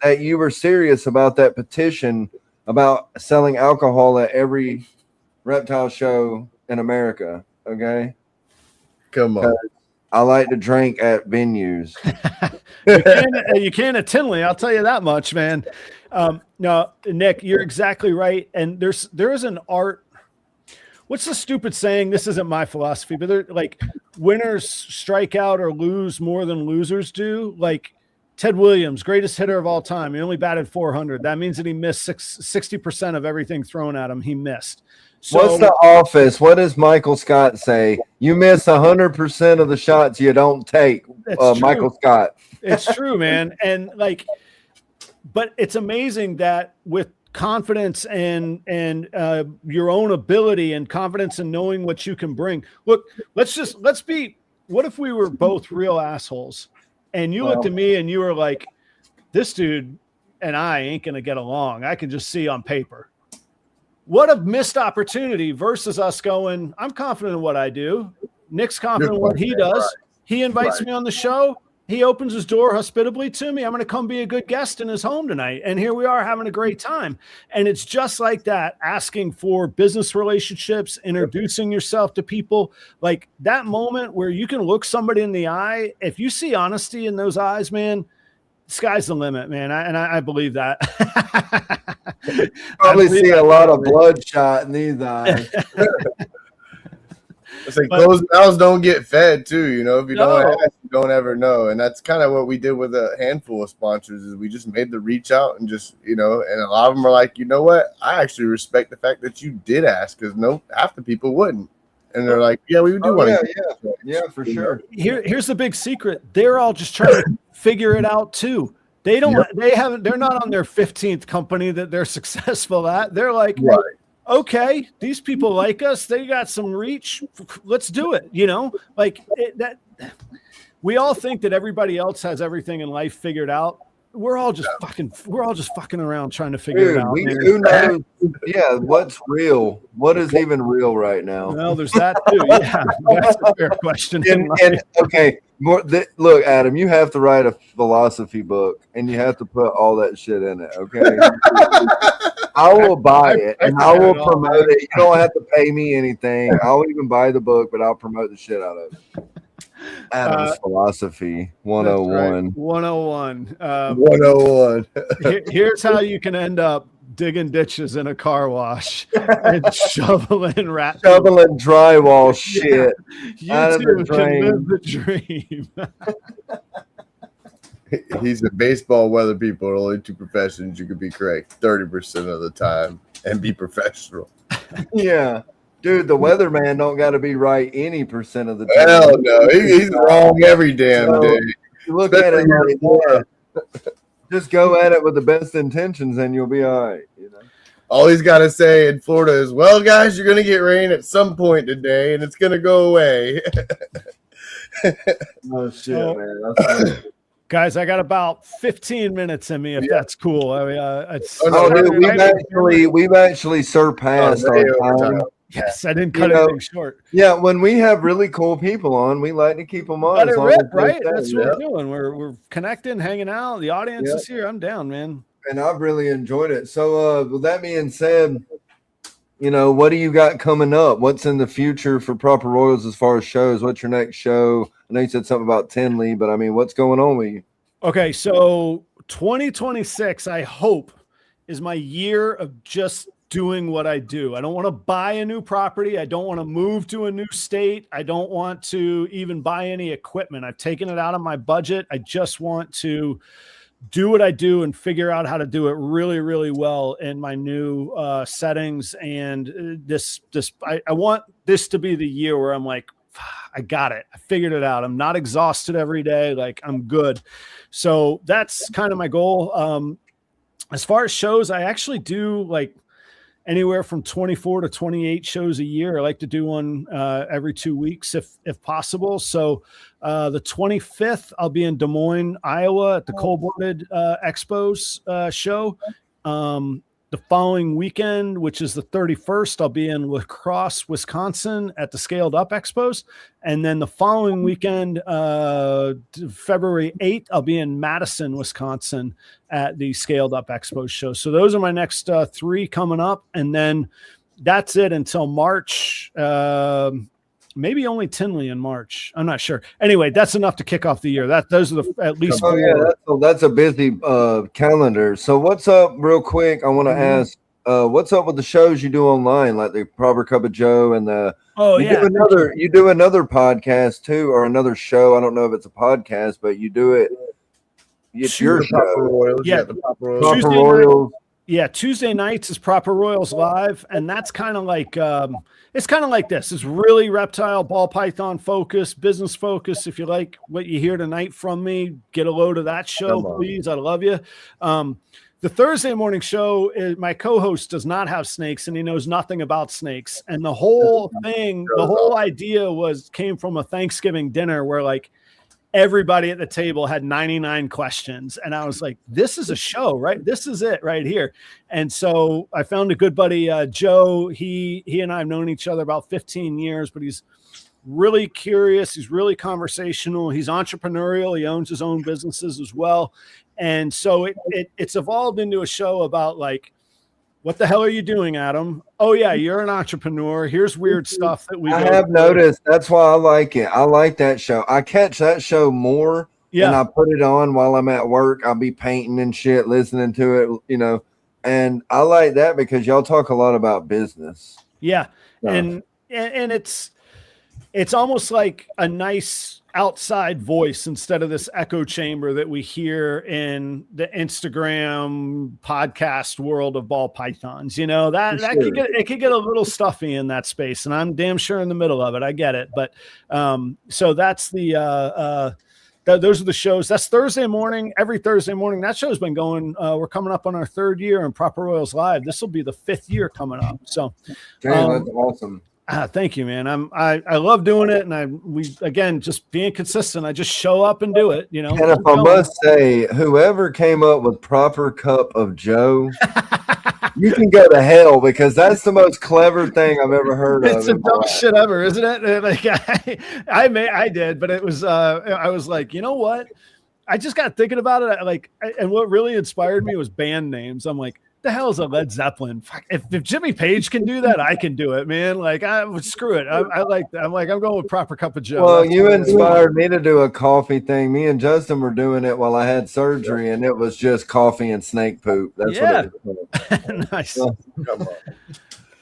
that you were serious about that petition about selling alcohol at every reptile show in America, okay? Come on. I like to drink at venues. You can at Tinley, I'll tell you that much, man. No, Nick, you're exactly right. And there is an art. What's the stupid saying? This isn't my philosophy, but they're like winners strike out or lose more than losers do. Like Ted Williams, greatest hitter of all time. He only batted 400. That means that he missed 60% of everything thrown at him. He missed. So, what's The Office? What does Michael Scott say? You miss 100% of the shots you don't take. Michael Scott. It's true, man. And but it's amazing that with confidence and your own ability and confidence in knowing what you can bring. Look, let's be, what if we were both real assholes and you looked at me and you were like, this dude and I ain't going to get along. I can just see on paper. What a missed opportunity versus us going, I'm confident in what I do. Nick's confident in what he does. Right. He invites me on the show. He opens his door hospitably to me. I'm going to come be a good guest in his home tonight. And here we are having a great time. And it's just like that, asking for business relationships, introducing yourself to people. Like that moment where you can look somebody in the eye. If you see honesty in those eyes, man, sky's the limit, man. I believe that. Probably see a lot of bloodshot in these eyes. It's like closed mouths don't get fed too, you know. If you don't ask, you don't ever know. And that's kind of what we did with a handful of sponsors is we just made the reach out and just, you know, and a lot of them are like, you know what? I actually respect the fact that you did ask because half the people wouldn't. And they're like, yeah, we do want to. Yeah, for sure. Here's the big secret. They're all just trying to figure it out too. They're not on their 15th company that they're successful at. They're like, right. Okay, these people like us. They got some reach. Let's do it. You know, like we all think that everybody else has everything in life figured out. We're all just fucking around trying to figure it out. Who knows? Yeah, what's real? What is even real right now? Well, there's that too. Yeah, that's a fair question. And okay, look, Adam, you have to write a philosophy book, and you have to put all that shit in it. Okay, I will buy it and I will promote it. You don't have to pay me anything. I'll even buy the book, but I'll promote the shit out of it. Adam's Philosophy 101. Right. 101. 101. Here's how you can end up digging ditches in a car wash and shoveling drywall shit. You too can live the dream. He's a baseball weather people are only two professions you could be correct 30% of the time and be professional. Yeah. Dude, the weatherman don't got to be right any percent of the time. Hell no. He's wrong every damn day. Look at it like just go at it with the best intentions and you'll be all right. You know? All he's got to say in Florida is, well, guys, you're going to get rain at some point today and it's going to go away. Oh, shit, man. That's funny. Guys, I got about 15 minutes in me, if that's cool. I mean, we've actually surpassed our time. Yes, I didn't cut anything short. Yeah, when we have really cool people on, we like to keep them on. Let it rip, right? That's what we're doing. We're connecting, hanging out. The audience is here. I'm down, man. And I've really enjoyed it. So with that being said, you know, what do you got coming up? What's in the future for ProperRoyals as far as shows? What's your next show? I know you said something about Tinley, but I mean, what's going on with you? Okay, so 2026, I hope, is my year of just doing what I do. I don't want to buy a new property. I don't want to move to a new state. I don't want to even buy any equipment. I've taken it out of my budget. I just want to do what I do and figure out how to do it really, really well in my new settings. And I want this to be the year where I'm like, I got it. I figured it out. I'm not exhausted every day. Like, I'm good. So that's kind of my goal. As far as shows, I actually do like anywhere from 24 to 28 shows a year. I like to do one every 2 weeks if possible. So the 25th, I'll be in Des Moines, Iowa at the Cold-Blooded Expos show. The following weekend, which is the 31st, I'll be in La Crosse, Wisconsin at the Scaled Up Expos. And then the following weekend, February 8th, I'll be in Madison, Wisconsin at the Scaled Up Expos show. So those are my next 3 coming up. And then that's it until March. Maybe only Tinley in March. I'm not sure. Anyway, that's enough to kick off the year. Those are at least 4. Yeah, that's a busy calendar. So what's up, real quick? I want to ask, what's up with the shows you do online, like the Proper Cup of Joe and the? You do another podcast too, or another show. I don't know if it's a podcast, but you do it. It's your show. ProperRoyals. Yeah, the ProperRoyals. Tuesday nights is ProperRoyals Live, and that's kind of like it's kind of like this. It's really reptile, ball python focus, business focus. If you like what you hear tonight from me, get a load of that show, please. I love you. The Thursday morning show, my co-host does not have snakes, and he knows nothing about snakes. And the whole thing, the whole idea came from a Thanksgiving dinner where, like, everybody at the table had 99 questions. And I was like, this is a show, right? This is it right here. And so I found a good buddy, Joe. He and I have known each other about 15 years, but he's really curious. He's really conversational. He's entrepreneurial. He owns his own businesses as well. And so it's evolved into a show about like, what the hell are you doing, Adam? Oh yeah, you're an entrepreneur. Here's weird stuff that I have noticed. That's why I like it. I like that show. I catch that show more. Yeah. And I put it on while I'm at work. I'll be painting and shit, listening to it, you know. And I like that because y'all talk a lot about business. Yeah. And it's almost like a nice outside voice instead of this echo chamber that we hear in the Instagram podcast world of ball pythons. You know, that could get a little stuffy in that space, and I'm damn sure in the middle of it. I get it. But so that's those are the shows. That's Thursday morning, every Thursday morning. That show's been going. We're coming up on our 3rd year in ProperRoyals Live. This will be the 5th year coming up. So that's awesome. Thank you, man. I love doing it, and we again just being consistent. I just show up and do it, you know. And if I must say, whoever came up with Proper Cup of Joe, you can go to hell because that's the most clever thing I've ever heard of. It's the dumbest shit ever, isn't it? Like I did, but it was I was like, you know what? I just got thinking about it. And what really inspired me was band names. I'm like, the hell is a Led Zeppelin? If Jimmy Page can do that, I can do it, man. Like, screw it. I like that. I'm going with Proper Cup of Joe. Well, you inspired me to do a coffee thing. Me and Justin were doing it while I had surgery, and it was just coffee and snake poop. That's what it was. Nice. So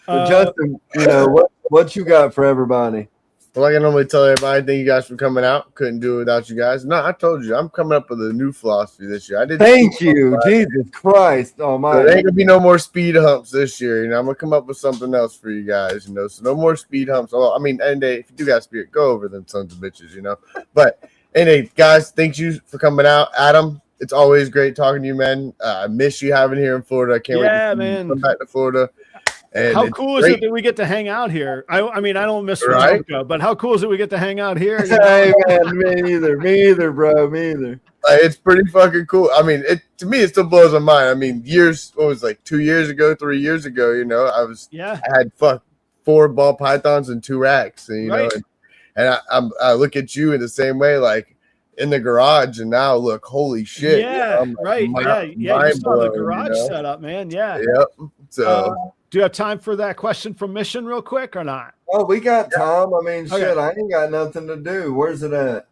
Justin, you know what you got for everybody? Well, like I normally tell everybody, thank you guys for coming out. Couldn't do it without you guys. No, I told you, I'm coming up with a new philosophy this year. Thank you, Jesus Christ Almighty. So there ain't gonna be no more speed humps this year. You know, I'm gonna come up with something else for you guys. You know, so no more speed humps. I mean, and if you do got spirit, go over them sons of bitches. You know, but anyway, guys, thank you for coming out, Adam. It's always great talking to you, man. I miss you having here in Florida. I can't wait to come back to Florida. And how cool is it that we get to hang out here? I mean, I don't miss Wetumpka, but how cool is it we get to hang out here? You know? Hey, man, me either, bro. Me either. It's pretty fucking cool. I mean, to me, it still blows my mind. I mean, what was it, like 2 years ago, 3 years ago, you know, I had 4 ball pythons and 2 racks, and, you know, and I look at you in the same way, like, in the garage, and now look, holy shit. Yeah, right. You saw the garage setup, man. Yeah. Yep. So do you have time for that question from Mission real quick or not? Oh, we got time. I mean, shit, I ain't got nothing to do. Where's it at?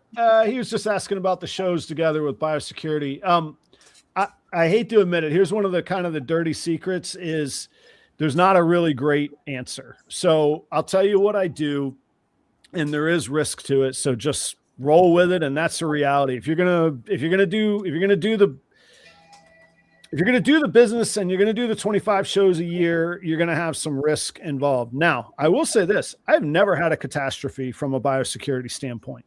He was just asking about the shows together with biosecurity. I hate to admit it. Here's one of the kind of the dirty secrets is there's not a really great answer. So I'll tell you what I do, and there is risk to it. So just roll with it, and that's the reality. If you're gonna do the business and you're gonna do the 25 shows a year, you're gonna have some risk involved. Now, I will say this: I've never had a catastrophe from a biosecurity standpoint.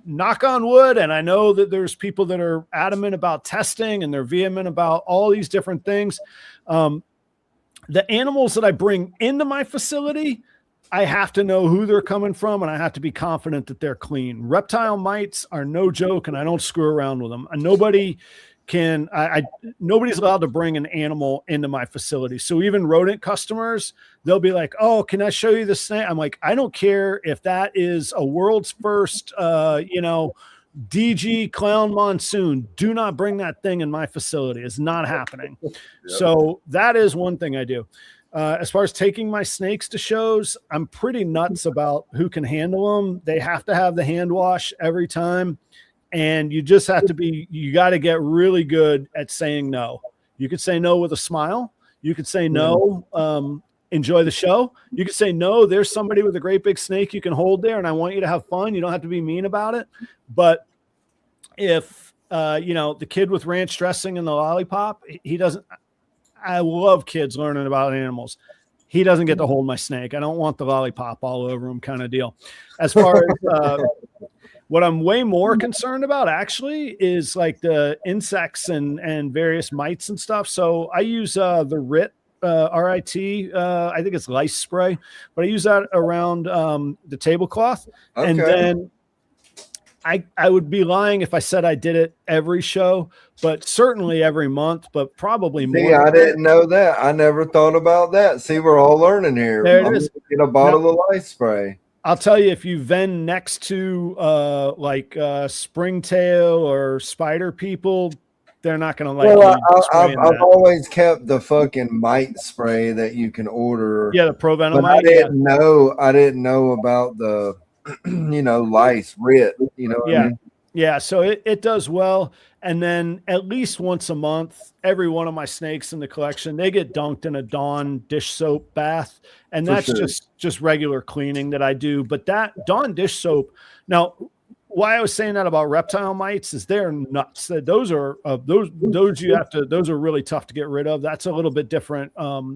Knock on wood, and I know that there's people that are adamant about testing and they're vehement about all these different things. The animals that I bring into my facility, I have to know who they're coming from, and I have to be confident that they're clean. Reptile mites are no joke, and I don't screw around with them. And nobody's allowed to bring an animal into my facility. So even rodent customers, they'll be like, "Oh, can I show you the snake?" I'm like, I don't care if that is a world's first, DG clown monsoon. Do not bring that thing in my facility. It's not happening. Yep. So that is one thing I do. As far as taking my snakes to shows, I'm pretty nuts about who can handle them. They have to have the hand wash every time. And you just have to you got to get really good at saying no. You could say no with a smile. You could say no, enjoy the show. You could say no, there's somebody with a great big snake you can hold there, and I want you to have fun. You don't have to be mean about it. But if, the kid with ranch dressing and the lollipop, he doesn't – I love kids learning about animals. He doesn't get to hold my snake. I don't want the lollipop all over him kind of deal. As far as what I'm way more concerned about actually is like the insects and various mites and stuff. So I use the RIT, RIT. I think it's lice spray, but I use that around the tablecloth. Okay. And then I would be lying if I said I did it every show, but certainly every month, but probably more. See, I didn't know that. I never thought about that. See, we're all learning here. There it I'm is. gonna get a bottle of lice spray. I'll tell you, if you vend next to springtail or spider people, they're not going to like. Well, I've always kept the fucking mite spray that you can order. Yeah, the Provenomite. But I didn't know about the lice RIT. You know what I mean? Yeah, so it does well. And then at least once a month, every one of my snakes in the collection, they get dunked in a Dawn dish soap bath. And that's just regular cleaning that I do. But that Dawn dish soap, now, why I was saying that about reptile mites is they're nuts. Those are really tough to get rid of. That's a little bit different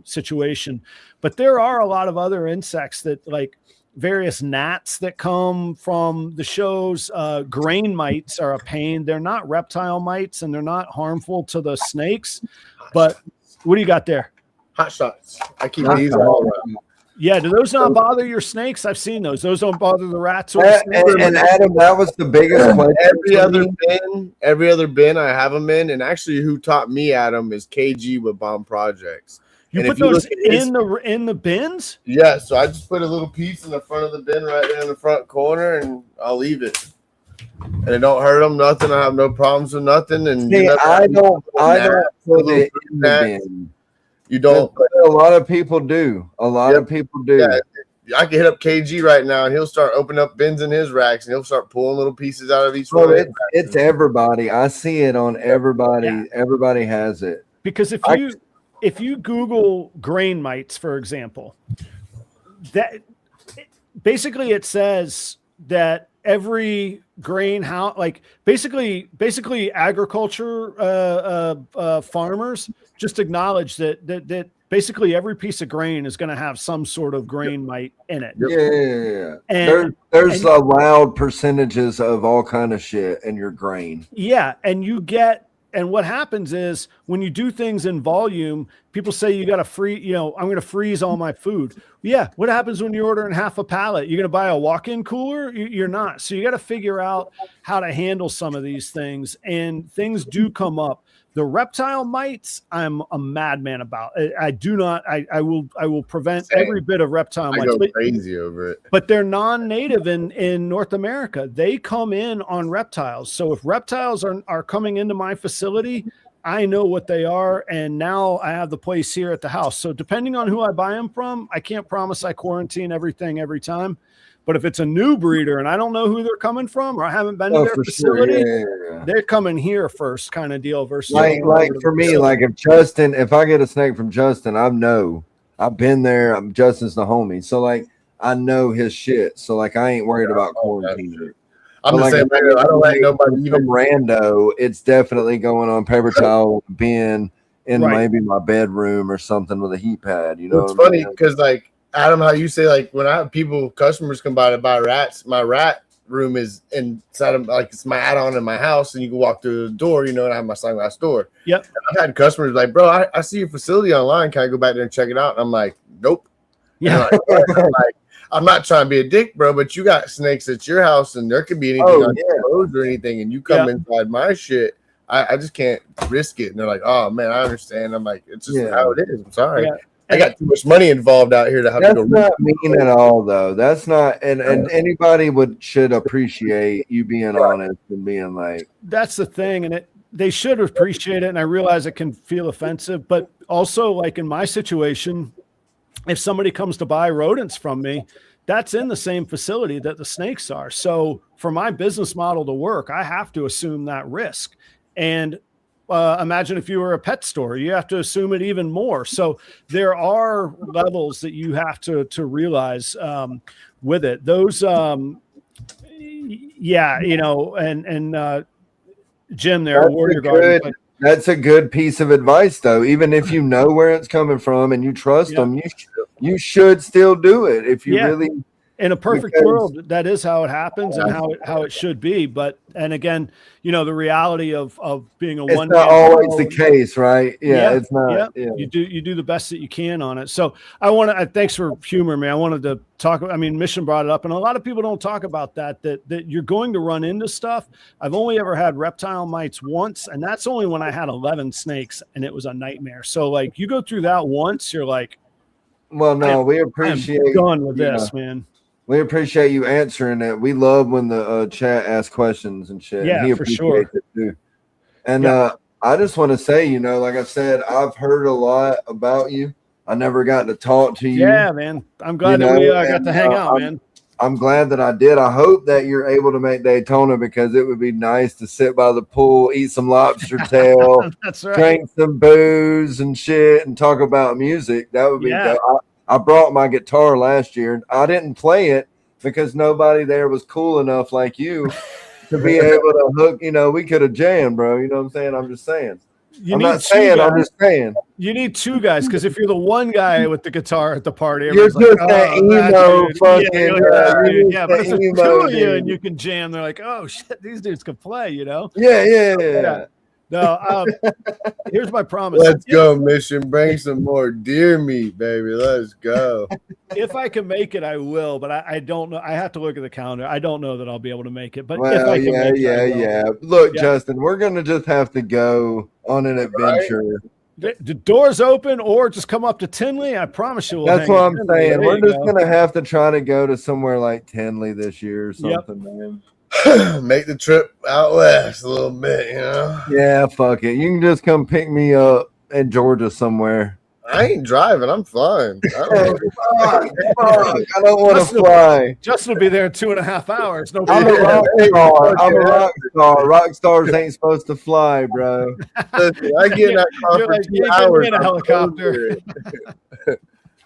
situation. But there are a lot of other insects that, like various gnats that come from the shows. Grain mites are a pain. They're not reptile mites and they're not harmful to the snakes. But what do you got there? Hot shots. I keep these all around. Yeah, do those not bother your snakes? I've seen those. Those don't bother the rats or and Adam, that was the biggest question. Every other bin I have them in, and actually who taught me, Adam, is KG with Bomb Projects. You put those in the bins? Yeah, so I just put a little piece in the front of the bin right there in the front corner, and I'll leave it. And it don't hurt them, nothing. I have no problems with nothing. And I don't put it in the bin. You don't. A lot of people do. Yeah, I can hit up KG right now, and he'll start opening up bins in his racks, and he'll start pulling little pieces out of each one. It's everybody. I see it on everybody. Yeah. Everybody has it. Because if you Google grain mites, for example, that basically it says that every grain house, like basically agriculture farmers just acknowledge that basically every piece of grain is going to have some sort of grain mite in it. Yeah. And there's allowed percentages of all kind of shit in your grain. Yeah. And what happens is when you do things in volume, people say you got to I'm going to freeze all my food. Yeah. What happens when you're ordering half a pallet? You're going to buy a walk-in cooler? You're not. So you got to figure out how to handle some of these things, and things do come up. The reptile mites, I'm a madman about. I will prevent every bit of reptile mites. I go crazy over it. But they're non-native in North America. They come in on reptiles. So if reptiles are coming into my facility, I know what they are, and now I have the place here at the house. So depending on who I buy them from, I can't promise I quarantine everything every time. But if it's a new breeder and I don't know who they're coming from, or I haven't been to their facility, they're coming here first, kind of deal. Versus like for me, like if I get a snake from Justin, I've been there. Justin's the homie, so like I know his shit. So like I ain't worried about quarantine. I'm the same way. I don't like nobody even rando. It's definitely going on paper towel bin in maybe my bedroom or something with a heat pad. You know, it's funny because like. Adam, how you say, like, when I have customers come by to buy rats, my rat room is inside of, like, it's my add-on in my house, and you can walk through the door, and I have my sunglass door. Yep. And I've had customers like, bro, I see your facility online. Can I go back there and check it out? And I'm like, nope. Yeah. I'm not trying to be a dick, bro, but you got snakes at your house, and there could be anything on your clothes or anything, and you come inside my shit. I just can't risk it. And they're like, oh, man, I understand. I'm like, it's just how it is. I'm sorry. Yeah. I got too much money involved out here to have to go. That's not mean at all, though. That's not, and anybody should appreciate you being honest and being like. That's the thing, and they should appreciate it. And I realize it can feel offensive, but also, like in my situation, if somebody comes to buy rodents from me, that's in the same facility that the snakes are. So for my business model to work, I have to assume that risk. And imagine if you were a pet store, you have to assume it even more. So there are levels that you have to realize with it. Those, and Jim there, Warrior Garden. That's a good piece of advice, though. Even if you know where it's coming from and you trust them, you should still do it. If you really, In a perfect world, that is how it happens and how it should be. But and again, the reality of being a one. It's not always the case, right? Yeah, it's not. Yeah. You do the best that you can on it. So I want to. Thanks for humor me. I wanted to talk. I mean, Mission brought it up, and a lot of people don't talk about that you're going to run into stuff. I've only ever had reptile mites once, and that's only when I had 11 snakes, and it was a nightmare. So like you go through that once, you're like, well, no, we appreciate done with this, man. We appreciate you answering it. We love when the chat asks questions and shit. Yeah, and for sure. It too. And I just want to say, like I said, I've heard a lot about you. I never got to talk to you. Yeah, man. I'm glad that we got to hang out, man. I'm glad that I did. I hope that you're able to make Daytona because it would be nice to sit by the pool, eat some lobster tail, that's right, drink some booze and shit, and talk about music. That would be dope. I brought my guitar last year. I didn't play it because nobody there was cool enough like you to be able to hook. We could have jammed, bro. You know what I'm saying? I'm just saying. I'm just saying. You need two guys because if you're the one guy with the guitar at the party, you're just that emo fucking. Yeah, but if it's two of you and you can jam, they're like, oh shit, these dudes can play. Yeah. No, here's my promise. Let's go, Mission. Bring some more deer meat, baby. Let's go. If I can make it, I will, but I don't know. I have to look at the calendar. I don't know that I'll be able to make it. But if I can make it, Look, Justin, we're gonna just have to go on an adventure. Right? The doors open, or just come up to Tinley. I promise you. That's what I'm saying. We're just gonna have to try to go to somewhere like Tinley this year or something, man. Make the trip out west a little bit, Yeah, fuck it. You can just come pick me up in Georgia somewhere. I ain't driving. I'm flying. I don't want to fly. Justin will be there in 2.5 hours. No, I'm a rock star. I'm a rock star. Rock stars ain't supposed to fly, bro. Listen, I get in that car for 2 hours in a helicopter.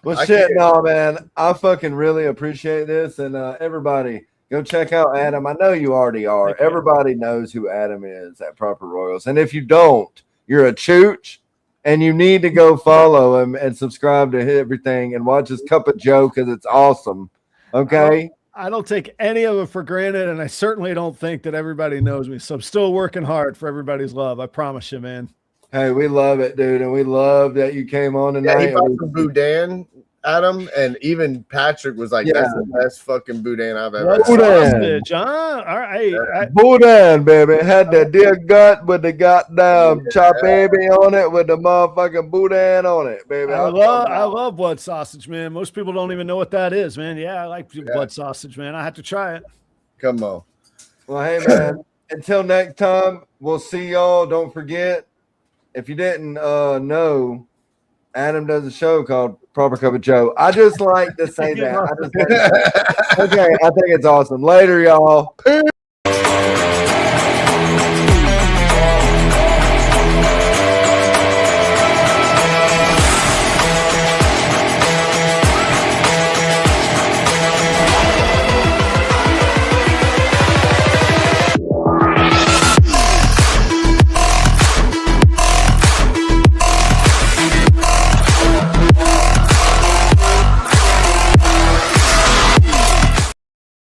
Well, shit, no, man. I fucking really appreciate this, and everybody. Go check out Adam. I know you already are. Okay. Everybody knows who Adam is at ProperRoyals. And if you don't, you're a chooch, and you need to go follow him and subscribe to everything and watch his Cup of Joe because it's awesome. Okay? I don't take any of it for granted, and I certainly don't think that everybody knows me. So I'm still working hard for everybody's love. I promise you, man. Hey, we love it, dude, and we love that you came on tonight. Yeah, he bought some boudin, Adam, and even Patrick was like, that's the best fucking boudin I've ever had. Boudin, John. All right. Boudin, baby. It had the deer gut with the goddamn chop baby on it with the motherfucking boudin on it, baby. I love blood sausage, man. Most people don't even know what that is, man. Yeah, I like blood sausage, man. I have to try it. Come on. Well, hey, man. Until next time, we'll see y'all. Don't forget, if you didn't know, Adam does a show called Proper Cup of Joe. I just like to say that. Okay, I think it's awesome. Later, y'all.